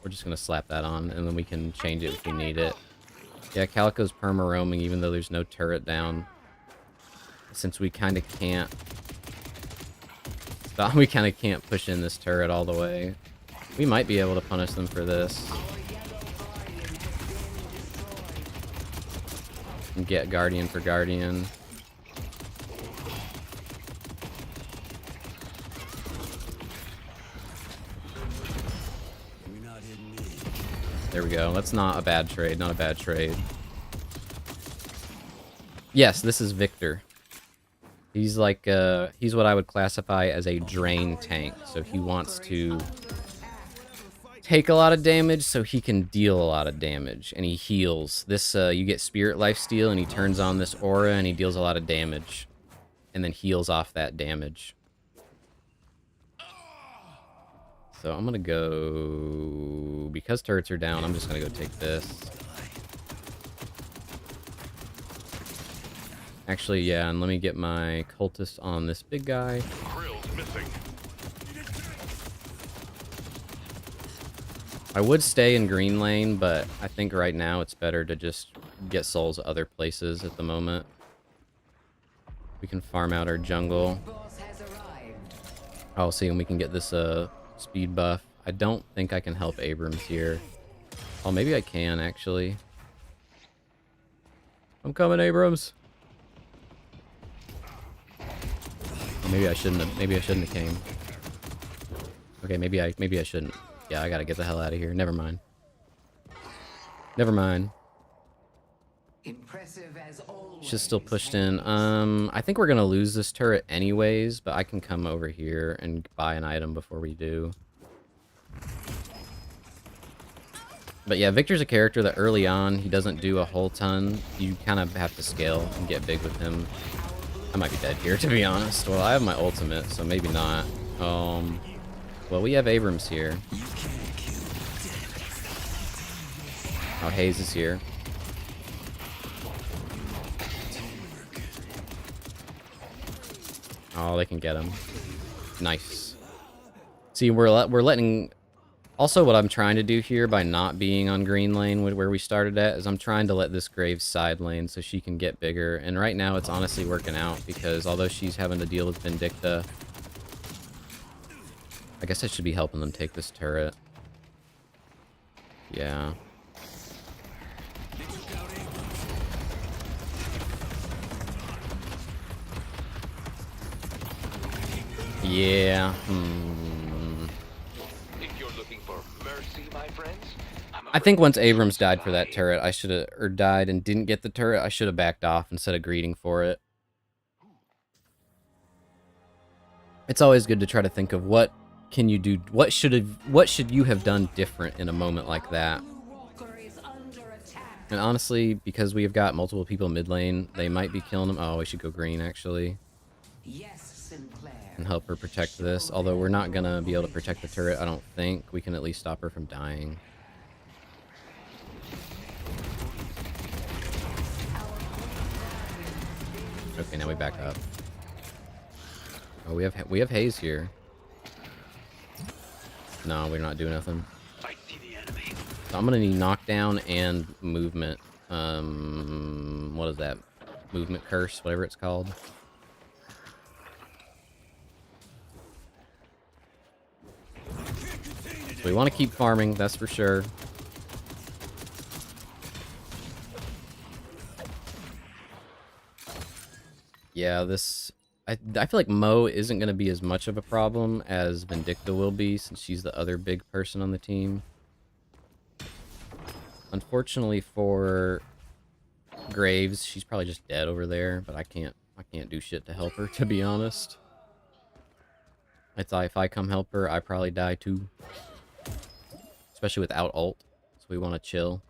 [SPEAKER 1] just gonna slap that on, and then we can change it if we need it. Yeah, Calico's perma roaming, even though there's no turret down. Since we kind of can't, push in this turret all the way. We might be able to punish them for this. And get Guardian for Guardian. There we go. That's not a bad trade. Not a bad trade. Yes, this is Victor. He's like, he's what I would classify as a drain tank. So he wants to take a lot of damage so he can deal a lot of damage. And he heals. This, you get Spirit Lifesteal and he turns on this aura and he deals a lot of damage. And then heals off that damage. So I'm gonna go, because turrets are down, I'm just gonna go take this. Actually, yeah, and let me get my cultist on this big guy.
[SPEAKER 5] Grill's missing.
[SPEAKER 1] I would stay in green lane, but I think right now it's better to just get souls other places at the moment. We can farm out our jungle. I'll see when we can get this speed buff. I don't think I can help Abrams here. Oh, maybe I can, actually. I'm coming, Abrams. Or maybe I shouldn't have. Maybe I shouldn't have came. Okay, maybe I shouldn't. Yeah, I gotta get the hell out of here. Never mind. Never mind.
[SPEAKER 8] Impressive as always.
[SPEAKER 1] She's still pushed in. I think we're gonna lose this turret anyways, but I can come over here and buy an item before we do. But yeah, Victor's a character that early on, he doesn't do a whole ton. You kind of have to scale and get big with him. I might be dead here, to be honest. Well, I have my ultimate, so maybe not. Well, we have Abrams here. Oh, Hayes is here. Oh, they can get him. Nice. See, we're letting... Also, what I'm trying to do here by not being on green lane where we started at is I'm trying to let this Graves side lane so she can get bigger. And right now it's honestly working out because although she's having to deal with Vindicta, I guess I should be helping them take this turret. Yeah. Yeah.
[SPEAKER 6] If you're looking for mercy, my friends,
[SPEAKER 1] I think once Abrams died for that turret, I should have, or died and didn't get the turret, I should have backed off instead of greeting for it. It's always good to try to think of what can you do, what should you have done different in a moment like that.
[SPEAKER 8] Walker is under attack.
[SPEAKER 1] And honestly, because we have got multiple people mid lane, they might be killing him. Oh, we should go green actually
[SPEAKER 8] Yes, Sinclair.
[SPEAKER 1] and help her protect this. Although we're not gonna be able to protect the turret, I don't think. We can at least stop her from dying. Okay, now we back up. Oh, we have Hayes here. No, we're not doing nothing.
[SPEAKER 6] I see the enemy.
[SPEAKER 1] So I'm gonna need knockdown and movement. What is that? Movement curse, whatever it's called. So we want to keep farming, that's for sure. Yeah, this... I feel like Mo isn't going to be as much of a problem as Vindicta will be, since she's the other big person on the team. Unfortunately for Graves, she's probably just dead over there, but I can't do shit to help her, to be honest. I thought if I come help her, I probably die too. Especially without ult, so we want to chill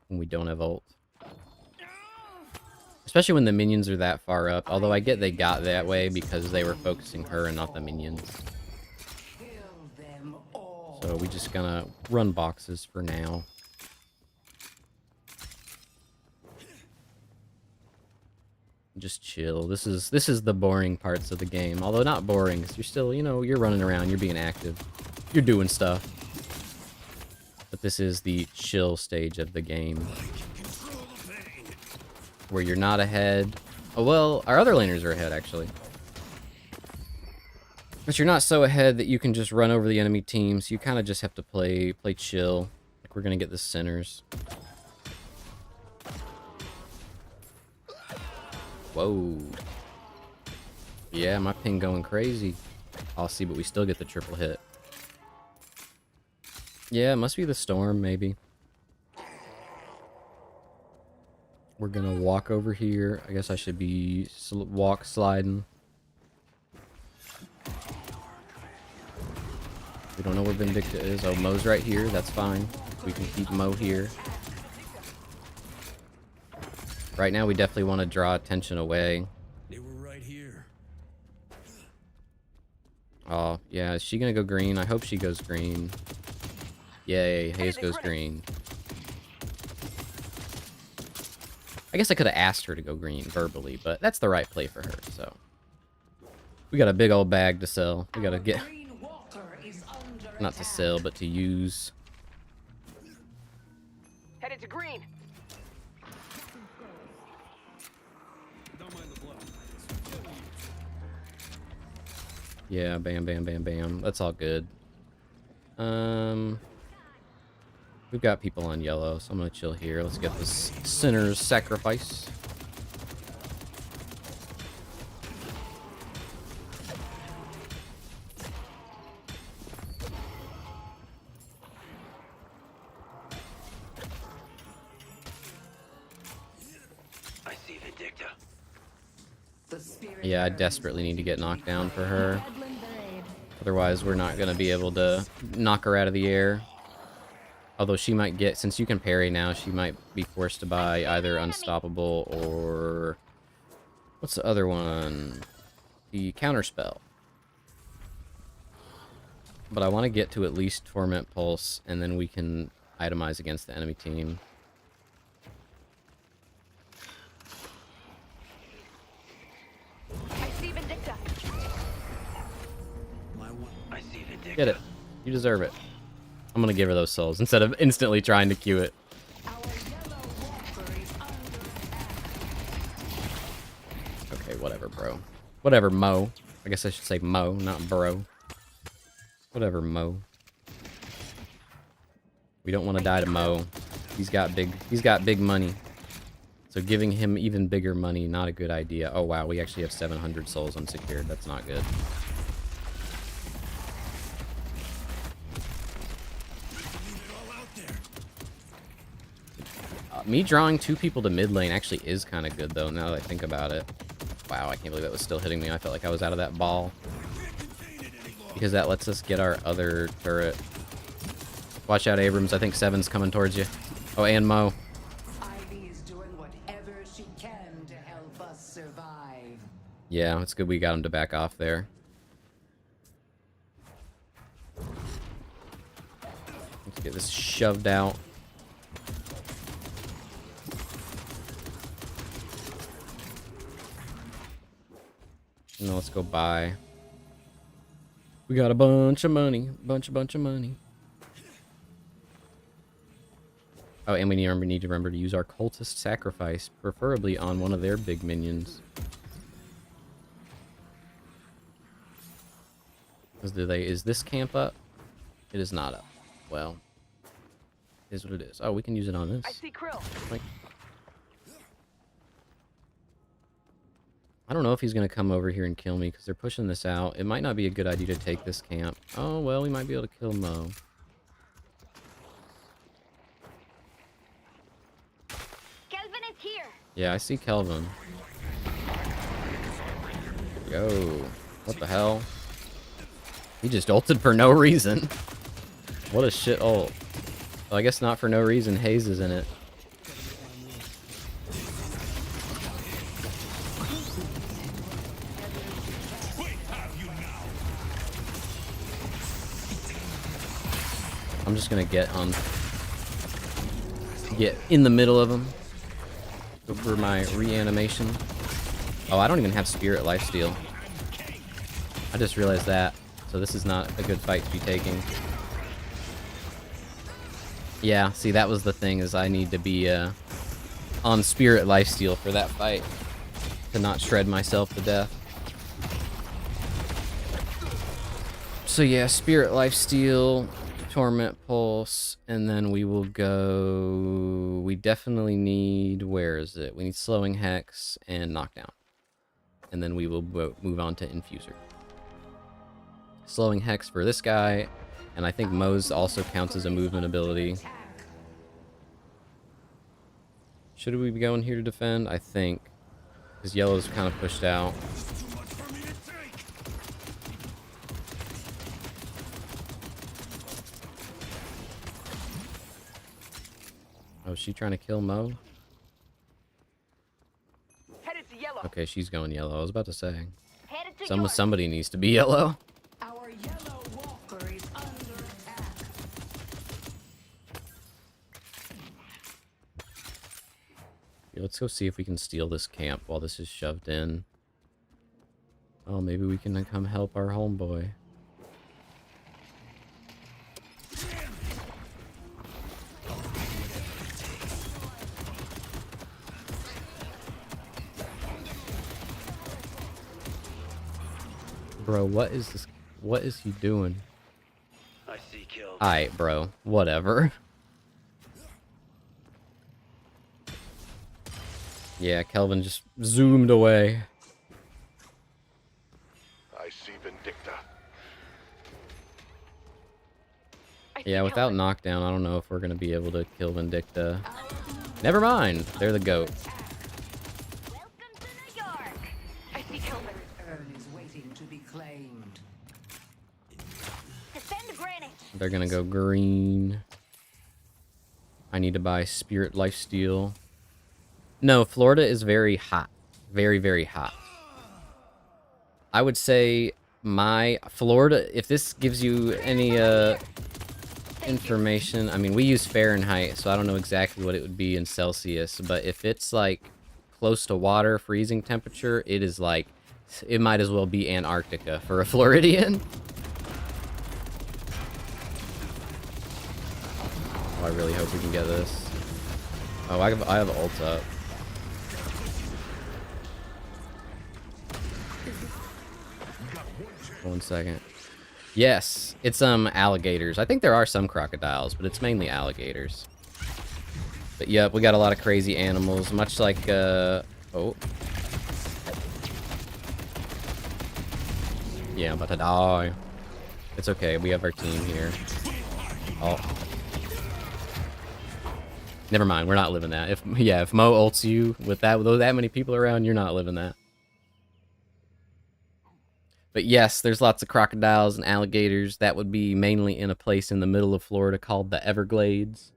[SPEAKER 1] when we don't have ult. Especially when the minions are that far up. Although I get they got that way because they were focusing her and not the minions.
[SPEAKER 8] Kill them all.
[SPEAKER 1] So we just gonna run boxes for now. Just chill. This is the boring parts of the game. Although not boring, 'cause you're still, you know, you're running around, you're being active. You're doing stuff. But this is the chill stage of the game. Where you're not ahead. Oh, well, our other laners are ahead, actually. But you're not so ahead that you can just run over the enemy team, so you kind of just have to play chill. Like, we're going to get the centers. Whoa. Yeah, my ping going crazy. I'll see, but we still get the triple hit. Yeah, it must be the storm, maybe. We're gonna walk over here. I guess I should be sliding. We don't know where Vindicta is. Oh, Mo's right here. That's fine. We can keep Mo here. Right now, we definitely want to draw attention away.
[SPEAKER 7] They were right here.
[SPEAKER 1] Oh, yeah. Is she gonna go green? I hope she goes green. Yay, Hayes goes green. I guess I could have asked her to go green verbally, but that's the right play for her, so. We got a big old bag to sell. We gotta get...
[SPEAKER 8] Green Walker is under
[SPEAKER 1] Not to
[SPEAKER 8] attack.
[SPEAKER 1] sell, but to use.
[SPEAKER 3] Headed to green.
[SPEAKER 7] Don't mind the blow.
[SPEAKER 1] Yeah, bam, bam, bam, bam. That's all good. We've got people on yellow, so I'm gonna chill here. Let's get this sinner's sacrifice.
[SPEAKER 8] The spirit
[SPEAKER 1] Yeah, I
[SPEAKER 8] yearns
[SPEAKER 1] desperately need to get knocked down for her.
[SPEAKER 2] Woodland Blade.
[SPEAKER 1] Otherwise, we're not going to be able to knock her out of the air. Although she might get, since you can parry now, she might be forced to buy either Unstoppable or... What's the other one? The Counterspell. But I want to get to at least Torment Pulse, and then we can itemize against the enemy team.
[SPEAKER 2] I see Vindicta.
[SPEAKER 6] I see Vindicta.
[SPEAKER 1] Get it. You deserve it. I'm going to give her those souls instead of instantly trying to queue it.
[SPEAKER 8] our yellow walker is under attack.
[SPEAKER 1] Okay, whatever, bro. Whatever, Mo. I guess I should say Mo, not bro. Whatever, Mo. We don't want to die to Mo. He's got big money. So giving him even bigger money, not a good idea. Oh wow, we actually have 700 souls unsecured. That's not good. Me drawing 2 people to mid lane actually is kind of good though, now that I think about it. Wow, I can't believe that was still hitting me. I felt like I was out of that ball. Because that lets us get our other turret. Watch out, Abrams. I think 7's coming towards you. Oh, and Mo.
[SPEAKER 8] Ivy is doing whatever she can to help us survive.
[SPEAKER 1] Yeah, it's good we got him to back off there. Let's get this shoved out. No, let's go buy. We got a bunch of money. Bunch of money. Oh, and we need to remember to use our cultist sacrifice, preferably on one of their big minions. Is this camp up? It is not up. Well, it is what it is. Oh, we can use it on this.
[SPEAKER 3] I see Krill.
[SPEAKER 1] Like, I don't know if he's going to come over here and kill me because they're pushing this out. It might not be a good idea to take this camp. Oh, well, we might be able to kill Mo.
[SPEAKER 2] Kelvin is here.
[SPEAKER 1] Yeah, I see Kelvin. Yo, what the hell? He just ulted for no reason. What a shit ult. Well, I guess not for no reason. Haze is in it. I'm just gonna get in the middle of them. Go for my reanimation. Oh, I don't even have Spirit Lifesteal. I just realized that. So this is not a good fight to be taking. Yeah, see, that was the thing, is I need to be on Spirit Lifesteal for that fight. To not shred myself to death. So yeah, Spirit Lifesteal, Torment Pulse, and then we will go... We definitely need... Where is it? We need Slowing Hex and Knockdown. And then we will move on to Infuser. Slowing Hex for this guy, and I think Mo's also counts as a movement ability. Should we be going here to defend? I think. Because Yellow's kind of pushed out. Oh, is she trying to kill Mo?
[SPEAKER 3] Headed to yellow.
[SPEAKER 1] Okay, she's going yellow. I was about to say.
[SPEAKER 2] Headed to yours.
[SPEAKER 1] Somebody needs to be yellow.
[SPEAKER 8] Our yellow walker is under attack.
[SPEAKER 1] Yeah, let's go see if we can steal this camp while this is shoved in. Oh, maybe we can come help our homeboy. Bro, what is this? What is he doing?
[SPEAKER 6] I see kill.
[SPEAKER 1] Alright, bro. Whatever. Yeah, Kelvin just zoomed away.
[SPEAKER 5] I see Vindicta.
[SPEAKER 3] I see
[SPEAKER 1] Yeah, without
[SPEAKER 3] Kelvin.
[SPEAKER 1] knockdown, I don't know if we're going to be able to kill Vindicta. Never mind. They're the GOAT.
[SPEAKER 2] Welcome to New York.
[SPEAKER 3] I
[SPEAKER 1] They're gonna go green. I need to buy Spirit Lifesteal. No, Florida is very hot. Very, very hot. I would say my Florida, if this gives you any information, I mean, we use Fahrenheit, so I don't know exactly what it would be in Celsius, but if it's like close to water freezing temperature, it is like, it might as well be Antarctica for a Floridian. Oh, I really hope we can get this. Oh, I have ult up. One second. Yes, it's alligators. I think there are some crocodiles, but it's mainly alligators. But yep, we got a lot of crazy animals, much like oh. Yeah, I'm about to die. It's okay, we have our team here. Oh. Never mind, we're not living that. If Mo ults you with that many people around, you're not living that. But yes, there's lots of crocodiles and alligators. That would be mainly in a place in the middle of Florida called the Everglades,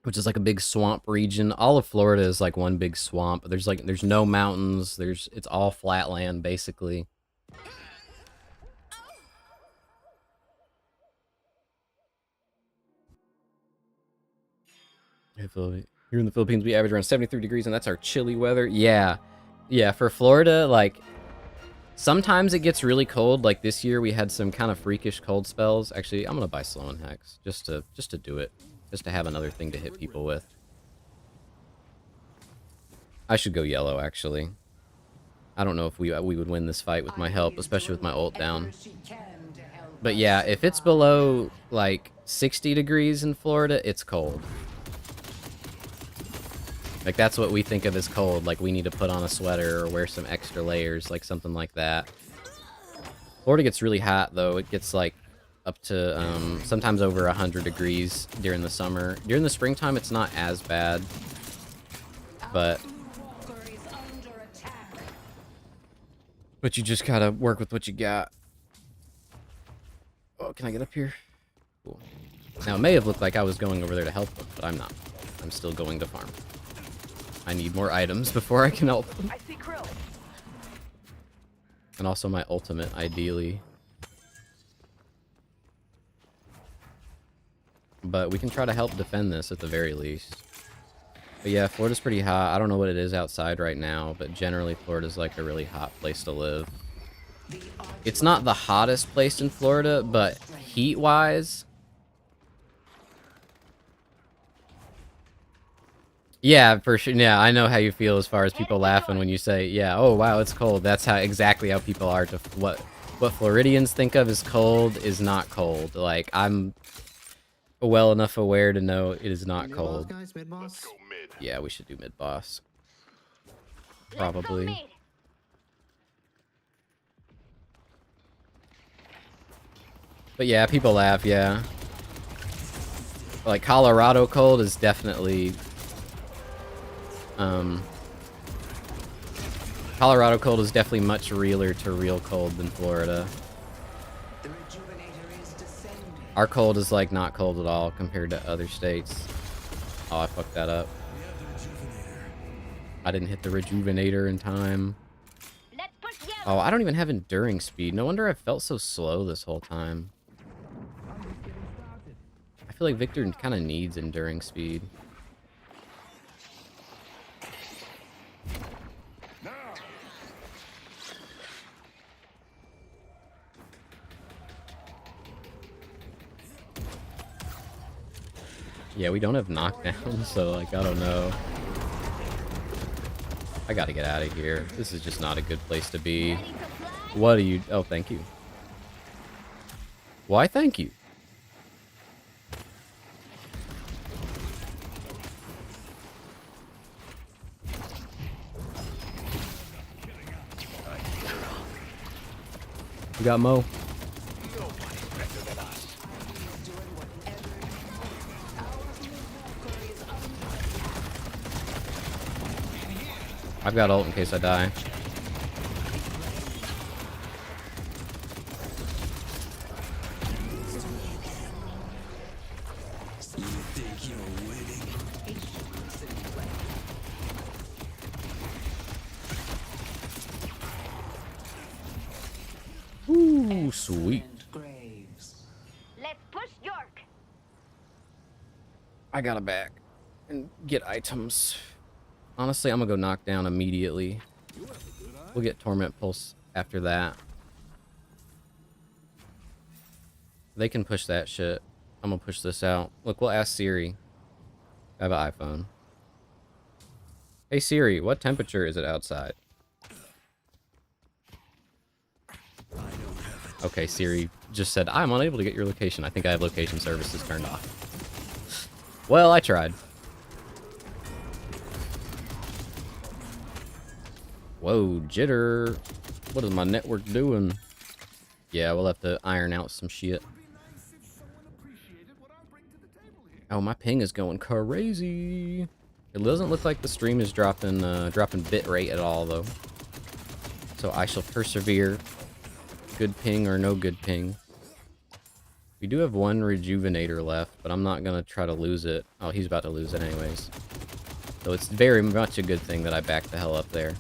[SPEAKER 1] which is like a big swamp region. All of Florida is like one big swamp. There's no mountains. It's all flat land basically. Here in the Philippines, we average around 73 degrees, and that's our chilly weather. Yeah, for Florida, like, sometimes it gets really cold. Like this year, we had some kind of freakish cold spells. Actually, I'm gonna buy Slow and Hex just to do it, just to have another thing to hit people with. I should go yellow, actually. I don't know if we would win this fight with my help, especially with my ult down. But yeah, if it's below like 60 degrees in Florida, it's cold. Like, that's what we think of as cold. Like, we need to put on a sweater or wear some extra layers, like something like that. Florida gets really hot, though. It gets, like, up to sometimes over 100 degrees during the summer. During the springtime, it's not as bad. But you just gotta work with what you got. Oh, can I get up here? Cool. Now, it may have looked like I was going over there to help them, but I'm not. I'm still going to farm. I need more items before I can help them.
[SPEAKER 3] I see krill.
[SPEAKER 1] And also my ultimate, ideally. But we can try to help defend this at the very least. But yeah, Florida's pretty hot. I don't know what it is outside right now, but generally Florida's like a really hot place to live. It's not the hottest place in Florida, but heat-wise... Yeah, for sure. Yeah, I know how you feel as far as people laughing when you say, yeah, oh wow, it's cold. That's exactly how people are to what Floridians think of as cold is not cold. Like, I'm well enough aware to know it is not cold.
[SPEAKER 5] Let's go mid.
[SPEAKER 1] Yeah, we should do mid boss. Probably. But yeah, people laugh, yeah. Like, Colorado cold is definitely... Colorado cold is definitely much realer to real cold than Florida. Our cold is like not cold at all compared to other states. Oh, I fucked that up. I didn't hit the rejuvenator in time. Oh, I don't even have enduring speed. No wonder I felt so slow this whole time. I feel like Victor kind of needs enduring speed. Yeah, we don't have knockdown, so, like, I don't know. I gotta get out of here. This is just not a good place to be. What are you... Oh, thank you. Why, thank you. We got Mo. I've got ult in case I die. Oh, sweet.
[SPEAKER 8] and graves.
[SPEAKER 2] Let's push York.
[SPEAKER 1] I got it back. And get items. Honestly, I'm gonna go knock down immediately. We'll get Torment Pulse after that. They can push that shit. I'm gonna push this out. Look, we'll ask Siri. I have an iPhone. Hey Siri, what temperature is it outside? Okay, Siri just said, I'm unable to get your location. I think I have location services turned off. Well, I tried. Whoa, jitter. What is my network doing? Yeah, we'll have to iron out some shit. Oh, my ping is going crazy. It doesn't look like the stream is dropping bit rate at all, though. So I shall persevere. Good ping or no good ping. We do have one rejuvenator left, but I'm not gonna try to lose it. Oh, he's about to lose it anyways. So it's very much a good thing that I backed the hell up there.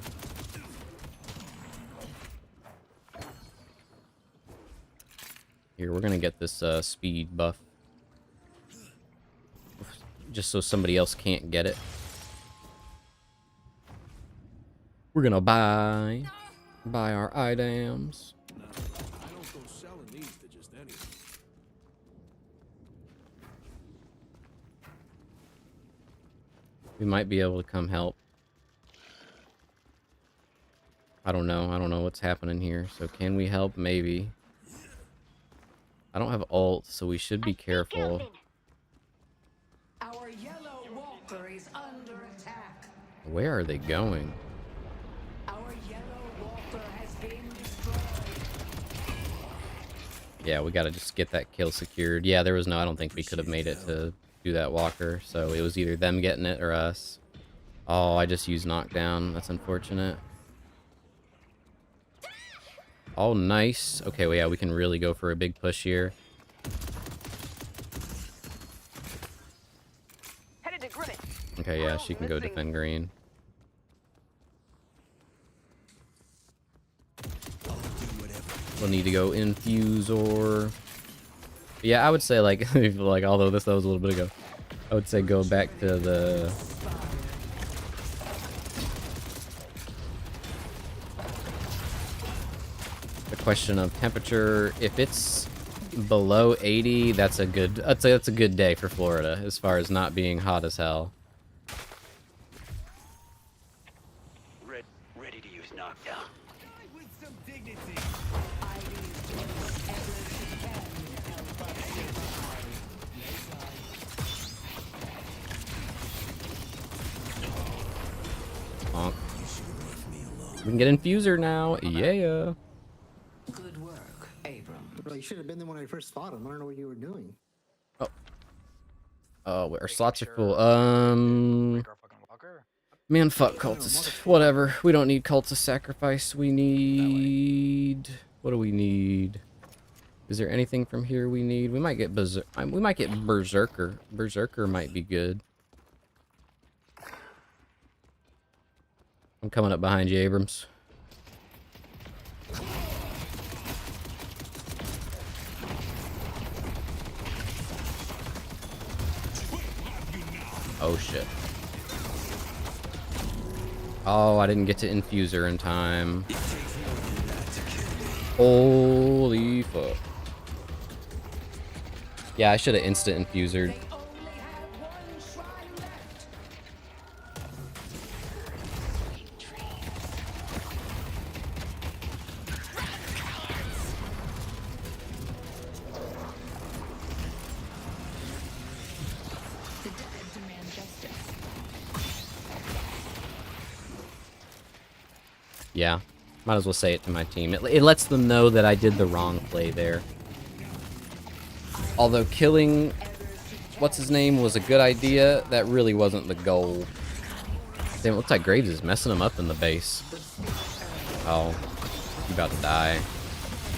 [SPEAKER 1] Here, we're gonna get this speed buff. Just so somebody else can't get it. We're gonna buy our items.
[SPEAKER 7] No, I don't go selling these to just anyone.
[SPEAKER 1] We might be able to come help. I don't know. I don't know what's happening here. So can we help? Maybe. I don't have ult, so we should be careful.
[SPEAKER 8] Our yellow walker is under attack.
[SPEAKER 1] Where are they going?
[SPEAKER 8] Our yellow walker has been destroyed.
[SPEAKER 1] Yeah, we gotta just get that kill secured. Yeah, there was no... I don't think we could have made it to do that walker. So it was either them getting it or us. Oh, I just used knockdown. That's unfortunate. Oh, nice. Okay, well, yeah, we can really go for a big push here.
[SPEAKER 3] Headed to Grimmett.
[SPEAKER 1] Okay, yeah, she can go defend green. We'll need to go infuse or... Yeah, I would say, like, like although that was a little bit ago, I would say go back to the... question of temperature. If it's below 80, that's a good... I'd say that's a good day for Florida, as far as not being hot as hell.
[SPEAKER 6] Ready to use knockdown.
[SPEAKER 7] With some dignity.
[SPEAKER 1] Honk. We can get infuser now. Yeah.
[SPEAKER 8] Good work, Abram.
[SPEAKER 9] Bro, you should have been there when I first fought him. I don't know what you were doing.
[SPEAKER 1] Oh, our slots are full. Man, fuck cultist. Whatever. We don't need cultist sacrifice. We need... What do we need? Is there anything from here we need? We might get berserker. Berserker might be good. I'm coming up behind you, Abrams. Oh shit. Oh, I didn't get to infuser in time. Holy fuck. Yeah, I should have instant infusered.
[SPEAKER 2] The dead demand justice.
[SPEAKER 1] Yeah, might as well say it to my team. It lets them know that I did the wrong play there. Although killing what's-his-name was a good idea, that really wasn't the goal. Damn, it looks like Graves is messing him up in the base. Oh, she's about to die.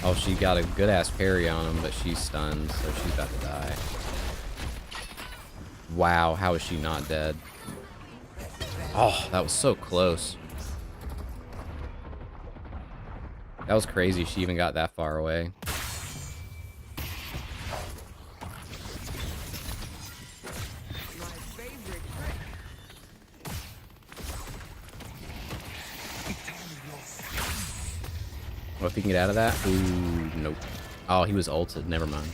[SPEAKER 1] Oh, she got a good-ass parry on him, but she's stunned, so she's about to die. Wow, how is she not dead? Oh, that was so close. That was crazy she even got that far away. Oh, if he can get out of that? Ooh, nope. Oh, he was ulted. Never mind.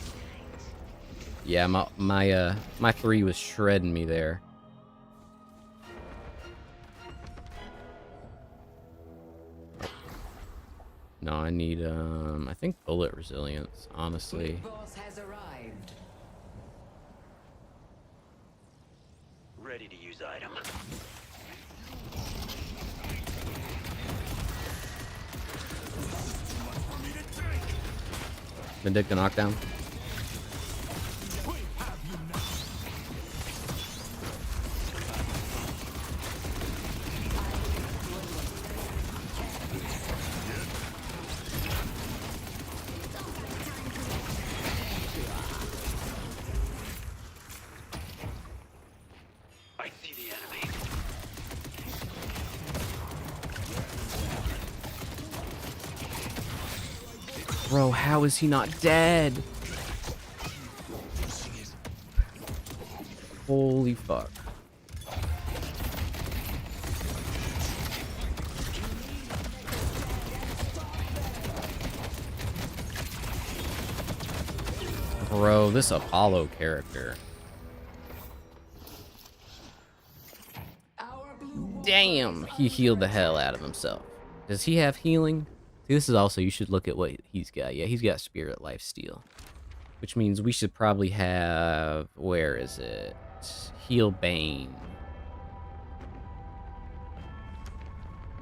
[SPEAKER 1] Yeah, my 3 was shredding me there. No, I need I think bullet resilience, honestly.
[SPEAKER 8] Big boss has arrived.
[SPEAKER 6] Ready to use item.
[SPEAKER 1] Vindicta knockdown.
[SPEAKER 6] I see the enemy.
[SPEAKER 1] Bro, how is he not dead? Holy fuck. Bro, this Apollo character. Damn, he healed the hell out of himself. Does he have healing? See, this is also, you should look at what he's got. Yeah, he's got Spirit Life Steal. Which means we should probably have, where is it? Heal Bane.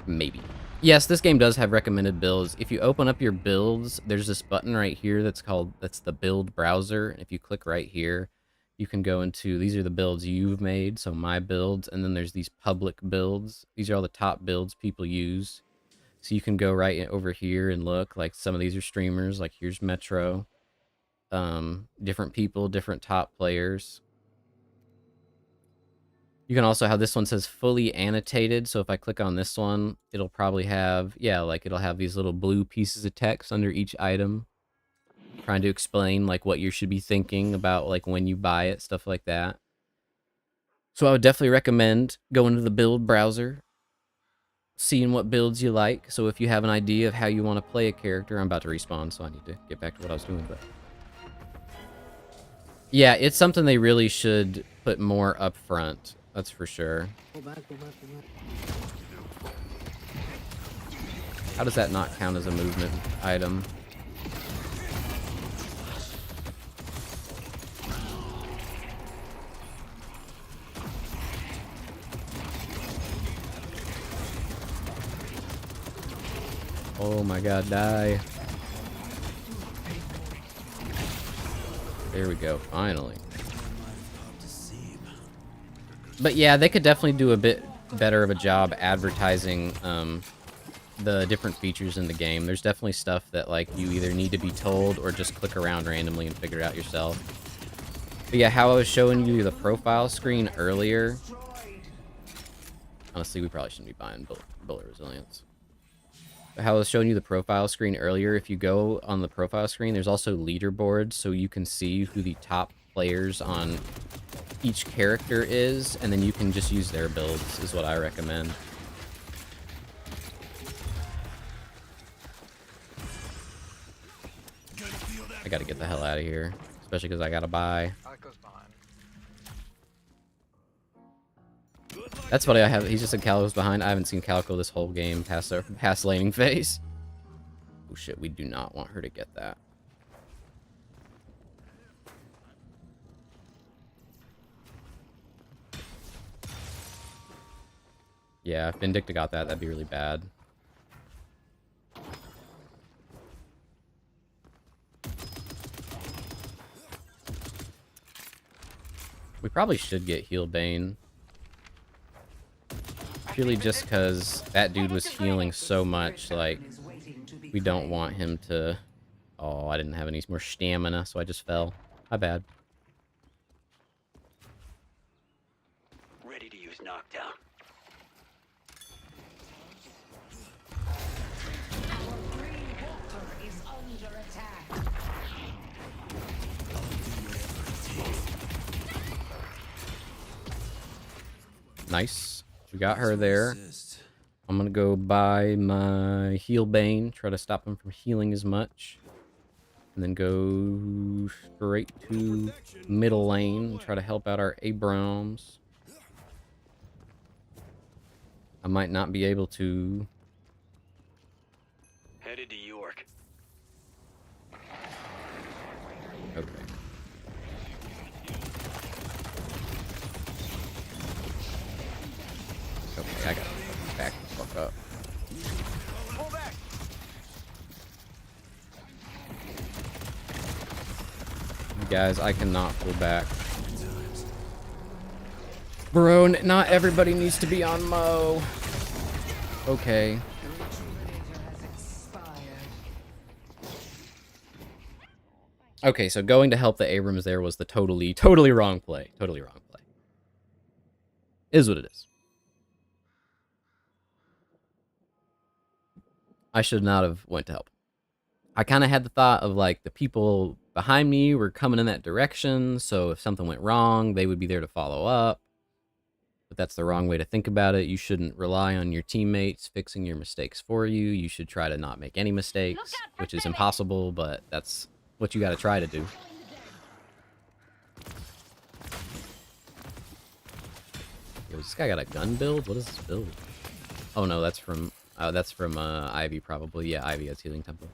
[SPEAKER 1] Maybe. Yes, this game does have recommended builds. If you open up your builds, there's this button right here that's the build browser. If you click right here, you can go into, these are the builds you've made, so my builds, and then there's these public builds. These are all the top builds people use. So you can go right over here and look, like some of these are streamers, like here's Metro. Different people, different top players. You can also have, this one says fully annotated, so if I click on this one, it'll probably have, yeah, like it'll have these little blue pieces of text under each item, trying to explain like what you should be thinking about, like when you buy it, stuff like that. So I would definitely recommend going to the build browser, seeing what builds you like. So if you have an idea of how you want to play a character, I'm about to respawn, so I need to get back to what I was doing, but yeah, it's something they really should put more up front. That's for sure.
[SPEAKER 9] Go back, go back, go back.
[SPEAKER 1] How does that not count as a movement item? Oh my god, die. There we go, finally. But yeah, they could definitely do a bit better of a job advertising the different features in the game. There's definitely stuff that like you either need to be told or just click around randomly and figure it out yourself. But yeah, how I was showing you the profile screen earlier. Honestly, we probably shouldn't be buying bullet resilience. But how I was showing you the profile screen earlier, if you go on the profile screen, there's also leaderboards, so you can see who the top players on each character is, and then you can just use their builds, is what I recommend. I gotta get the hell out of here, especially because I gotta buy. That's what I have. He's just said Calico's behind. I haven't seen Calico this whole game past laning phase. Oh shit, we do not want her to get that. Yeah, if Vindicta got that, that'd be really bad. We probably should get Heal Bane. Purely just because that dude was healing so much, like, we don't want him to... Oh, I didn't have any more stamina, so I just fell. My bad.
[SPEAKER 6] Ready to use knockdown.
[SPEAKER 1] Nice. We got her there. I'm gonna go buy my heal Bane, try to stop him from healing as much. And then go straight to middle lane, try to help out our Abrams. I might not be able to.
[SPEAKER 6] Headed to York.
[SPEAKER 1] Okay. Okay, I gotta back the fuck up.
[SPEAKER 6] Pull back.
[SPEAKER 1] Guys, I cannot pull back. Bro, not everybody needs to be on Mo. Okay. Okay, so going to help the Abrams there was the totally wrong play. Totally wrong play. Is what it is. I should not have went to help. I kind of had the thought of, like, the people behind me were coming in that direction, so if something went wrong, they would be there to follow up. But that's the wrong way to think about it. You shouldn't rely on your teammates fixing your mistakes for you. You should try to not make any mistakes, which is impossible, but that's what you got to try to do. Yo, this guy got a gun build? What is this build? Oh no, that's from Ivy probably. Yeah, Ivy has healing tempo.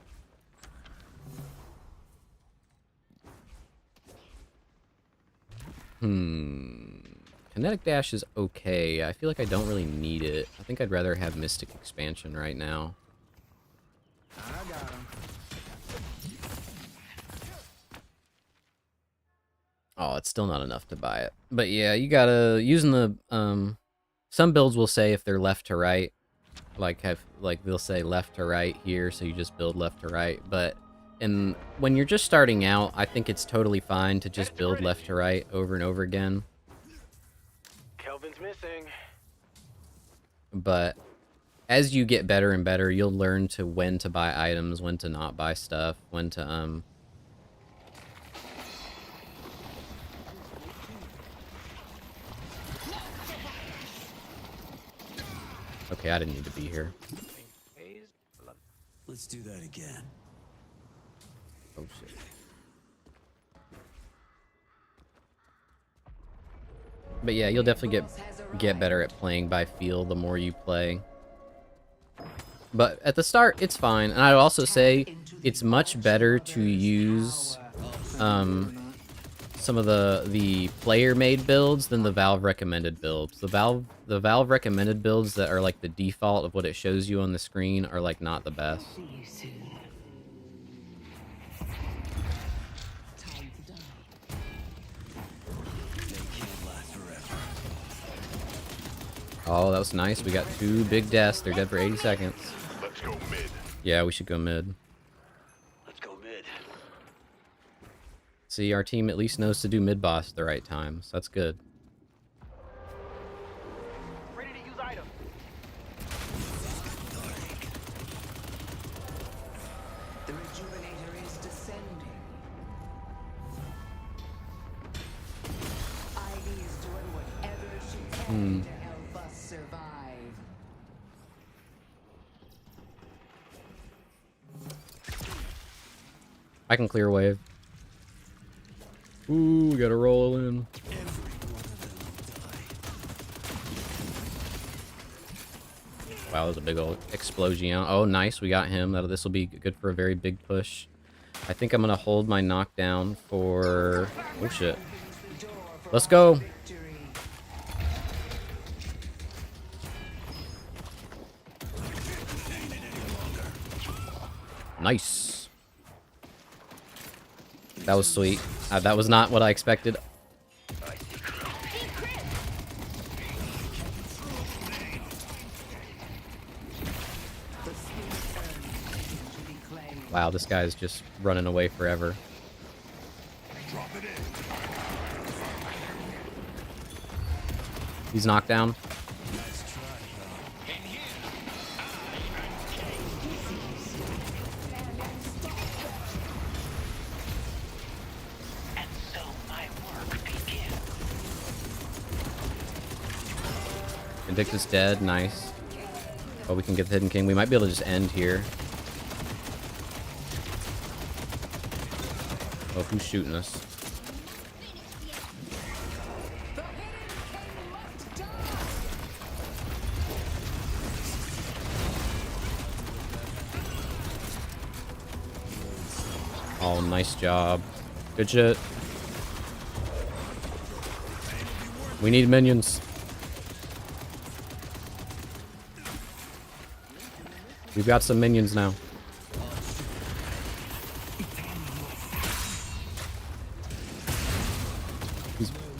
[SPEAKER 1] Kinetic dash is okay. I feel like I don't really need it. I think I'd rather have Mystic expansion right now.
[SPEAKER 4] I got him.
[SPEAKER 1] Oh, it's still not enough to buy it. But yeah, you gotta using the some builds will say if they're left to right, like they'll say left to right here, so you just build left to right. But when you're just starting out, I think it's totally fine to just build left to right over and over again.
[SPEAKER 6] Kelvin's missing.
[SPEAKER 1] But as you get better and better, you'll learn to when to buy items, when to not buy stuff, when to Okay, I didn't need to be here.
[SPEAKER 7] Let's do that again.
[SPEAKER 1] Oh shit. But yeah, you'll definitely get better at playing by feel the more you play. But at the start, it's fine. And I'd also say it's much better to use some of the player-made builds than the Valve recommended builds. The Valve recommended builds that are like the default of what it shows you on the screen are like not the best. Oh, that was nice. We got 2 big deaths. They're dead for 80 seconds.
[SPEAKER 5] Let's go mid.
[SPEAKER 1] Yeah, we should go mid.
[SPEAKER 6] Let's go mid.
[SPEAKER 1] See, our team at least knows to do mid boss at the right time, so that's good.
[SPEAKER 6] Ready to use item.
[SPEAKER 8] The rejuvenator is descending. Ivy is doing whatever she can to help us survive.
[SPEAKER 1] I can clear wave. Ooh, we gotta roll in. Wow, there's a big old explosion. Oh, nice, we got him. This will be good for a very big push. I think I'm gonna hold my knockdown for... Oh shit. Let's go. Nice. That was sweet. That was not what I expected. Wow, this guy's just running away forever. He's knocked down. Invictus dead, nice. Oh, we can get the Hidden King. We might be able to just end here. Oh, who's shooting us? Oh, nice job. Good shit. We need minions. We've got some minions now.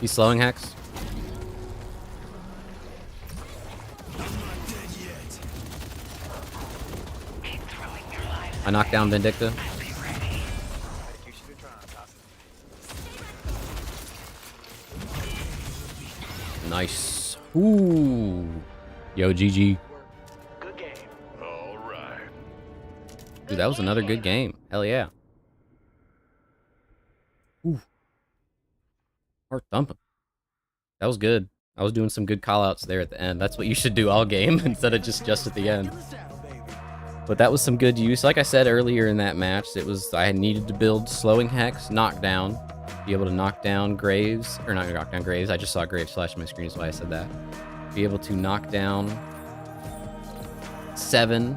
[SPEAKER 1] He's slowing Hex. I knocked down Vindicta. Nice. Ooh. Yo, GG.
[SPEAKER 6] Good game.
[SPEAKER 5] All right.
[SPEAKER 1] Dude, that was another good game. Hell yeah. Ooh. Heart thumping. That was good. I was doing some good callouts there at the end. That's what you should do all game instead of just at the end. But that was some good use. Like I said earlier in that match, I needed to build slowing Hex, knockdown, be able to knock down Graves, or not knock down Graves. I just saw Graves flash my screen, so I said that. Be able to knock down 7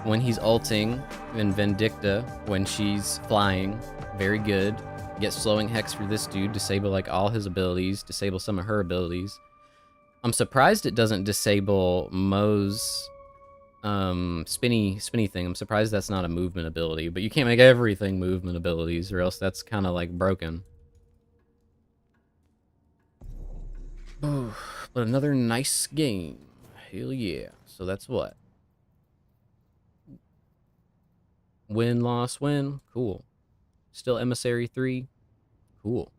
[SPEAKER 1] when he's ulting, and Vindicta when she's flying. Very good. Get slowing Hex for this dude, disable like all his abilities, disable some of her abilities. I'm surprised it doesn't disable Mo's spinny thing. I'm surprised that's not a movement ability, but you can't make everything movement abilities or else that's kind of like broken. But another nice game. Hell yeah. So that's what? Win, loss, win. Cool. Still Emissary 3. Cool.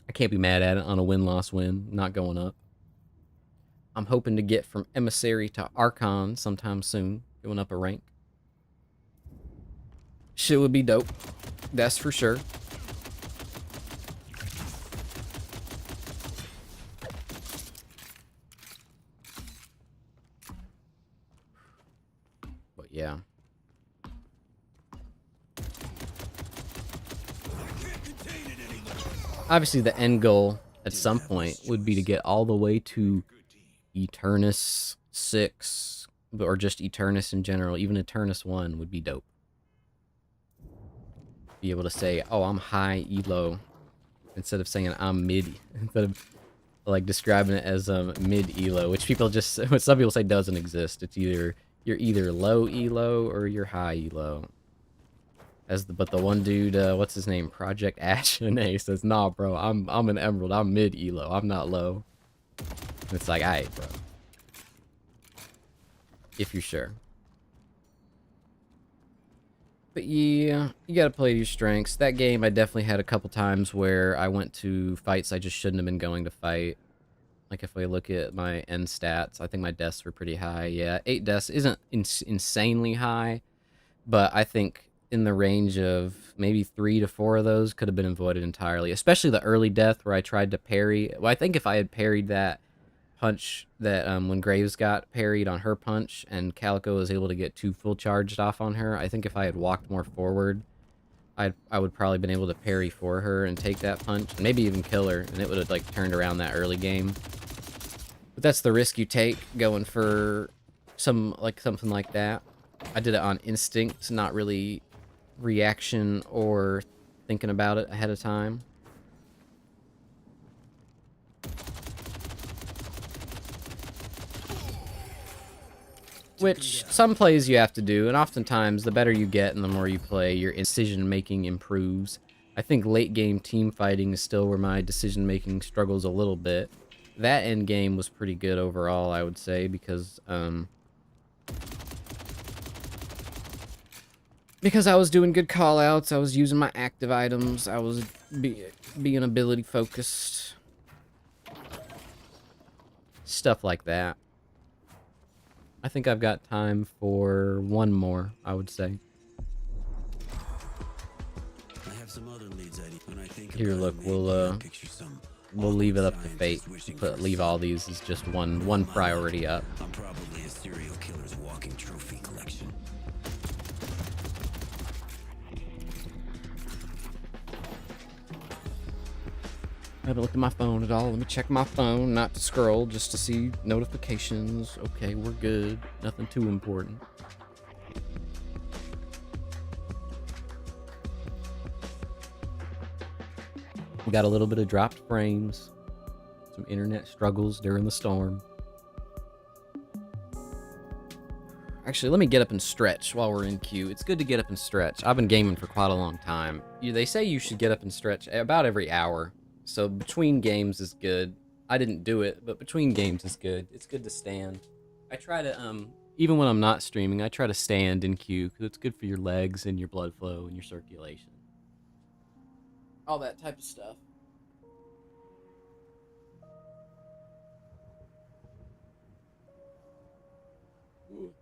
[SPEAKER 1] I can't be mad at it on a win-loss win. Not going up. I'm hoping to get from Emissary to Archon sometime soon. Going up a rank. Shit would be dope. That's for sure. But yeah. Obviously, the end goal at some point would be to get all the way to Eternus 6, or just Eternus in general. Even Eternus 1 would be dope. Be able to say, oh, I'm high elo, instead of saying I'm mid, instead of like describing it as mid elo, which people just, some people say doesn't exist. It's either, you're either low elo or you're high elo. But the one dude, what's his name? Project Ash and A says, nah, bro, I'm an Emerald. I'm mid elo. I'm not low. And it's like, alright, bro. If you're sure. But yeah, you gotta play to your strengths. That game, I definitely had a couple times where I went to fights I just shouldn't have been going to fight. Like if we look at my end stats, I think my deaths were pretty high. Yeah, 8 deaths isn't insanely high, but I think in the range of maybe 3 to 4 of those could have been avoided entirely, especially the early death where I tried to parry. Well, I think if I had parried that punch that when Graves got parried on her punch and Calico was able to get 2 full charged off on her, I think if I had walked more forward, I would probably been able to parry for her and take that punch, and maybe even kill her, and it would have like turned around that early game. But that's the risk you take going for something like that. I did it on instinct, not really reaction or thinking about it ahead of time. Which some plays you have to do, and oftentimes the better you get and the more you play, your decision making improves. I think late game team fighting is still where my decision making struggles a little bit. That end game was pretty good overall, I would say, because I was doing good callouts, I was using my active items, I was being ability focused. Stuff like that. I think I've got time for one more, I would say.
[SPEAKER 10] I have some other leads, Eddie. When I think
[SPEAKER 1] Here, look, we'll
[SPEAKER 10] picture some
[SPEAKER 1] we'll leave it up to fate. But leave all these as just one priority up.
[SPEAKER 10] I'm probably a serial killer's walking trophy collection.
[SPEAKER 1] I haven't looked at my phone at all. Let me check my phone, not to scroll, just to see notifications. Okay, we're good. Nothing too important. We got a little bit of dropped frames. Some internet struggles during the storm. Actually, let me get up and stretch while we're in queue. It's good to get up and stretch. I've been gaming for quite a long time. They say you should get up and stretch about every hour. So between games is good. I didn't do it, but between games is good. It's good to stand. I try to, even when I'm not streaming, I try to stand in queue because it's good for your legs and your blood flow and your circulation. All that type of stuff. Ooh.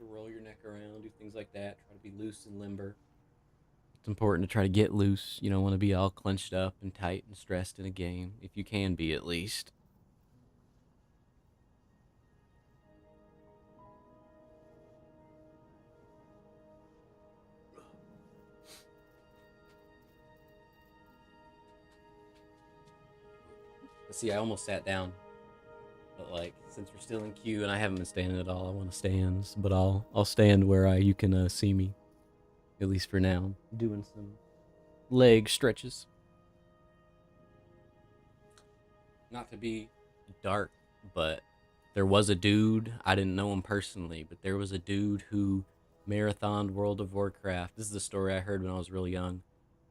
[SPEAKER 1] Roll your neck around, do things like that. Try to be loose and limber. It's important to try to get loose. You don't want to be all clenched up and tight and stressed in a game, if you can be at least. See, I almost sat down, but like since we're still in queue and I haven't been standing at all, I want to stand. But I'll stand where you can see me. At least for now, doing some leg stretches. Not to be dark, but there was a dude, I didn't know him personally, but there was a dude who marathoned World of Warcraft. This is a story I heard when I was really young.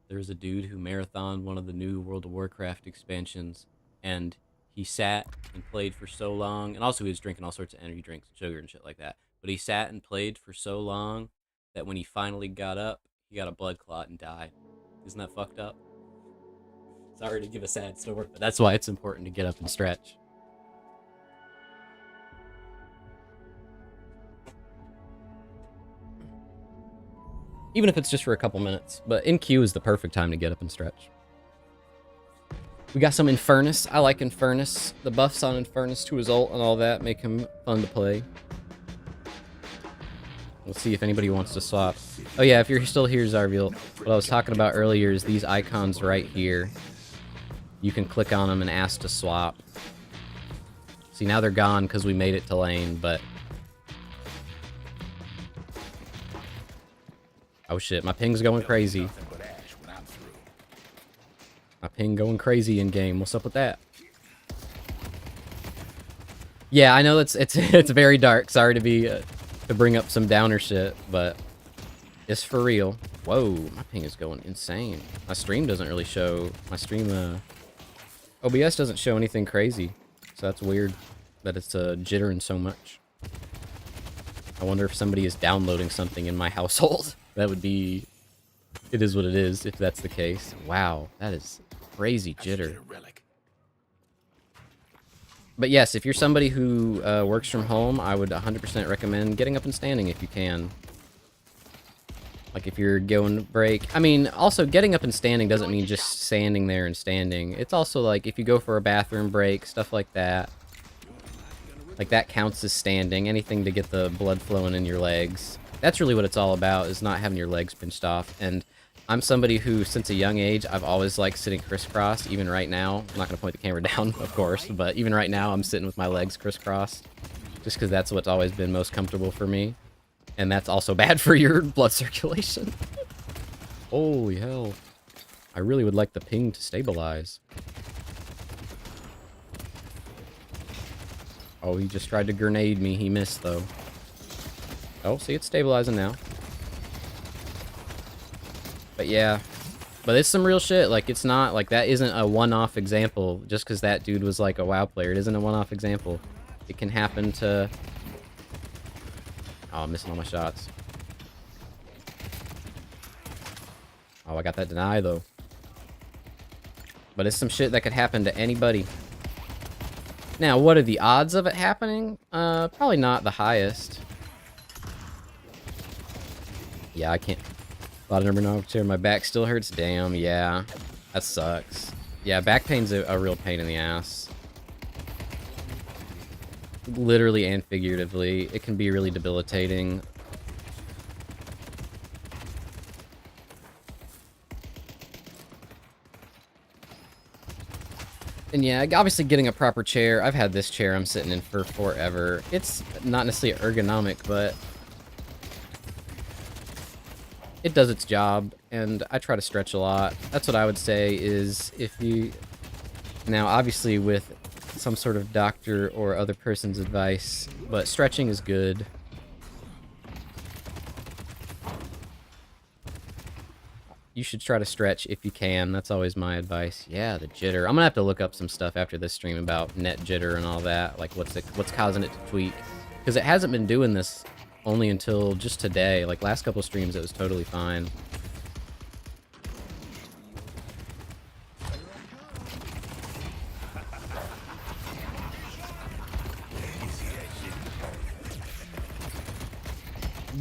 [SPEAKER 1] There was a dude who marathoned one of the new World of Warcraft expansions, and he sat and played for so long, and also he was drinking all sorts of energy drinks and sugar and shit like that, but he sat and played for so long that when he finally got up, he got a blood clot and died. Isn't that fucked up? Sorry to give a sad story, but that's why it's important to get up and stretch. Even if it's just for a couple minutes, but in queue is the perfect time to get up and stretch. We got some Infernus. I like Infernus. The buffs on Infernus to his ult and all that make him fun to play. Let's see if anybody wants to swap. Oh yeah, if you're still here, Zarviel, what I was talking about earlier is these icons right here. You can click on them and ask to swap. See, now they're gone because we made it to lane, but... Oh shit, my ping's going crazy. My ping going crazy in game. What's up with that? Yeah, I know it's very dark. Sorry to be to bring up some downer shit, but it's for real. Whoa, my ping is going insane. My stream doesn't really show. My stream OBS doesn't show anything crazy, so that's weird that it's jittering so much. I wonder if somebody is downloading something in my household. That would be. It is what it is if that's the case. Wow, that is crazy jitter. But yes, if you're somebody who works from home, I would 100% recommend getting up and standing if you can. Like if you're going break. I mean, also getting up and standing doesn't mean just standing there and standing. It's also like if you go for a bathroom break, stuff like that. Like that counts as standing. Anything to get the blood flowing in your legs. That's really what it's all about, is not having your legs pinched off. And I'm somebody who, since a young age, I've always liked sitting crisscross. Even right now, I'm not going to point the camera down, of course, but even right now, I'm sitting with my legs crisscrossed, just because that's what's always been most comfortable for me. And that's also bad for your blood circulation. Holy hell. I really would like the ping to stabilize. Oh, he just tried to grenade me. He missed, though. Oh, see, it's stabilizing now. But yeah, but it's some real shit. Like, it's not, like, that isn't a one-off example. Just because that dude was, like, a WoW player. It isn't a one-off example. It can happen to... Oh, I'm missing all my shots. Oh, I got that deny, though. But it's some shit that could happen to anybody. Now, what are the odds of it happening? Probably not the highest. Yeah, I can't... Bought a number 9 chair. My back still hurts. Damn, yeah. That sucks. Yeah, back pain's a real pain in the ass. Literally and figuratively. It can be really debilitating. And yeah, obviously getting a proper chair. I've had this chair I'm sitting in for forever. It's not necessarily ergonomic, but it does its job, and I try to stretch a lot. That's what I would say is if you... Now, obviously with some sort of doctor or other person's advice, but stretching is good. You should try to stretch if you can. That's always my advice. Yeah, the jitter. I'm gonna have to look up some stuff after this stream about net jitter and all that. Like what's causing it to tweak. Because it hasn't been doing this only until just today. Like last couple streams it was totally fine.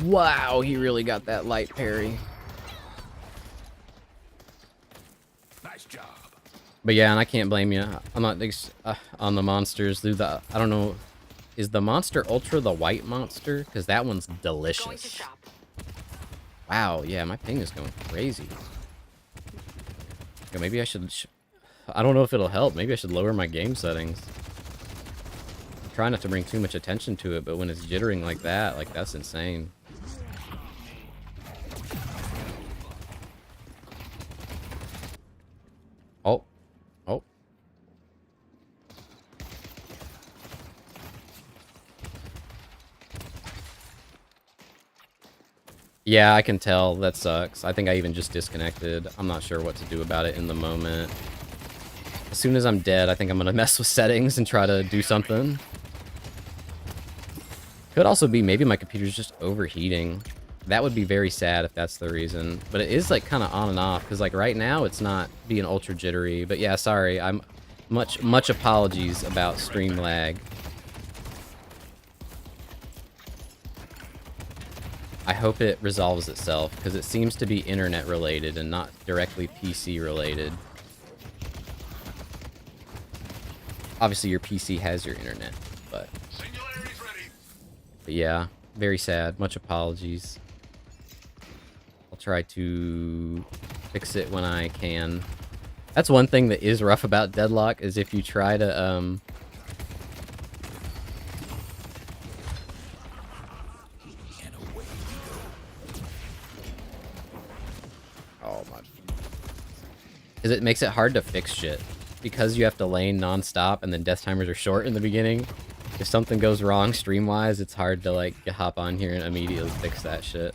[SPEAKER 1] Wow, he really got that light parry.
[SPEAKER 5] Nice job.
[SPEAKER 1] But yeah, and I can't blame you. I'm not on the monsters. Dude, I don't know. Is the Monster Ultra the white monster? Because that one's
[SPEAKER 3] Going to
[SPEAKER 1] delicious.
[SPEAKER 3] shop.
[SPEAKER 1] Wow, yeah, my ping is going crazy. Yeah, maybe I should... I don't know if it'll help. Maybe I should lower my game settings. Try not to bring too much attention to it, but when it's jittering like that, like, that's insane. Oh. Oh. Yeah, I can tell. That sucks. I think I even just disconnected. I'm not sure what to do about it in the moment. As soon as I'm dead, I think I'm gonna mess with settings and try to do something. Could also be maybe my computer's just overheating. That would be very sad if that's the reason. But it is like kind of on and off because like right now it's not being ultra jittery. But yeah, sorry. I'm much apologies about stream lag. I hope it resolves itself because it seems to be internet related and not directly PC related. Obviously your PC has your internet, but yeah, very sad. Much apologies. I'll try to fix it when I can. That's one thing that is rough about Deadlock is if you try to oh my, is it makes it hard to fix shit because you have to lane non-stop and then death timers are short in the beginning. If something goes wrong stream-wise, it's hard to like hop on here and immediately fix that shit.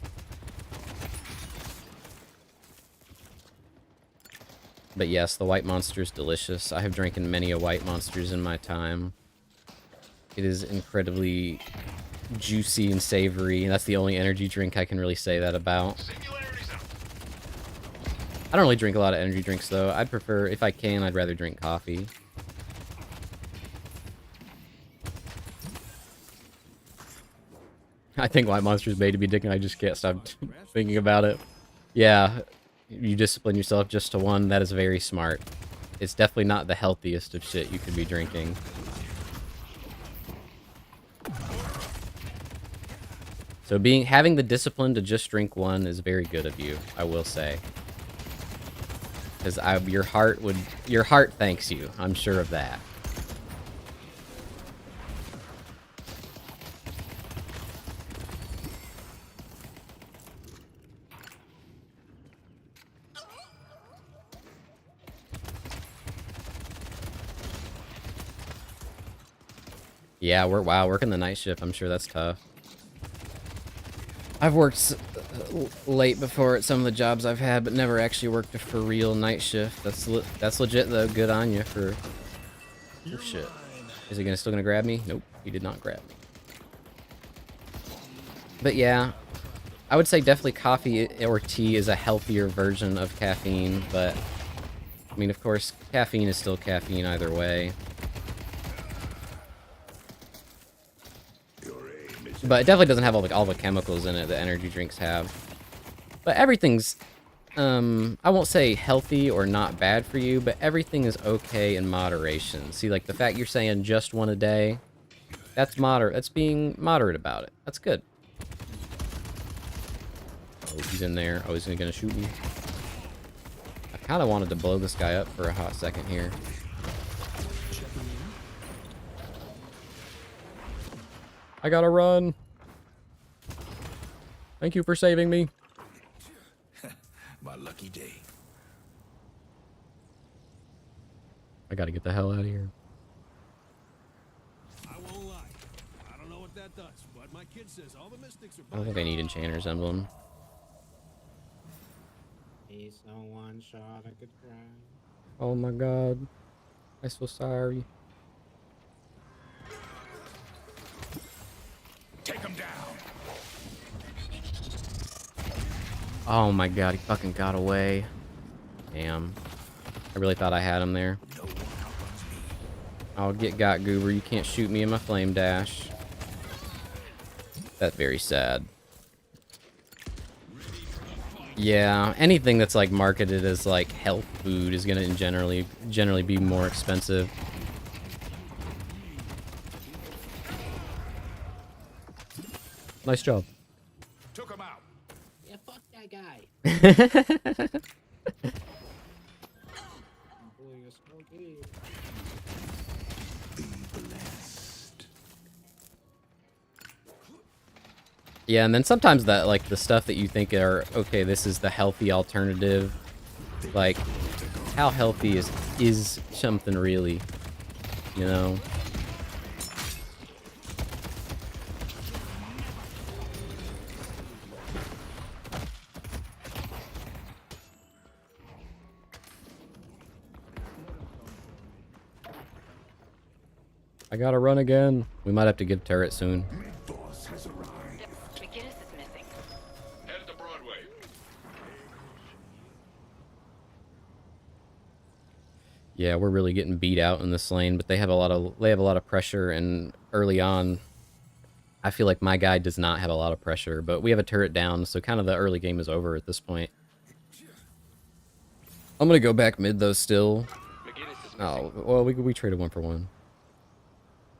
[SPEAKER 1] But yes, the white monster is delicious. I have drinking many a white monsters in my time. It is incredibly juicy and savory, and that's the only energy drink I can really say that about. I don't really drink a lot of energy drinks though. I'd prefer, if I can, I'd rather drink coffee. I think White Monster is made to be addicting. I just can't stop thinking about it. Yeah, you discipline yourself just to one. That is very smart. It's definitely not the healthiest of shit you could be drinking. So having the discipline to just drink one is very good of you, I will say. Because your heart thanks you. I'm sure of that. Yeah, working the night shift. I'm sure that's tough. I've worked late before at some of the jobs I've had, but never actually worked a for real night shift. That's legit though. Good on you for. Oh shit! Is he still gonna grab me? Nope, he did not grab me. But yeah, I would say definitely coffee or tea is a healthier version of caffeine. But I mean, of course, caffeine is still caffeine either way. But it definitely doesn't have all the chemicals in it that energy drinks have. But everything's, I won't say healthy or not bad for you, but everything is okay in moderation. See, like the fact you're saying just one a day, that's moderate. That's being moderate about it. That's good. Oh, he's in there. Oh, he's gonna shoot me. I kind of wanted to blow this guy up for a hot second here. I gotta run. Thank you for saving me.
[SPEAKER 10] My lucky day.
[SPEAKER 1] I gotta get the hell out of here.
[SPEAKER 7] I won't lie. I don't know what that does, but my kid says all the mystics are.
[SPEAKER 1] I don't think I need Enchanter's Emblem.
[SPEAKER 11] He's so one shot I could cry.
[SPEAKER 1] Oh my god. I'm so sorry.
[SPEAKER 5] Take him down.
[SPEAKER 1] Oh my god, he fucking got away. Damn. I really thought I had him there. I'll get got, Goober. You can't shoot me in my flame dash. That's very sad. Yeah, anything that's like marketed as like health food is gonna generally be more expensive. Nice job.
[SPEAKER 5] Took him out.
[SPEAKER 11] Yeah, fuck that guy. Boy, you're so good.
[SPEAKER 10] Be blessed.
[SPEAKER 1] Yeah, and then sometimes that, like, the stuff that you think are, okay, this is the healthy alternative, like, how healthy is something really, you know? I gotta run again. We might have to give turret soon.
[SPEAKER 5] Boss has arrived.
[SPEAKER 3] McGinnis is missing.
[SPEAKER 5] Headed to Broadway.
[SPEAKER 1] Yeah, we're really getting beat out in this lane, but they have a lot of pressure, and early on, I feel like my guy does not have a lot of pressure, but we have a turret down, so kind of the early game is over at this point. I'm gonna go back mid though still.
[SPEAKER 6] McGinnis is missing.
[SPEAKER 1] Oh, well, we traded 1 for 1.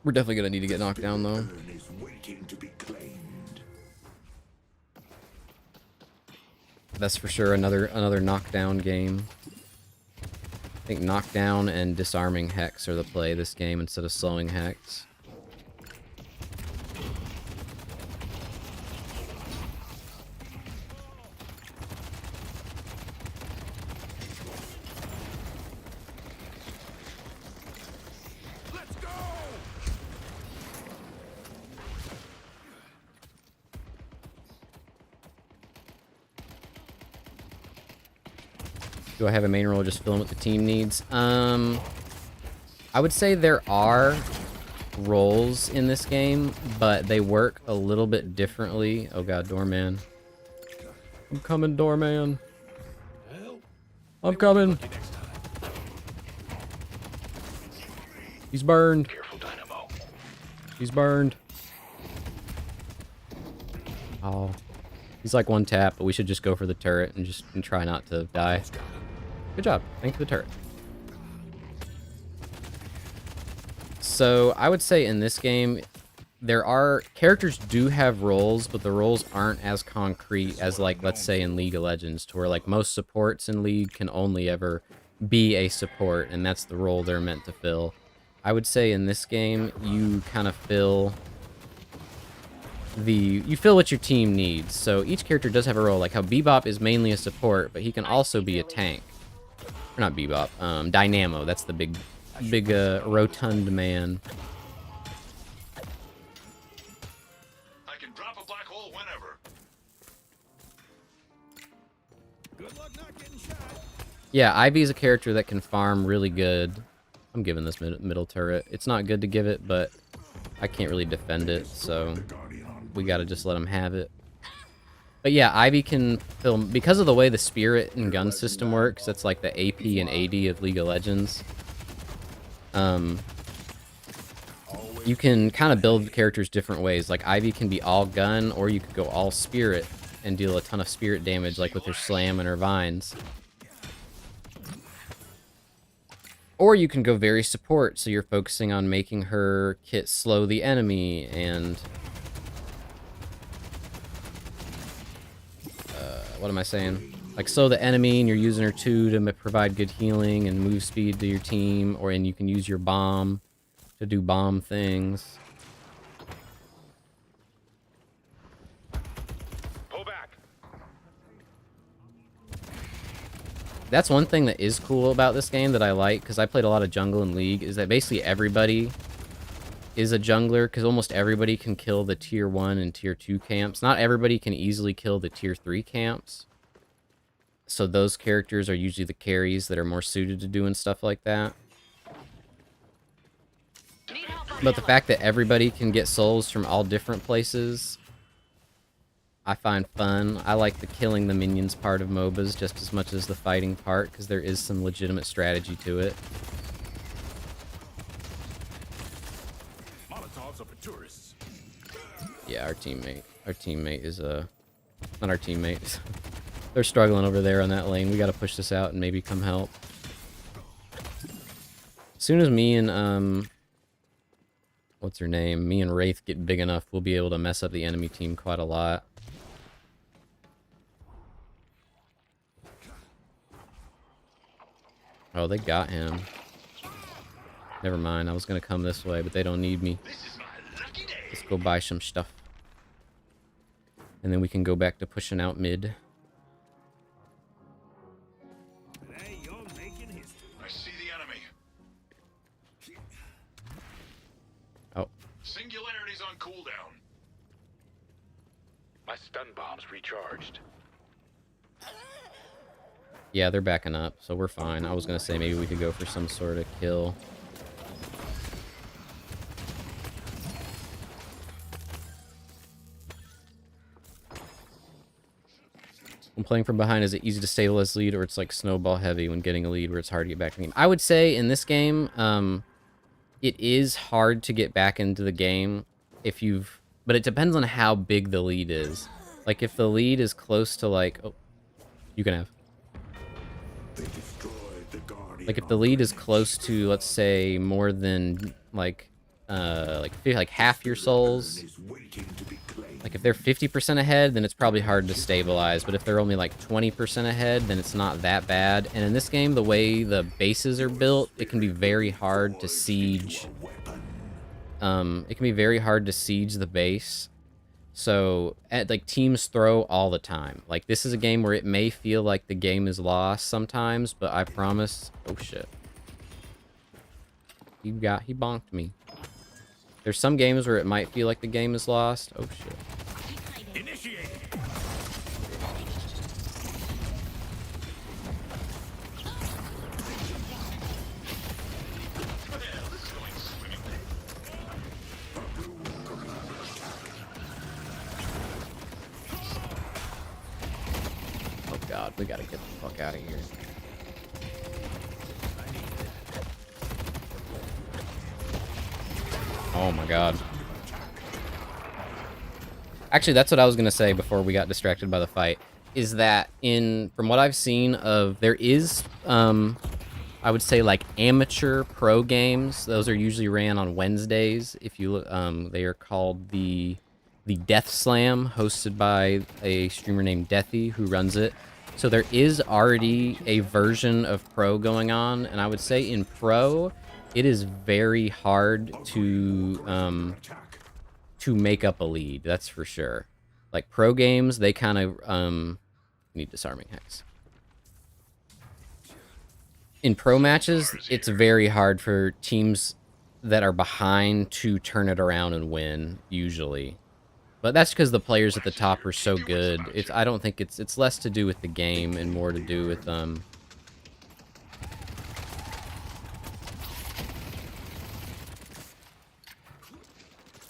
[SPEAKER 1] We're definitely gonna need to get knocked down though.
[SPEAKER 5] Urn is waiting to be claimed.
[SPEAKER 1] That's for sure another knockdown game. I think knockdown and disarming Hex are the play this game instead of slowing Hex.
[SPEAKER 5] Let's go.
[SPEAKER 1] Do I have a main role just filling what the team needs? I would say there are roles in this game, but they work a little bit differently. Oh god, Doorman. I'm coming, Doorman. I'm coming. He's burned.
[SPEAKER 6] Careful, Dynamo.
[SPEAKER 1] He's burned. Oh. He's like 1 tap, but we should just go for the turret and try not to die. Good job. Thanks for the turret. So, I would say in this game, characters do have roles, but the roles aren't as concrete as, like, let's say in League of Legends, to where, like, most supports in League can only ever be a support, and that's the role they're meant to fill. I would say in this game, you kind of fill what your team needs. So each character does have a role, like how Bebop is mainly a support, but he can also be a tank. Or not Bebop, Dynamo, that's the big rotund man.
[SPEAKER 5] I can drop a black hole whenever.
[SPEAKER 7] Good luck not getting shot.
[SPEAKER 1] Yeah, Ivy's a character that can farm really good. I'm giving this middle turret. It's not good to give it, but I can't really defend it, so we gotta just let him have it. But yeah, Ivy can film, because of the way the spirit and gun system works, that's like the AP and AD of League of Legends. You can kind of build characters different ways. Like Ivy can be all gun, or you could go all spirit. and deal a ton of spirit damage, like with her slam and her vines. Or you can go very support, so you're focusing on making her kit slow the enemy and... what am I saying? Like slow the enemy, and you're using her too to provide good healing and move speed to your team, and you can use your bomb to do bomb things.
[SPEAKER 6] Pull back.
[SPEAKER 1] That's one thing that is cool about this game that I like, because I played a lot of jungle in League, is that basically everybody is a jungler, because almost everybody can kill the tier 1 and tier 2 camps. Not everybody can easily kill the tier 3 camps. So those characters are usually the carries that are more suited to doing stuff like that. But the fact that everybody can get souls from all different places, I find fun. I like the killing the minions part of MOBAs just as much as the fighting part, because there is some legitimate strategy to it.
[SPEAKER 7] Molotovs are for tourists.
[SPEAKER 1] Yeah, our teammate is not our teammate. They're struggling over there on that lane. We gotta push this out and maybe come help. As soon as me and what's her name? Me and Wraith get big enough, we'll be able to mess up the enemy team quite a lot. Oh, they got him. Never mind, I was gonna come this way, but they don't need me. Let's go buy some stuff. And then we can go back to pushing out mid.
[SPEAKER 7] Today you're making history.
[SPEAKER 5] I see the enemy.
[SPEAKER 1] Oh.
[SPEAKER 5] Singularity's on cooldown.
[SPEAKER 6] My stun bomb's recharged.
[SPEAKER 1] Yeah, they're backing up, so we're fine. I was gonna say maybe we could go for some sort of kill. When playing from behind, is it easy to stabilize lead, or it's like snowball heavy when getting a lead where it's hard to get back in the game? I would say in this game, it is hard to get back into the game if you've... But it depends on how big the lead is. Like, if the lead is close to, like... Oh, you can have. Like, if the lead is close to, let's say, more than, like half your souls... Like, if they're 50% ahead, then it's probably hard to stabilize. But if they're only, like, 20% ahead, then it's not that bad. And in this game, the way the bases are built, it can be very hard to siege. It can be very hard to siege the base. So, like, teams throw all the time. Like, this is a game where it may feel like the game is lost sometimes, but I promise... Oh, shit. He bonked me. There's some games where it might feel like the game is lost. Oh, shit.
[SPEAKER 7] Initiate.
[SPEAKER 1] Oh, God. We gotta get the fuck out of here. Oh my god. Actually, that's what I was gonna say before we got distracted by the fight. Is that from what I've seen of, there is, I would say, like, amateur pro games. Those are usually ran on Wednesdays. If you look, they are called the Death Slam, hosted by a streamer named Deathy, who runs it. So there is already a version of pro going on, and I would say in pro, it is very hard to make up a lead. That's for sure. Like, pro games, they kind of need disarming hex. In pro matches, it's very hard for teams that are behind to turn it around and win, usually. But that's because the players at the top are so good. I don't think it's less to do with the game and more to do with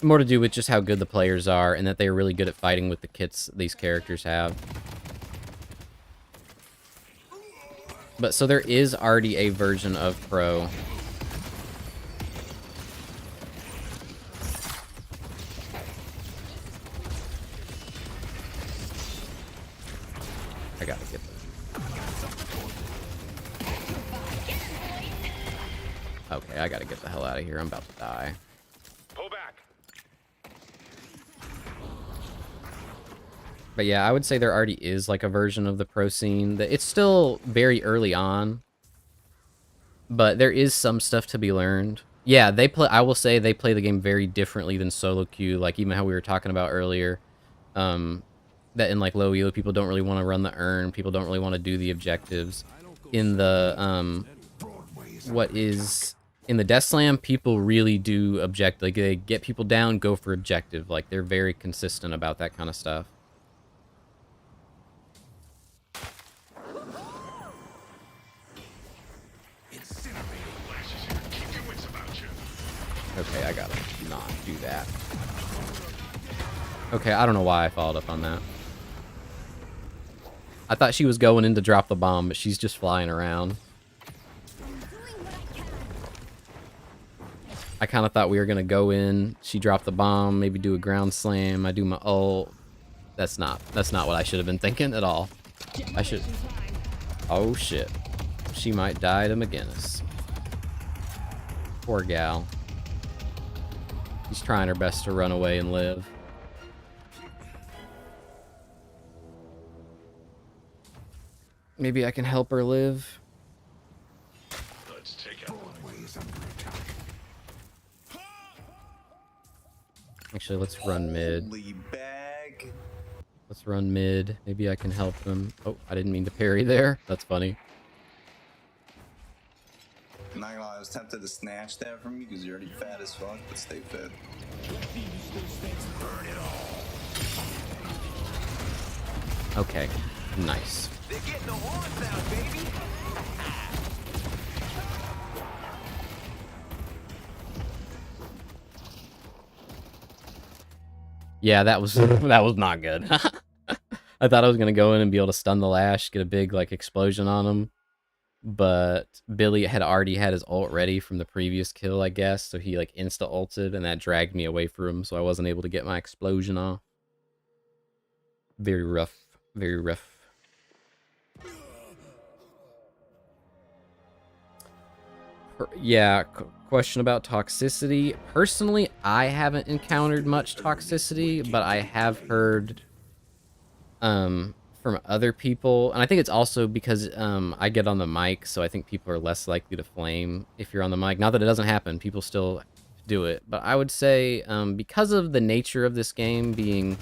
[SPEAKER 1] more to do with just how good the players are, and that they're really good at fighting with the kits these characters have. But so there is already a version of pro. Okay, I gotta get the hell out of here. I'm about to die.
[SPEAKER 6] Pull back.
[SPEAKER 1] But yeah, I would say there already is like a version of the pro scene that it's still very early on, but there is some stuff to be learned. Yeah, they play. I will say they play the game very differently than solo queue. Like even how we were talking about earlier, that in like low elo people don't really want to run the urn. People don't really want to do the objectives. In the in the Death Slam, people really do object. Like they get people down, go for objective. Like they're very consistent about that kind of stuff. Okay, I gotta not do that. Okay, I don't know why I followed up on that. I thought she was going in to drop the bomb, but she's just flying around. I kind of thought we were gonna go in, she dropped the bomb, maybe do a ground slam, I do my ult. That's not what I should have been thinking at all. I should... Oh shit. She might die to McGinnis. Poor gal. She's trying her best to run away and live. Maybe I can help her live.
[SPEAKER 6] Let's take out
[SPEAKER 1] Actually, let's run mid.
[SPEAKER 10] Holy bag.
[SPEAKER 1] Let's run mid. Maybe I can help them. Oh, I didn't mean to parry there. That's funny.
[SPEAKER 10] I'm not gonna lie, I was tempted to snatch that from you because you're already fat as fuck, but stay fit.
[SPEAKER 1] Okay, nice.
[SPEAKER 10] They're getting the horns out, baby.
[SPEAKER 1] Yeah, that was that was not good. I thought I was gonna go in and be able to stun the Lash, get a big like explosion on him, but Billy had already had his ult ready from the previous kill, I guess, so he like insta ulted, and that dragged me away from him, so I wasn't able to get my explosion off. Very rough, very rough. Yeah, question about toxicity. Personally, I haven't encountered much toxicity, but I have heard from other people, and I think it's also because I get on the mic, so I think people are less likely to flame if you're on the mic. Not that it doesn't happen, people still do it, but I would say because of the nature of this game being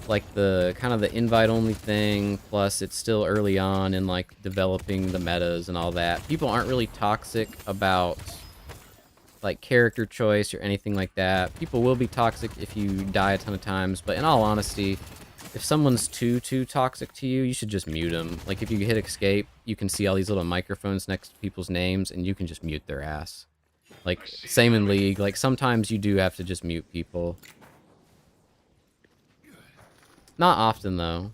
[SPEAKER 1] like the kind of the invite only thing, plus it's still early on in like developing the metas and all that, people aren't really toxic about like character choice or anything like that. People will be toxic if you die a ton of times, but in all honesty, if someone's too toxic to you, you should just mute them. Like if you hit escape, you can see all these little microphones next to people's names, and you can just mute their ass. Like same in League, like sometimes you do have to just mute people. Not often, though.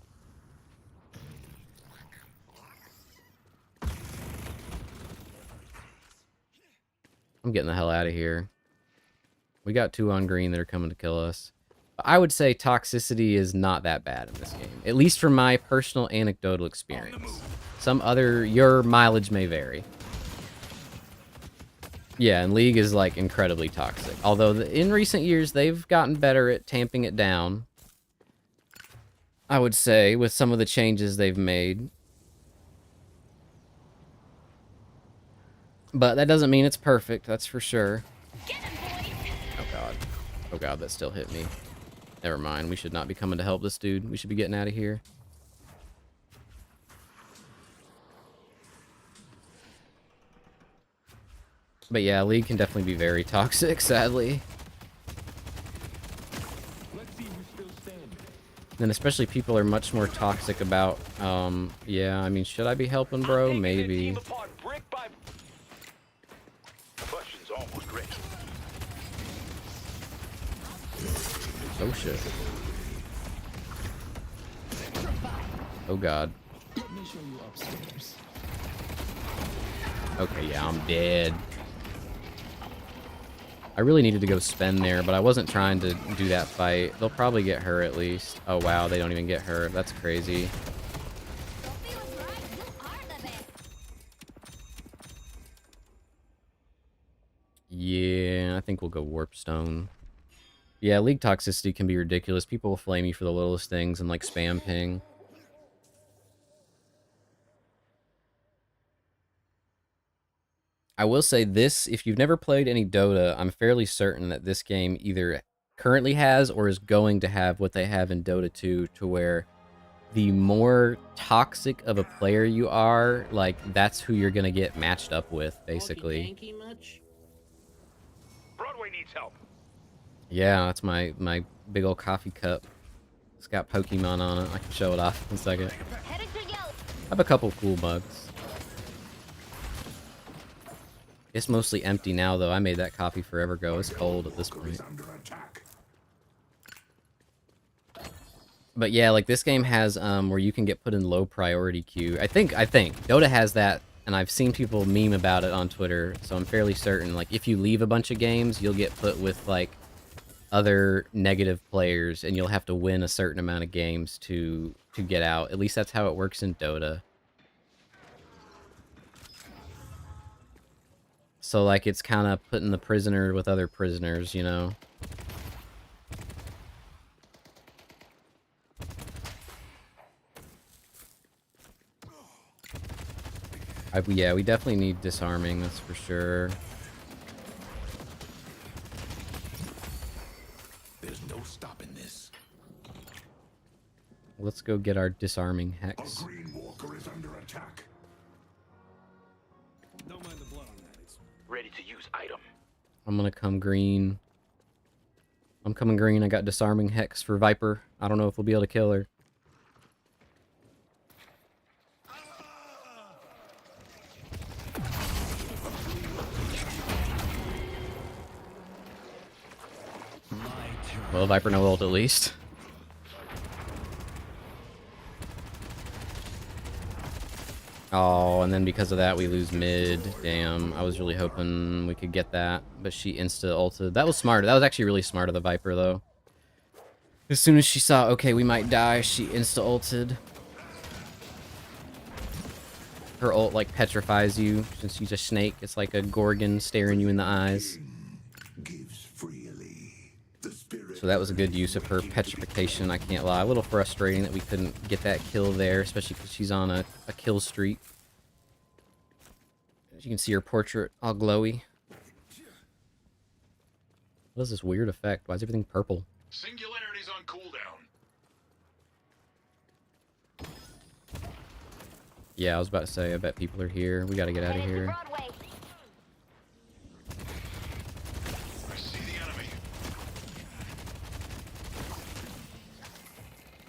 [SPEAKER 1] I'm getting the hell out of here. We got 2 on green that are coming to kill us. I would say toxicity is not that bad in this game. At least from my personal anecdotal experience. Your mileage may vary. Yeah, and League is, like, incredibly toxic. Although, in recent years, they've gotten better at tamping it down. I would say, with some of the changes they've made. But that doesn't mean it's perfect, that's for sure. Oh god. Oh god, that still hit me. Never mind, we should not be coming to help this dude. We should be getting out of here. But yeah, League can definitely be very toxic, sadly. And especially people are much more toxic about, yeah, I mean, should I be helping, bro? Maybe.
[SPEAKER 6] Question's almost ready.
[SPEAKER 1] Oh, shit. Oh, God. Okay, yeah, I'm dead. I really needed to go spend there, but I wasn't trying to do that fight. They'll probably get her at least. Oh, wow, they don't even get her. That's crazy. think we'll go Warpstone. Yeah, League toxicity can be ridiculous. People will flame you for the littlest things and like spam ping. I will say this, if you've never played any Dota, I'm fairly certain that this game either currently has or is going to have what they have in Dota 2, to where the more toxic of a player you are, like, that's who you're going to get matched up with, basically.
[SPEAKER 11] Much?
[SPEAKER 6] Broadway needs help.
[SPEAKER 1] Yeah, that's my big old coffee cup. It's got Pokemon on it. I can show it off in a second. I have a couple cool mugs. It's mostly empty now, though. I made that coffee forever ago. It's cold at this point. But yeah, like this game has where you can get put in low priority queue. I think Dota has that, and I've seen people meme about it on Twitter, so I'm fairly certain, like, if you leave a bunch of games, you'll get put with, like, other negative players, and you'll have to win a certain amount of games to get out. At least that's how it works in Dota. So, like, it's kind of putting the prisoner with other prisoners, you know? Yeah, we definitely need disarming, that's for sure.
[SPEAKER 5] There's no stopping this.
[SPEAKER 1] Let's go get our disarming hex.
[SPEAKER 5] A green walker is under attack.
[SPEAKER 7] Don't mind the blood on that. It's
[SPEAKER 6] Ready to use item.
[SPEAKER 1] I'm gonna come green. I'm coming green. I got disarming hex for Viper. I don't know if we'll be able to kill her. Well, Viper no ult at least. Oh, and then because of that we lose mid. Damn, I was really hoping we could get that, but she insta-ulted. That was smart. That was actually really smart of the Viper, though. As soon as she saw, okay, we might die, she insta-ulted. Her ult, like, petrifies you, since she's a snake. It's like a Gorgon staring you in the eyes. So that was a good use of her petrification, I can't lie. A little frustrating that we couldn't get that kill there, especially because she's on a kill streak. As you can see her portrait all glowy. What is this weird effect? Why is everything purple?
[SPEAKER 6] Singularity's on cooldown.
[SPEAKER 1] Yeah, I was about to say, I bet people are here. We gotta get out of here.
[SPEAKER 6] I see the enemy.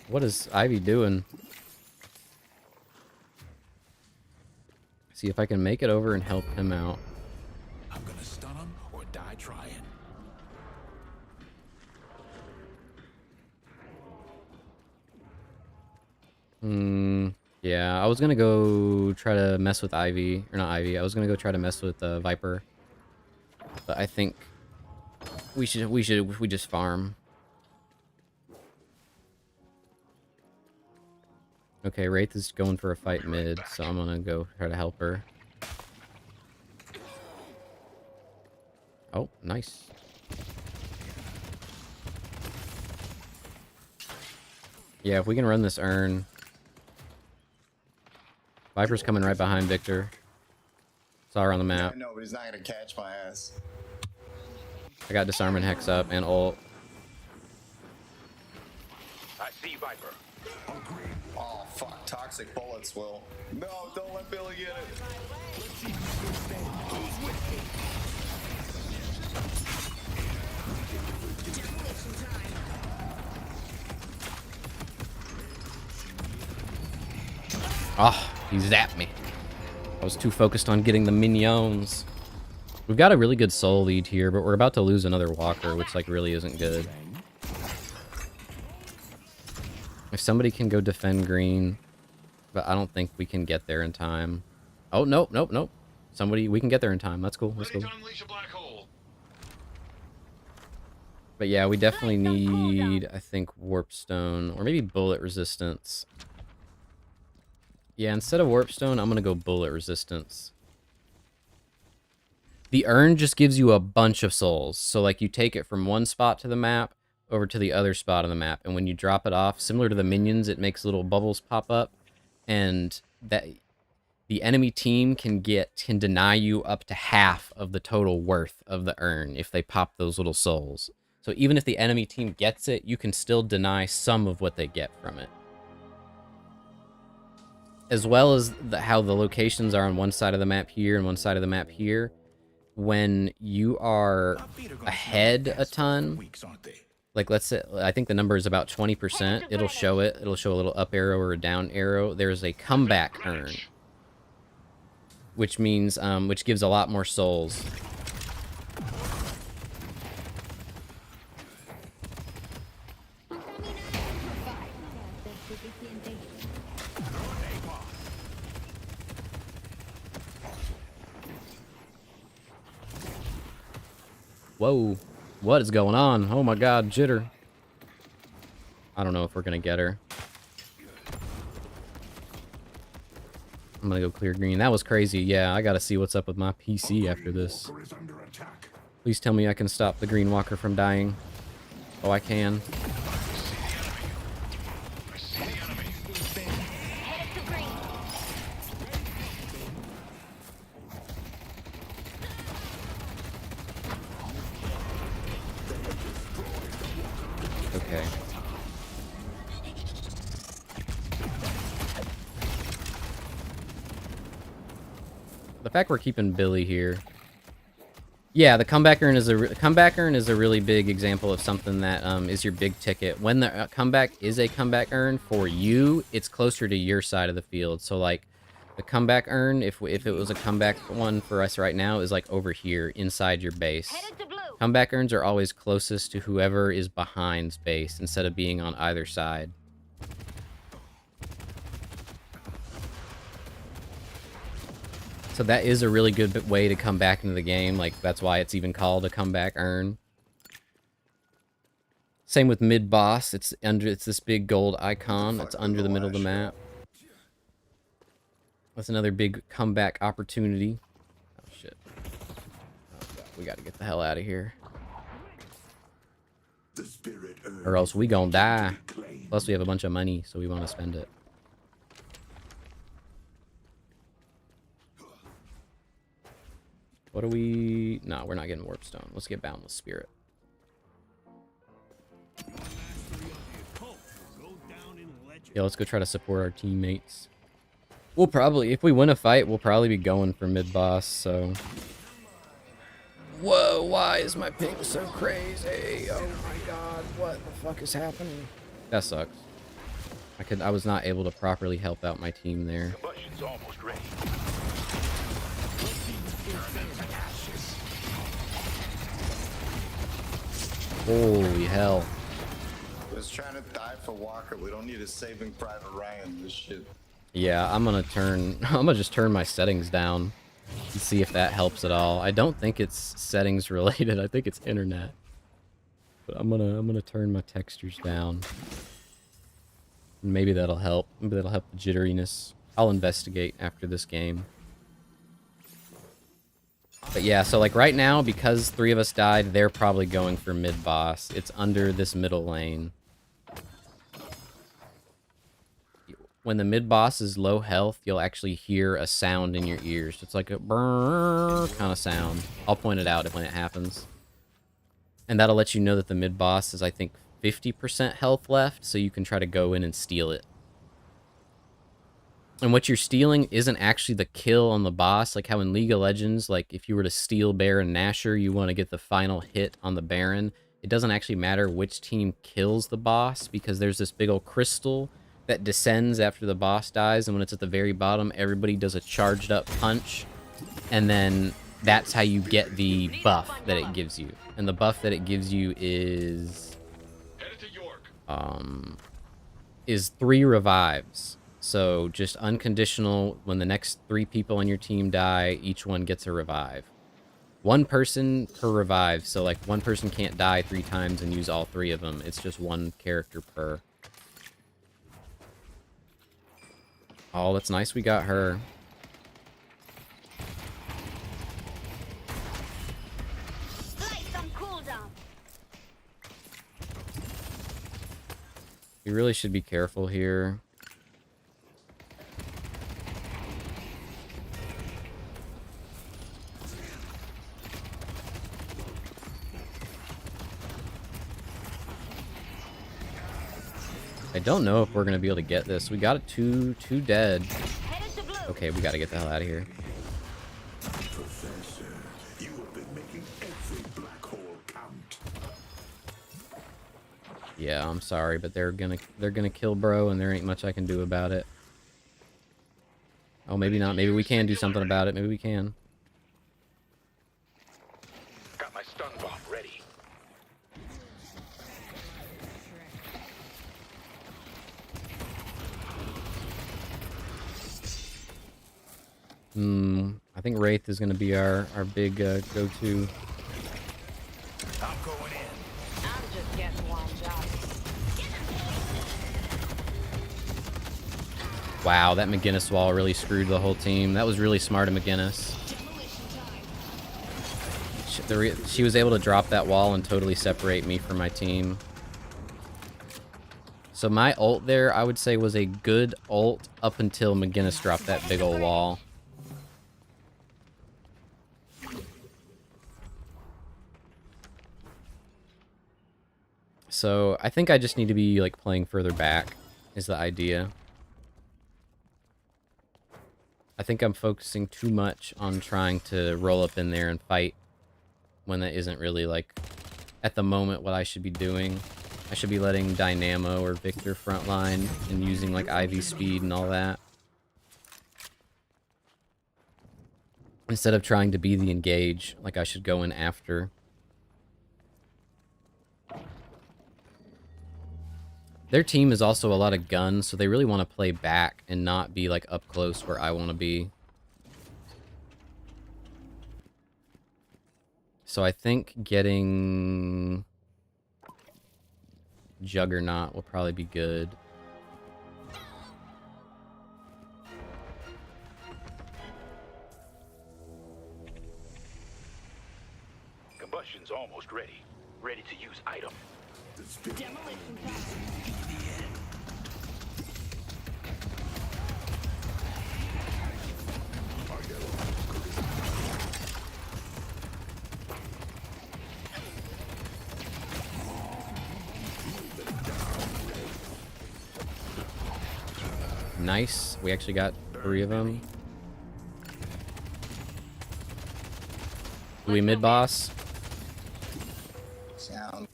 [SPEAKER 1] What is Ivy doing? See if I can make it over and help him out.
[SPEAKER 5] I'm gonna stun him or die trying.
[SPEAKER 1] Yeah, I was gonna go try to mess with Ivy, or not Ivy. I was gonna go try to mess with Viper, but I think we just farm. Okay, Wraith is going for a fight mid, so I'm gonna go try to help her. Oh, nice. Yeah, if we can run this urn. Viper's coming right behind Victor. Saw her on the map.
[SPEAKER 10] Yeah, no, but he's not gonna catch my ass.
[SPEAKER 1] I got disarming hex up and ult.
[SPEAKER 6] I see Viper.
[SPEAKER 10] Oh fuck, toxic bullets, Will. No, don't let Billy get it.
[SPEAKER 1] Ah, he zapped me. I was too focused on getting the minions. We've got a really good soul lead here, but we're about to lose another walker, which like really isn't good. If somebody can go defend green, but I don't think we can get there in time. Oh, nope, nope, nope. Somebody, we can get there in time. That's cool, that's cool.
[SPEAKER 6] Ready to unleash a black hole.
[SPEAKER 1] But yeah, we definitely need, I think, Warpstone, or maybe Bullet Resistance. Yeah, instead of Warpstone, I'm gonna go Bullet Resistance. The urn just gives you a bunch of souls. So like you take it from one spot to the map over to the other spot on the map, and when you drop it off, similar to the minions, it makes little bubbles pop up, and that the enemy team can deny you up to half of the total worth of the urn if they pop those little souls. So even if the enemy team gets it, you can still deny some of what they get from it. As well as how the locations are on one side of the map here and one side of the map here. When you are ahead a ton, like let's say, I think the number is about 20%, it'll show it. It'll show a little up arrow or a down arrow. There's a comeback urn, which means, which gives a lot more souls. Whoa, what is going on? Oh my god, jitter. I don't know if we're gonna get her. I'm gonna go clear green. That was crazy. Yeah, I gotta see what's up with my PC after this. Please tell me I can stop the green walker from dying. Oh, I can. Okay. The fact we're keeping Billy here. Yeah, the comeback urn is a really big example of something that is your big ticket. When the comeback is a comeback urn for you, it's closer to your side of the field. So like the comeback urn, if it was a comeback one for us right now, is like over here inside your base. Comeback urns are always closest to whoever is behind base instead of being on either side. So that is a really good way to come back into the game. Like, that's why it's even called a comeback urn. Same with mid-boss. It's this big gold icon that's under the middle of the map. That's another big comeback opportunity. Oh, shit. Oh, God. We gotta get the hell out of here. Or else we gonna die. Plus, we have a bunch of money, so we want to spend it. What do we... No, we're not getting Warpstone. Let's get Boundless Spirit. Yeah, let's go try to support our teammates. We'll probably... If we win a fight, we'll probably be going for mid-boss, so... Whoa, why is my ping so crazy? Oh my god, what the fuck is happening? That sucks. I was not able to properly help out my team there.
[SPEAKER 6] Combustion's almost ready.
[SPEAKER 1] Holy hell.
[SPEAKER 10] Was trying to die for Walker. We don't need a Saving Private Ryan in this shit.
[SPEAKER 1] Yeah, I'm gonna just turn my settings down and see if that helps at all. I don't think it's settings related. I think it's internet. But I'm gonna turn my textures down. Maybe that'll help. Maybe that'll help the jitteriness. I'll investigate after this game. But yeah, so like right now, because 3 of us died, they're probably going for mid-boss. It's under this middle lane. When the mid-boss is low health, you'll actually hear a sound in your ears. It's like a brrrr kind of sound. I'll point it out when it happens. And that'll let you know that the mid-boss is, I think, 50% health left, so you can try to go in and steal it. And what you're stealing isn't actually the kill on the boss, like how in League of Legends, like if you were to steal Baron Nashor, you want to get the final hit on the Baron. It doesn't actually matter which team kills the boss, because there's this big old crystal that descends after the boss dies, and when it's at the very bottom, everybody does a charged up punch, and then that's how you get the buff that it gives you. And the buff that it gives you is 3 revives. So just unconditional, when the next 3 people on your team die, each one gets a revive. 1 person per revive, so like 1 person can't die 3 times and use all 3 of them. It's just 1 character per. Oh, that's nice we got her. We really should be careful here. I don't know if we're gonna be able to get this. We got it two dead. Okay, we gotta get the hell out of here.
[SPEAKER 5] Professor, you have been making every black hole count.
[SPEAKER 1] Yeah, I'm sorry, but they're gonna kill bro, and there ain't much I can do about it. Oh, maybe not. Maybe we can do something about it. Maybe we can.
[SPEAKER 6] Got my stun bomb ready.
[SPEAKER 1] I think Wraith is gonna be our big go-to.
[SPEAKER 6] I'm going in.
[SPEAKER 3] I'm just getting warmed up.
[SPEAKER 1] Wow, that McGinnis wall really screwed the whole team. That was really smart of McGinnis. She was able to drop that wall and totally separate me from my team. So my ult there, I would say, was a good ult up until McGinnis dropped that big old wall. So I think I just need to be like playing further back is the idea. I think I'm focusing too much on trying to roll up in there and fight when that isn't really like at the moment what I should be doing. I should be letting Dynamo or Victor frontline and using like IV speed and all that, instead of trying to be the engage. Like I should go in after. Their team is also a lot of guns, so they really want to play back and not be like up close where I want to be. So I think getting Juggernaut will probably be good.
[SPEAKER 6] Combustion's almost ready. Ready to use item.
[SPEAKER 1] Nice. We actually got 3 of them. Do we mid-boss?
[SPEAKER 10] Sound.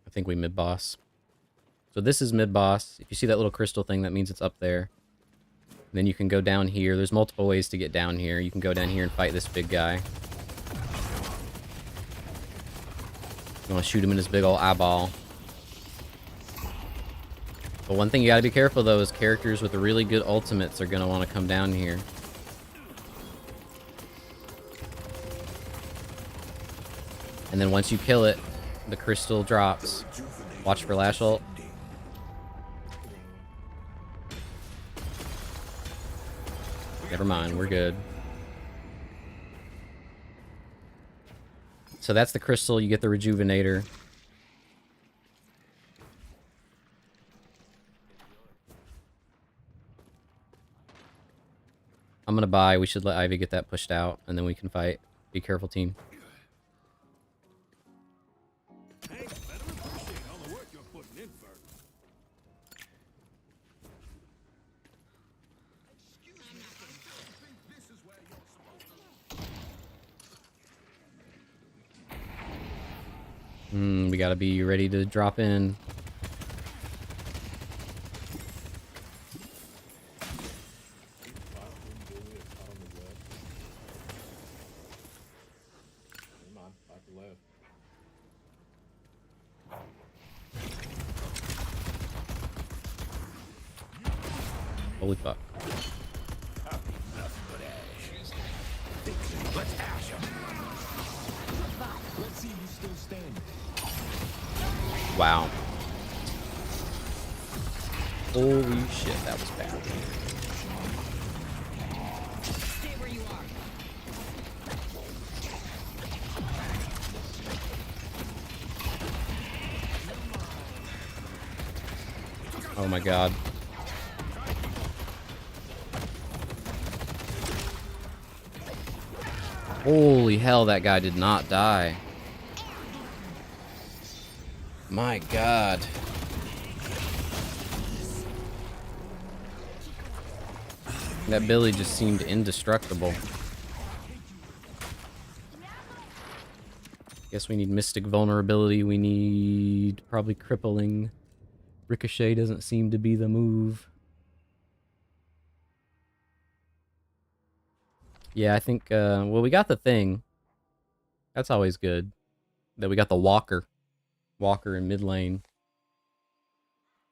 [SPEAKER 1] I think we mid-boss. So this is mid-boss. If you see that little crystal thing, that means it's up there. And then you can go down here. There's multiple ways to get down here. You can go down here and fight this big guy. You want to shoot him in his big old eyeball. But one thing you got to be careful, though, is characters with really good ultimates are going to want to come down here. And then once you kill it, the crystal drops. Watch for Lash ult. Never mind, we're good. So that's the crystal, you get the rejuvenator. I'm gonna buy, we should let Ivy get that pushed out, and then we can fight. Be careful, team.
[SPEAKER 7] Hey, better appreciate all the work you're putting in for.
[SPEAKER 1] We gotta be ready to drop in. Holy fuck.
[SPEAKER 6] Let's ash him.
[SPEAKER 5] Let's see who's still standing.
[SPEAKER 1] Wow. Holy shit, that was bad.
[SPEAKER 2] Stay where you are.
[SPEAKER 1] Oh my god. Holy hell, that guy did not die. My god. That Billy just seemed indestructible. Guess we need Mystic Vulnerability. We need probably Crippling. Ricochet doesn't seem to be the move. Yeah, I think, well, we got the thing. That's always good. Then we got the Walker. Walker in mid lane.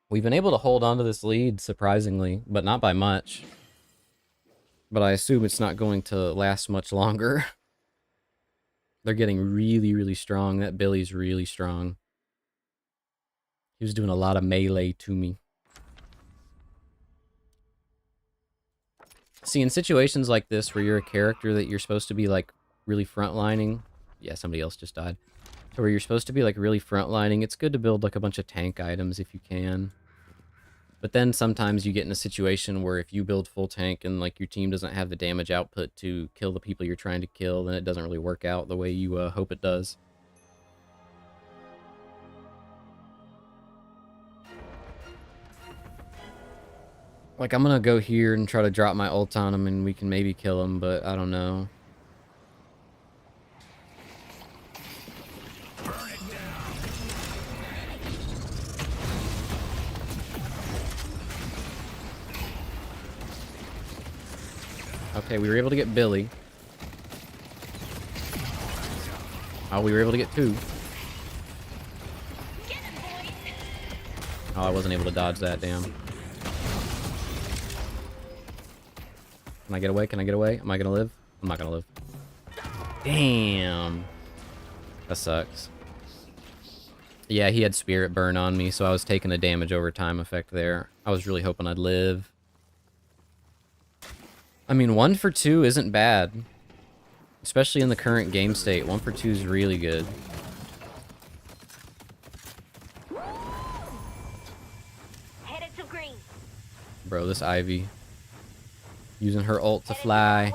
[SPEAKER 1] We've been able to hold on to this lead, surprisingly, but not by much. But I assume it's not going to last much longer. They're getting really, really strong. That Billy's really strong. He was doing a lot of melee to me. See, in situations like this where you're a character that you're supposed to be, like, really frontlining... Yeah, somebody else just died. So where you're supposed to be, like, really frontlining, it's good to build, like, a bunch of tank items if you can. But then sometimes you get in a situation where if you build full tank and, like, your team doesn't have the damage output to kill the people you're trying to kill, then it doesn't really work out the way you hope it does. Like, I'm gonna go here and try to drop my ult on him and we can maybe kill him, but I don't know. Okay, we were able to get Billy. Oh, we were able to get 2. Oh, I wasn't able to dodge that, damn. Can I get away? Can I get away? Am I gonna live? I'm not gonna live. Damn. That sucks. Yeah, he had Spirit Burn on me, so I was taking the damage over time effect there. I was really hoping I'd live. I mean, 1 for 2 isn't bad. Especially in the current game state. 1 for 2 is really good.
[SPEAKER 2] Headed to green.
[SPEAKER 1] Bro, this Ivy. Using her ult to fly.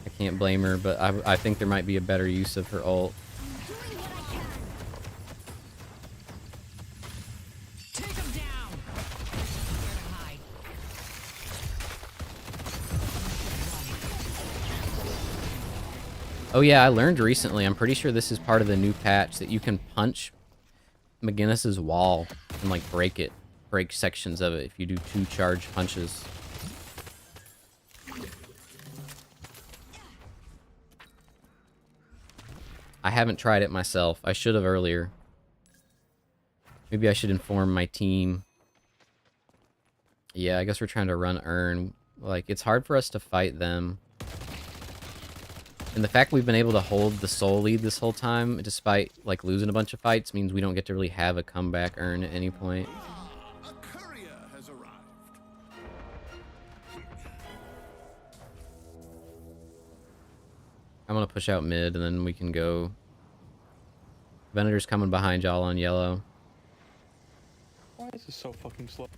[SPEAKER 1] I can't blame her, but I think there might be a better use of her ult.
[SPEAKER 2] Doing what I can. Take him down. Where to hide?
[SPEAKER 1] Oh yeah, I learned recently, I'm pretty sure this is part of the new patch, that you can punch McGinnis's wall and, like, break it. Break sections of it if you do 2 charge punches. I haven't tried it myself. I should have earlier. Maybe I should inform my team. Yeah, I guess we're trying to run Urn. Like, it's hard for us to fight them. And the fact we've been able to hold the soul lead this whole time, despite, like, losing a bunch of fights, means we don't get to really have a comeback Urn at any point.
[SPEAKER 5] A courier has arrived.
[SPEAKER 1] I'm gonna push out mid, and then we can go. Venator's coming behind y'all on yellow.
[SPEAKER 12] Why is this so fucking slow?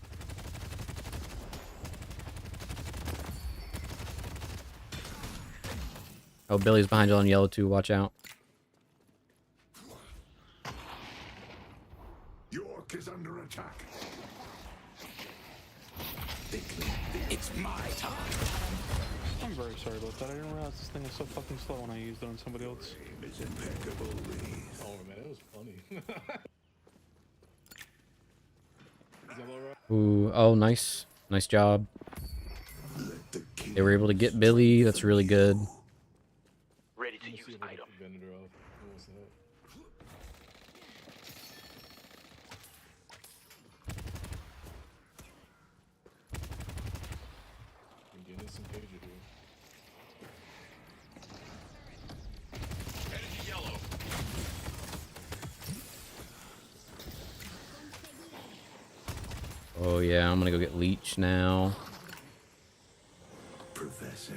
[SPEAKER 1] Oh, Billy's behind y'all on yellow too, watch out.
[SPEAKER 5] York is under attack. It's my time.
[SPEAKER 12] I'm very sorry about that. I didn't realize this thing was so fucking slow when I used it on somebody else.
[SPEAKER 5] It's impeccable.
[SPEAKER 7] Oh man, it was funny.
[SPEAKER 1] Ooh, oh, nice. Nice job. They were able to get Billy, that's really good.
[SPEAKER 6] Ready to use item.
[SPEAKER 7] Venator off. Who wants that? I'm getting some pager here.
[SPEAKER 5] Headed to yellow.
[SPEAKER 1] Oh yeah, I'm gonna go get Leech now.
[SPEAKER 5] Professor,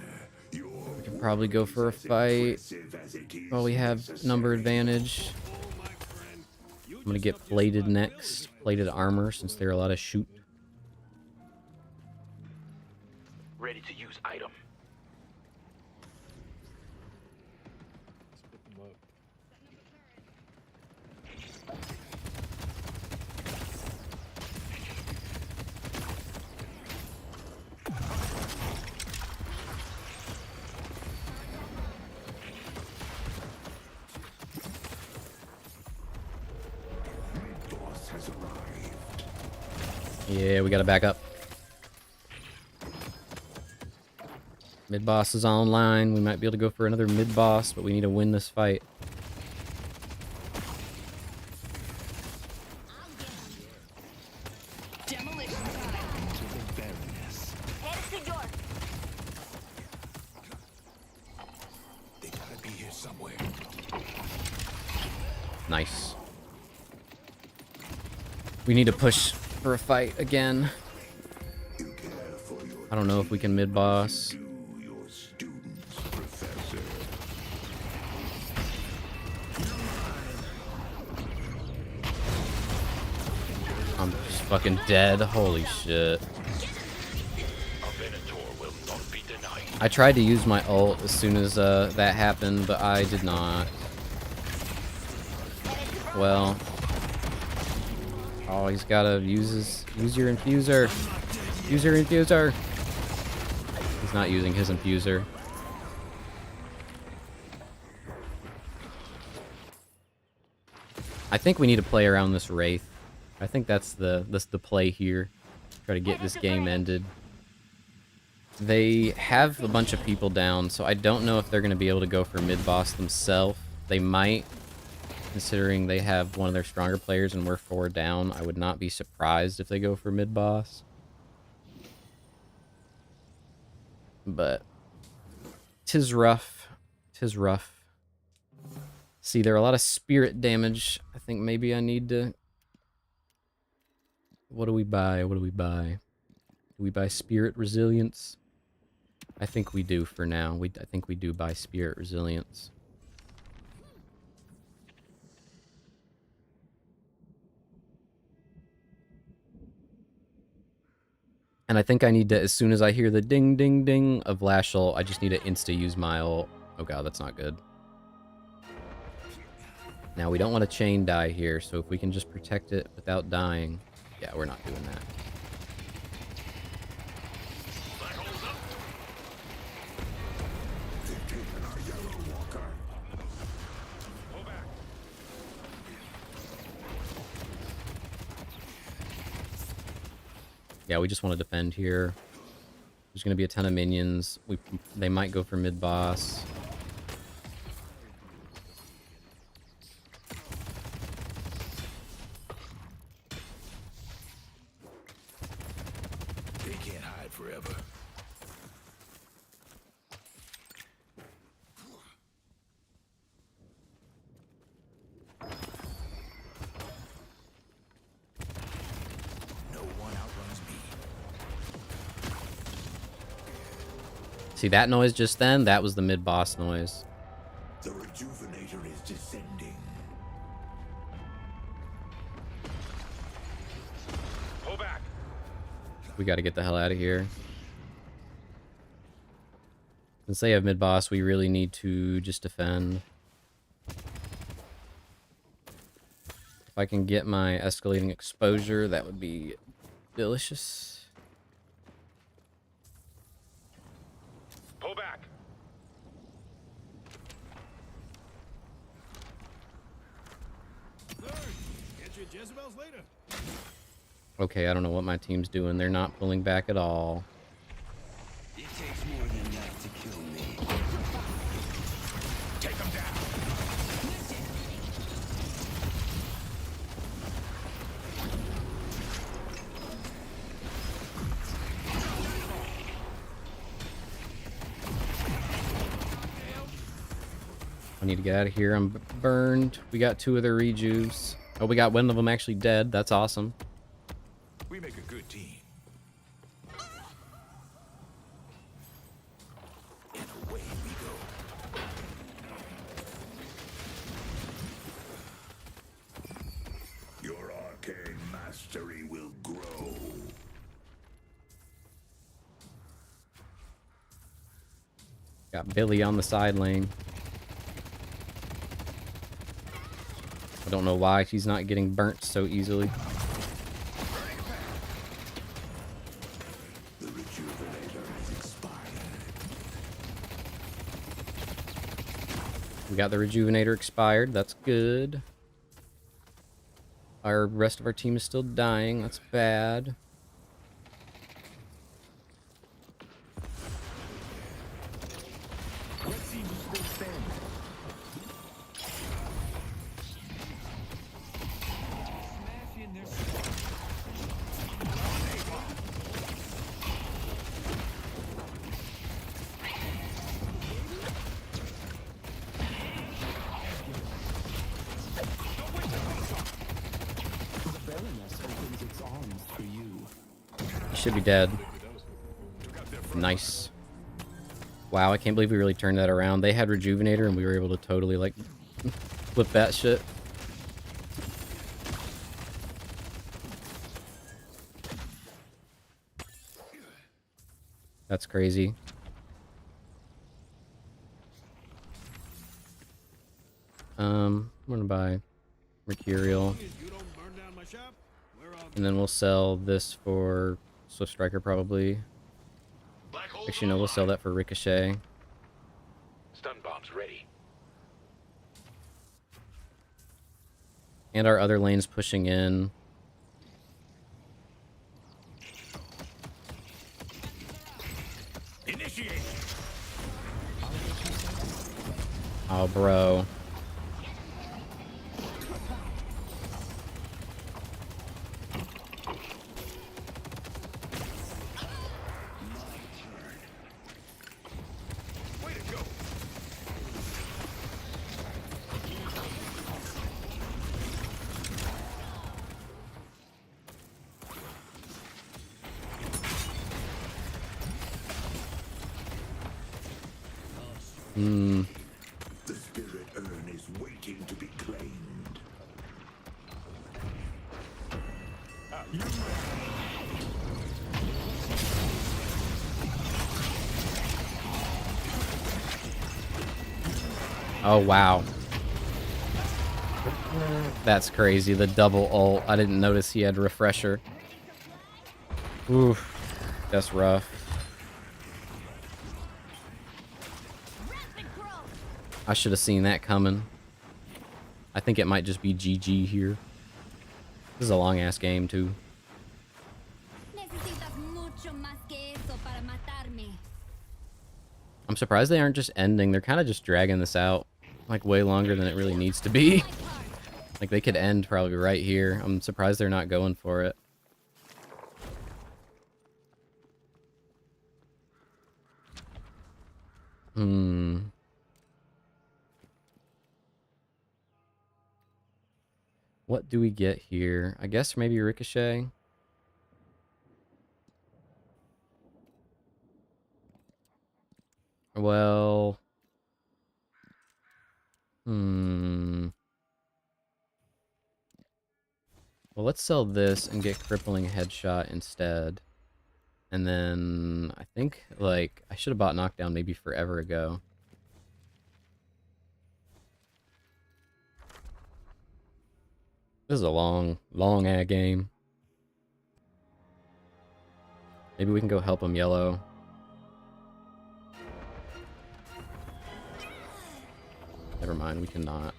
[SPEAKER 1] We can probably go for a fight. Oh, we have number advantage. I'm gonna get plated next. plated armor since they're allowed to shoot.
[SPEAKER 6] Ready to use item.
[SPEAKER 1] Yeah, we gotta back up. Mid boss is online. We might be able to go for another mid boss, but we need to win this fight.
[SPEAKER 2] Demolition time.
[SPEAKER 4] To the barrenness.
[SPEAKER 5] They gotta be here somewhere.
[SPEAKER 1] Nice. We need to push for a fight again. I don't know if we can mid boss.
[SPEAKER 5] Your students, Professor.
[SPEAKER 1] I'm just fucking dead. Holy shit. I tried to use my ult as soon as that happened, but I did not. Well. Oh, he's gotta use your infuser. Use your infuser. He's not using his infuser. I think we need to play around this Wraith. I think that's the play here. Try to get this game ended. They have a bunch of people down, so I don't know if they're going to be able to go for mid-boss themselves. They might, considering they have one of their stronger players and we're 4 down. I would not be surprised if they go for mid-boss. But 'tis rough. 'Tis rough. See, there are a lot of spirit damage. I think maybe I need to... What do we buy? What do we buy? Do we buy spirit resilience? I think we do for now. I think we do buy spirit resilience. And I think I need to, as soon as I hear the ding, ding, ding of Lashel, I just need to insta-use my ult. Oh god, that's not good. Now, we don't want to chain die here, so if we can just protect it without dying... Yeah, we're not doing that. Yeah, we just want to defend here. There's going to be a ton of minions. They might go for mid-boss.
[SPEAKER 5] They can't hide forever. No one outruns me.
[SPEAKER 1] See that noise just then? That was the mid-boss noise.
[SPEAKER 5] The rejuvenator is descending.
[SPEAKER 6] Pull back.
[SPEAKER 1] We got to get the hell out of here. Since they have mid-boss, we really need to just defend. If I can get my escalating exposure, that would be delicious.
[SPEAKER 6] Pull back.
[SPEAKER 7] Get you Jezebels later.
[SPEAKER 1] Okay, I don't know what my team's doing. They're not pulling back at all.
[SPEAKER 5] It takes more than that to kill me. Take them down.
[SPEAKER 1] I need to get out of here. I'm burned. We got 2 of their rejuves. Oh, we got one of them actually dead. That's awesome.
[SPEAKER 5] We make a good team. And away we go. Your arcane master Mystery will grow.
[SPEAKER 1] Got Billy on the side lane. I don't know why she's not getting burnt so easily.
[SPEAKER 5] The rejuvenator has expired.
[SPEAKER 1] We got the rejuvenator expired. That's good. Our rest of our team is still dying. That's bad. Should be dead. Nice. Wow, I can't believe we really turned that around. They had Rejuvenator and we were able to totally, like, flip that shit. That's crazy. I'm gonna buy Mercurial. And then we'll sell this for Swift Striker probably. Actually, no, we'll sell that for Ricochet.
[SPEAKER 6] Stun bombs ready.
[SPEAKER 1] And our other lane's pushing in.
[SPEAKER 7] Initiate.
[SPEAKER 1] Oh, bro.
[SPEAKER 5] The spirit urn is waiting to be claimed.
[SPEAKER 1] Oh, wow. That's crazy. The double ult. I didn't notice he had Refresher. Oof. That's rough. I should have seen that coming. I think it might just be GG here. This is a long-ass game, too. I'm surprised they aren't just ending. They're kind of just dragging this out, like, way longer than it really needs to be. Like, they could end probably right here. I'm surprised they're not going for it. What do we get here? I guess maybe Ricochet. Well... Well, let's sell this and get Crippling Headshot instead. And then, I think, like, I should have bought Knockdown maybe forever ago. This is a long ad game. Maybe we can go help him yellow. Never mind, we cannot.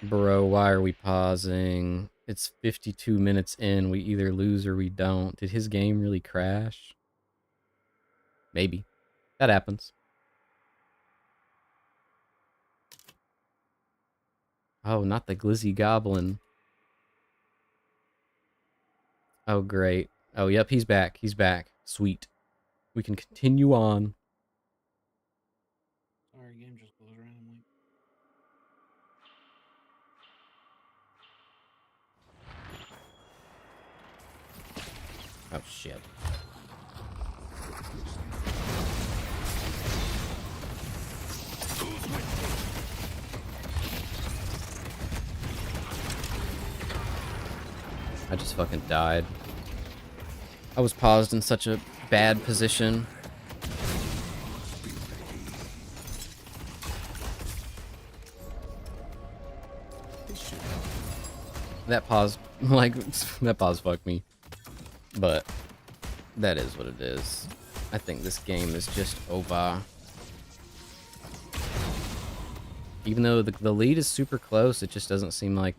[SPEAKER 1] Bro, why are we pausing? It's 52 minutes in. We either lose or we don't. Did his game really crash? Maybe. That happens. Oh, not the Glizzy Goblin. Oh, great. Oh, yep, he's back. He's back. Sweet. We can continue on.
[SPEAKER 11] Sorry, game just goes randomly.
[SPEAKER 1] Oh, shit. just fucking died. I was paused in such a bad position. That pause, like, that pause fucked me. But that is what it is. I think this game is just over. Even though the lead is super close, it just doesn't seem like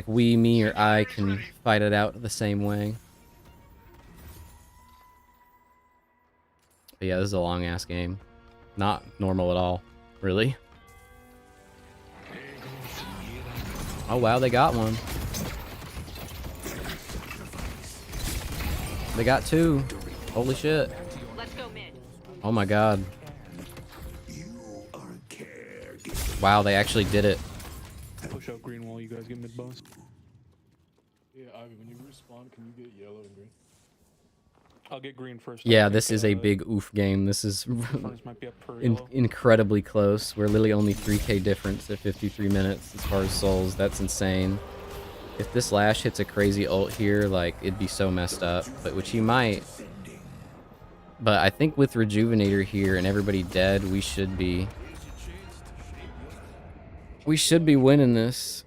[SPEAKER 1] we, me, or I can fight it out the same way. But yeah, this is a long ass game. Not normal at all, really. Oh wow, they got one. They got two. Holy shit.
[SPEAKER 3] Let's go mid.
[SPEAKER 1] Oh my god. Wow, they actually did it.
[SPEAKER 12] Push out green while you guys get mid bonus.
[SPEAKER 7] Yeah, Ivy, when you respawn, can you get yellow and green?
[SPEAKER 12] I'll get green first.
[SPEAKER 1] Yeah, this is a big oof game. This is
[SPEAKER 12] might be up per yellow.
[SPEAKER 1] incredibly close. We're literally only 3k difference at 53 minutes as far as souls. That's insane. If this Lash hits a crazy ult here, like, it'd be so messed up. But which he might. But I think with Rejuvenator here and everybody dead, we should be winning this.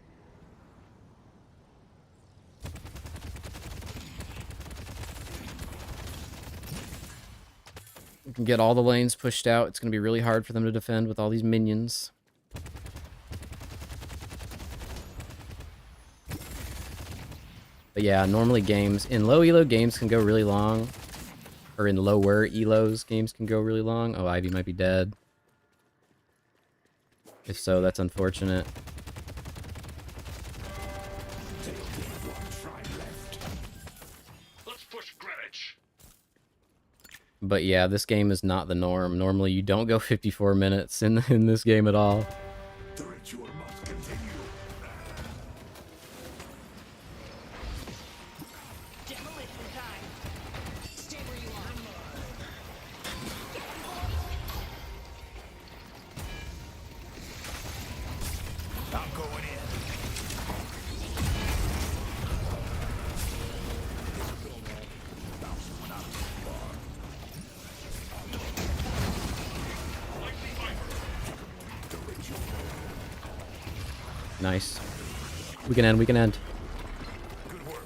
[SPEAKER 1] We can get all the lanes pushed out. It's going to be really hard for them to defend with all these minions. But yeah, normally games in low elo games can go really long. Or in lower elos games can go really long. Oh, Ivy might be dead. If so, that's unfortunate.
[SPEAKER 6] Let's push Greenwich.
[SPEAKER 1] But yeah, this game is not the norm. Normally, you don't go 54 minutes in this game at all.
[SPEAKER 5] The ritual must continue.
[SPEAKER 2] Demolition time. Stay where you are.
[SPEAKER 6] I'm going in.
[SPEAKER 1] Nice. We can end. We can end.
[SPEAKER 6] Good work.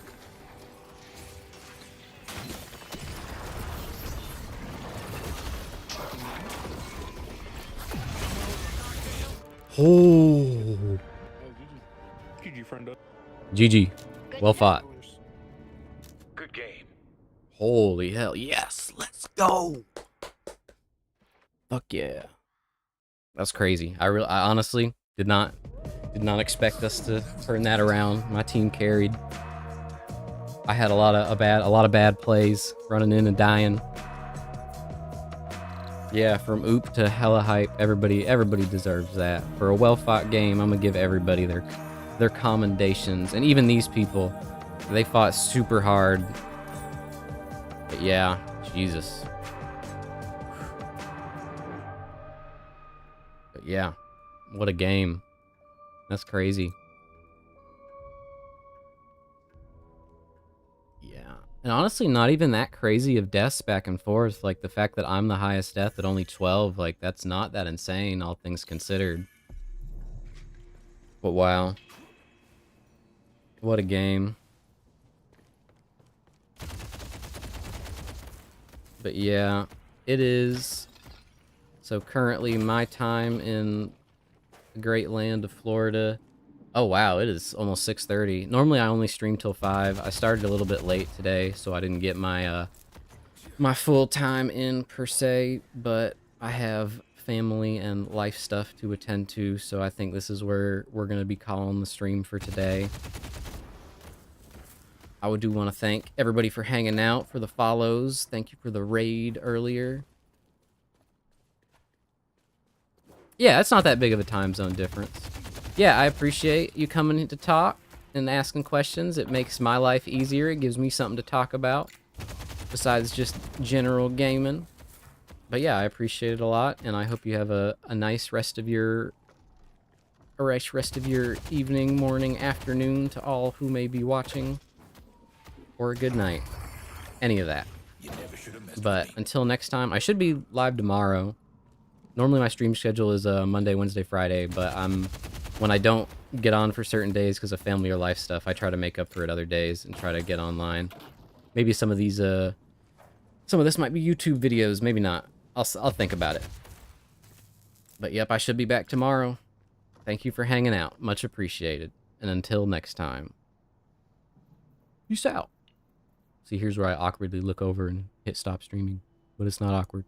[SPEAKER 1] Oh.
[SPEAKER 12] GG, friendo.
[SPEAKER 1] GG. Well fought.
[SPEAKER 6] Good game.
[SPEAKER 1] Holy hell. Yes. Let's go. Fuck yeah. That's crazy. I honestly did not expect us to turn that around. My team carried. I had a lot of bad plays, running in and dying. Yeah, from oop to hella hype. Everybody deserves that. For a well-fought game, I'm gonna give everybody their commendations. And even these people, they fought super hard. But yeah, Jesus. But yeah, what a game. That's crazy. Yeah. And honestly, not even that crazy of deaths back and forth. Like, the fact that I'm the highest death at only 12, like, that's not that insane, all things considered. But wow. What a game. But yeah, it is. So currently my time in the great land of Florida. Oh wow, it is almost 6:30. Normally I only stream till 5. I started a little bit late today, so I didn't get my my full time in per se, but I have family and life stuff to attend to, so I think this is where we're going to be calling the stream for today. I do want to thank everybody for hanging out, for the follows. Thank you for the raid earlier. Yeah, it's not that big of a time zone difference. Yeah, I appreciate you coming in to talk and asking questions. It makes my life easier. It gives me something to talk about besides just general gaming. But yeah, I appreciate it a lot, and I hope you have a nice rest of your a rest of your evening, morning, afternoon to all who may be watching, or a good night. Any of that. But until next time, I should be live tomorrow. Normally my stream schedule is Monday, Wednesday, Friday, but when I don't get on for certain days because of family or life stuff, I try to make up for it other days and try to get online. Maybe some of these, some of this might be YouTube videos, maybe not. I'll think about it. But yep, I should be back tomorrow. Thank you for hanging out. Much appreciated. And until next time, peace out. See, here's where I awkwardly look over and hit stop streaming, but it's not awkward.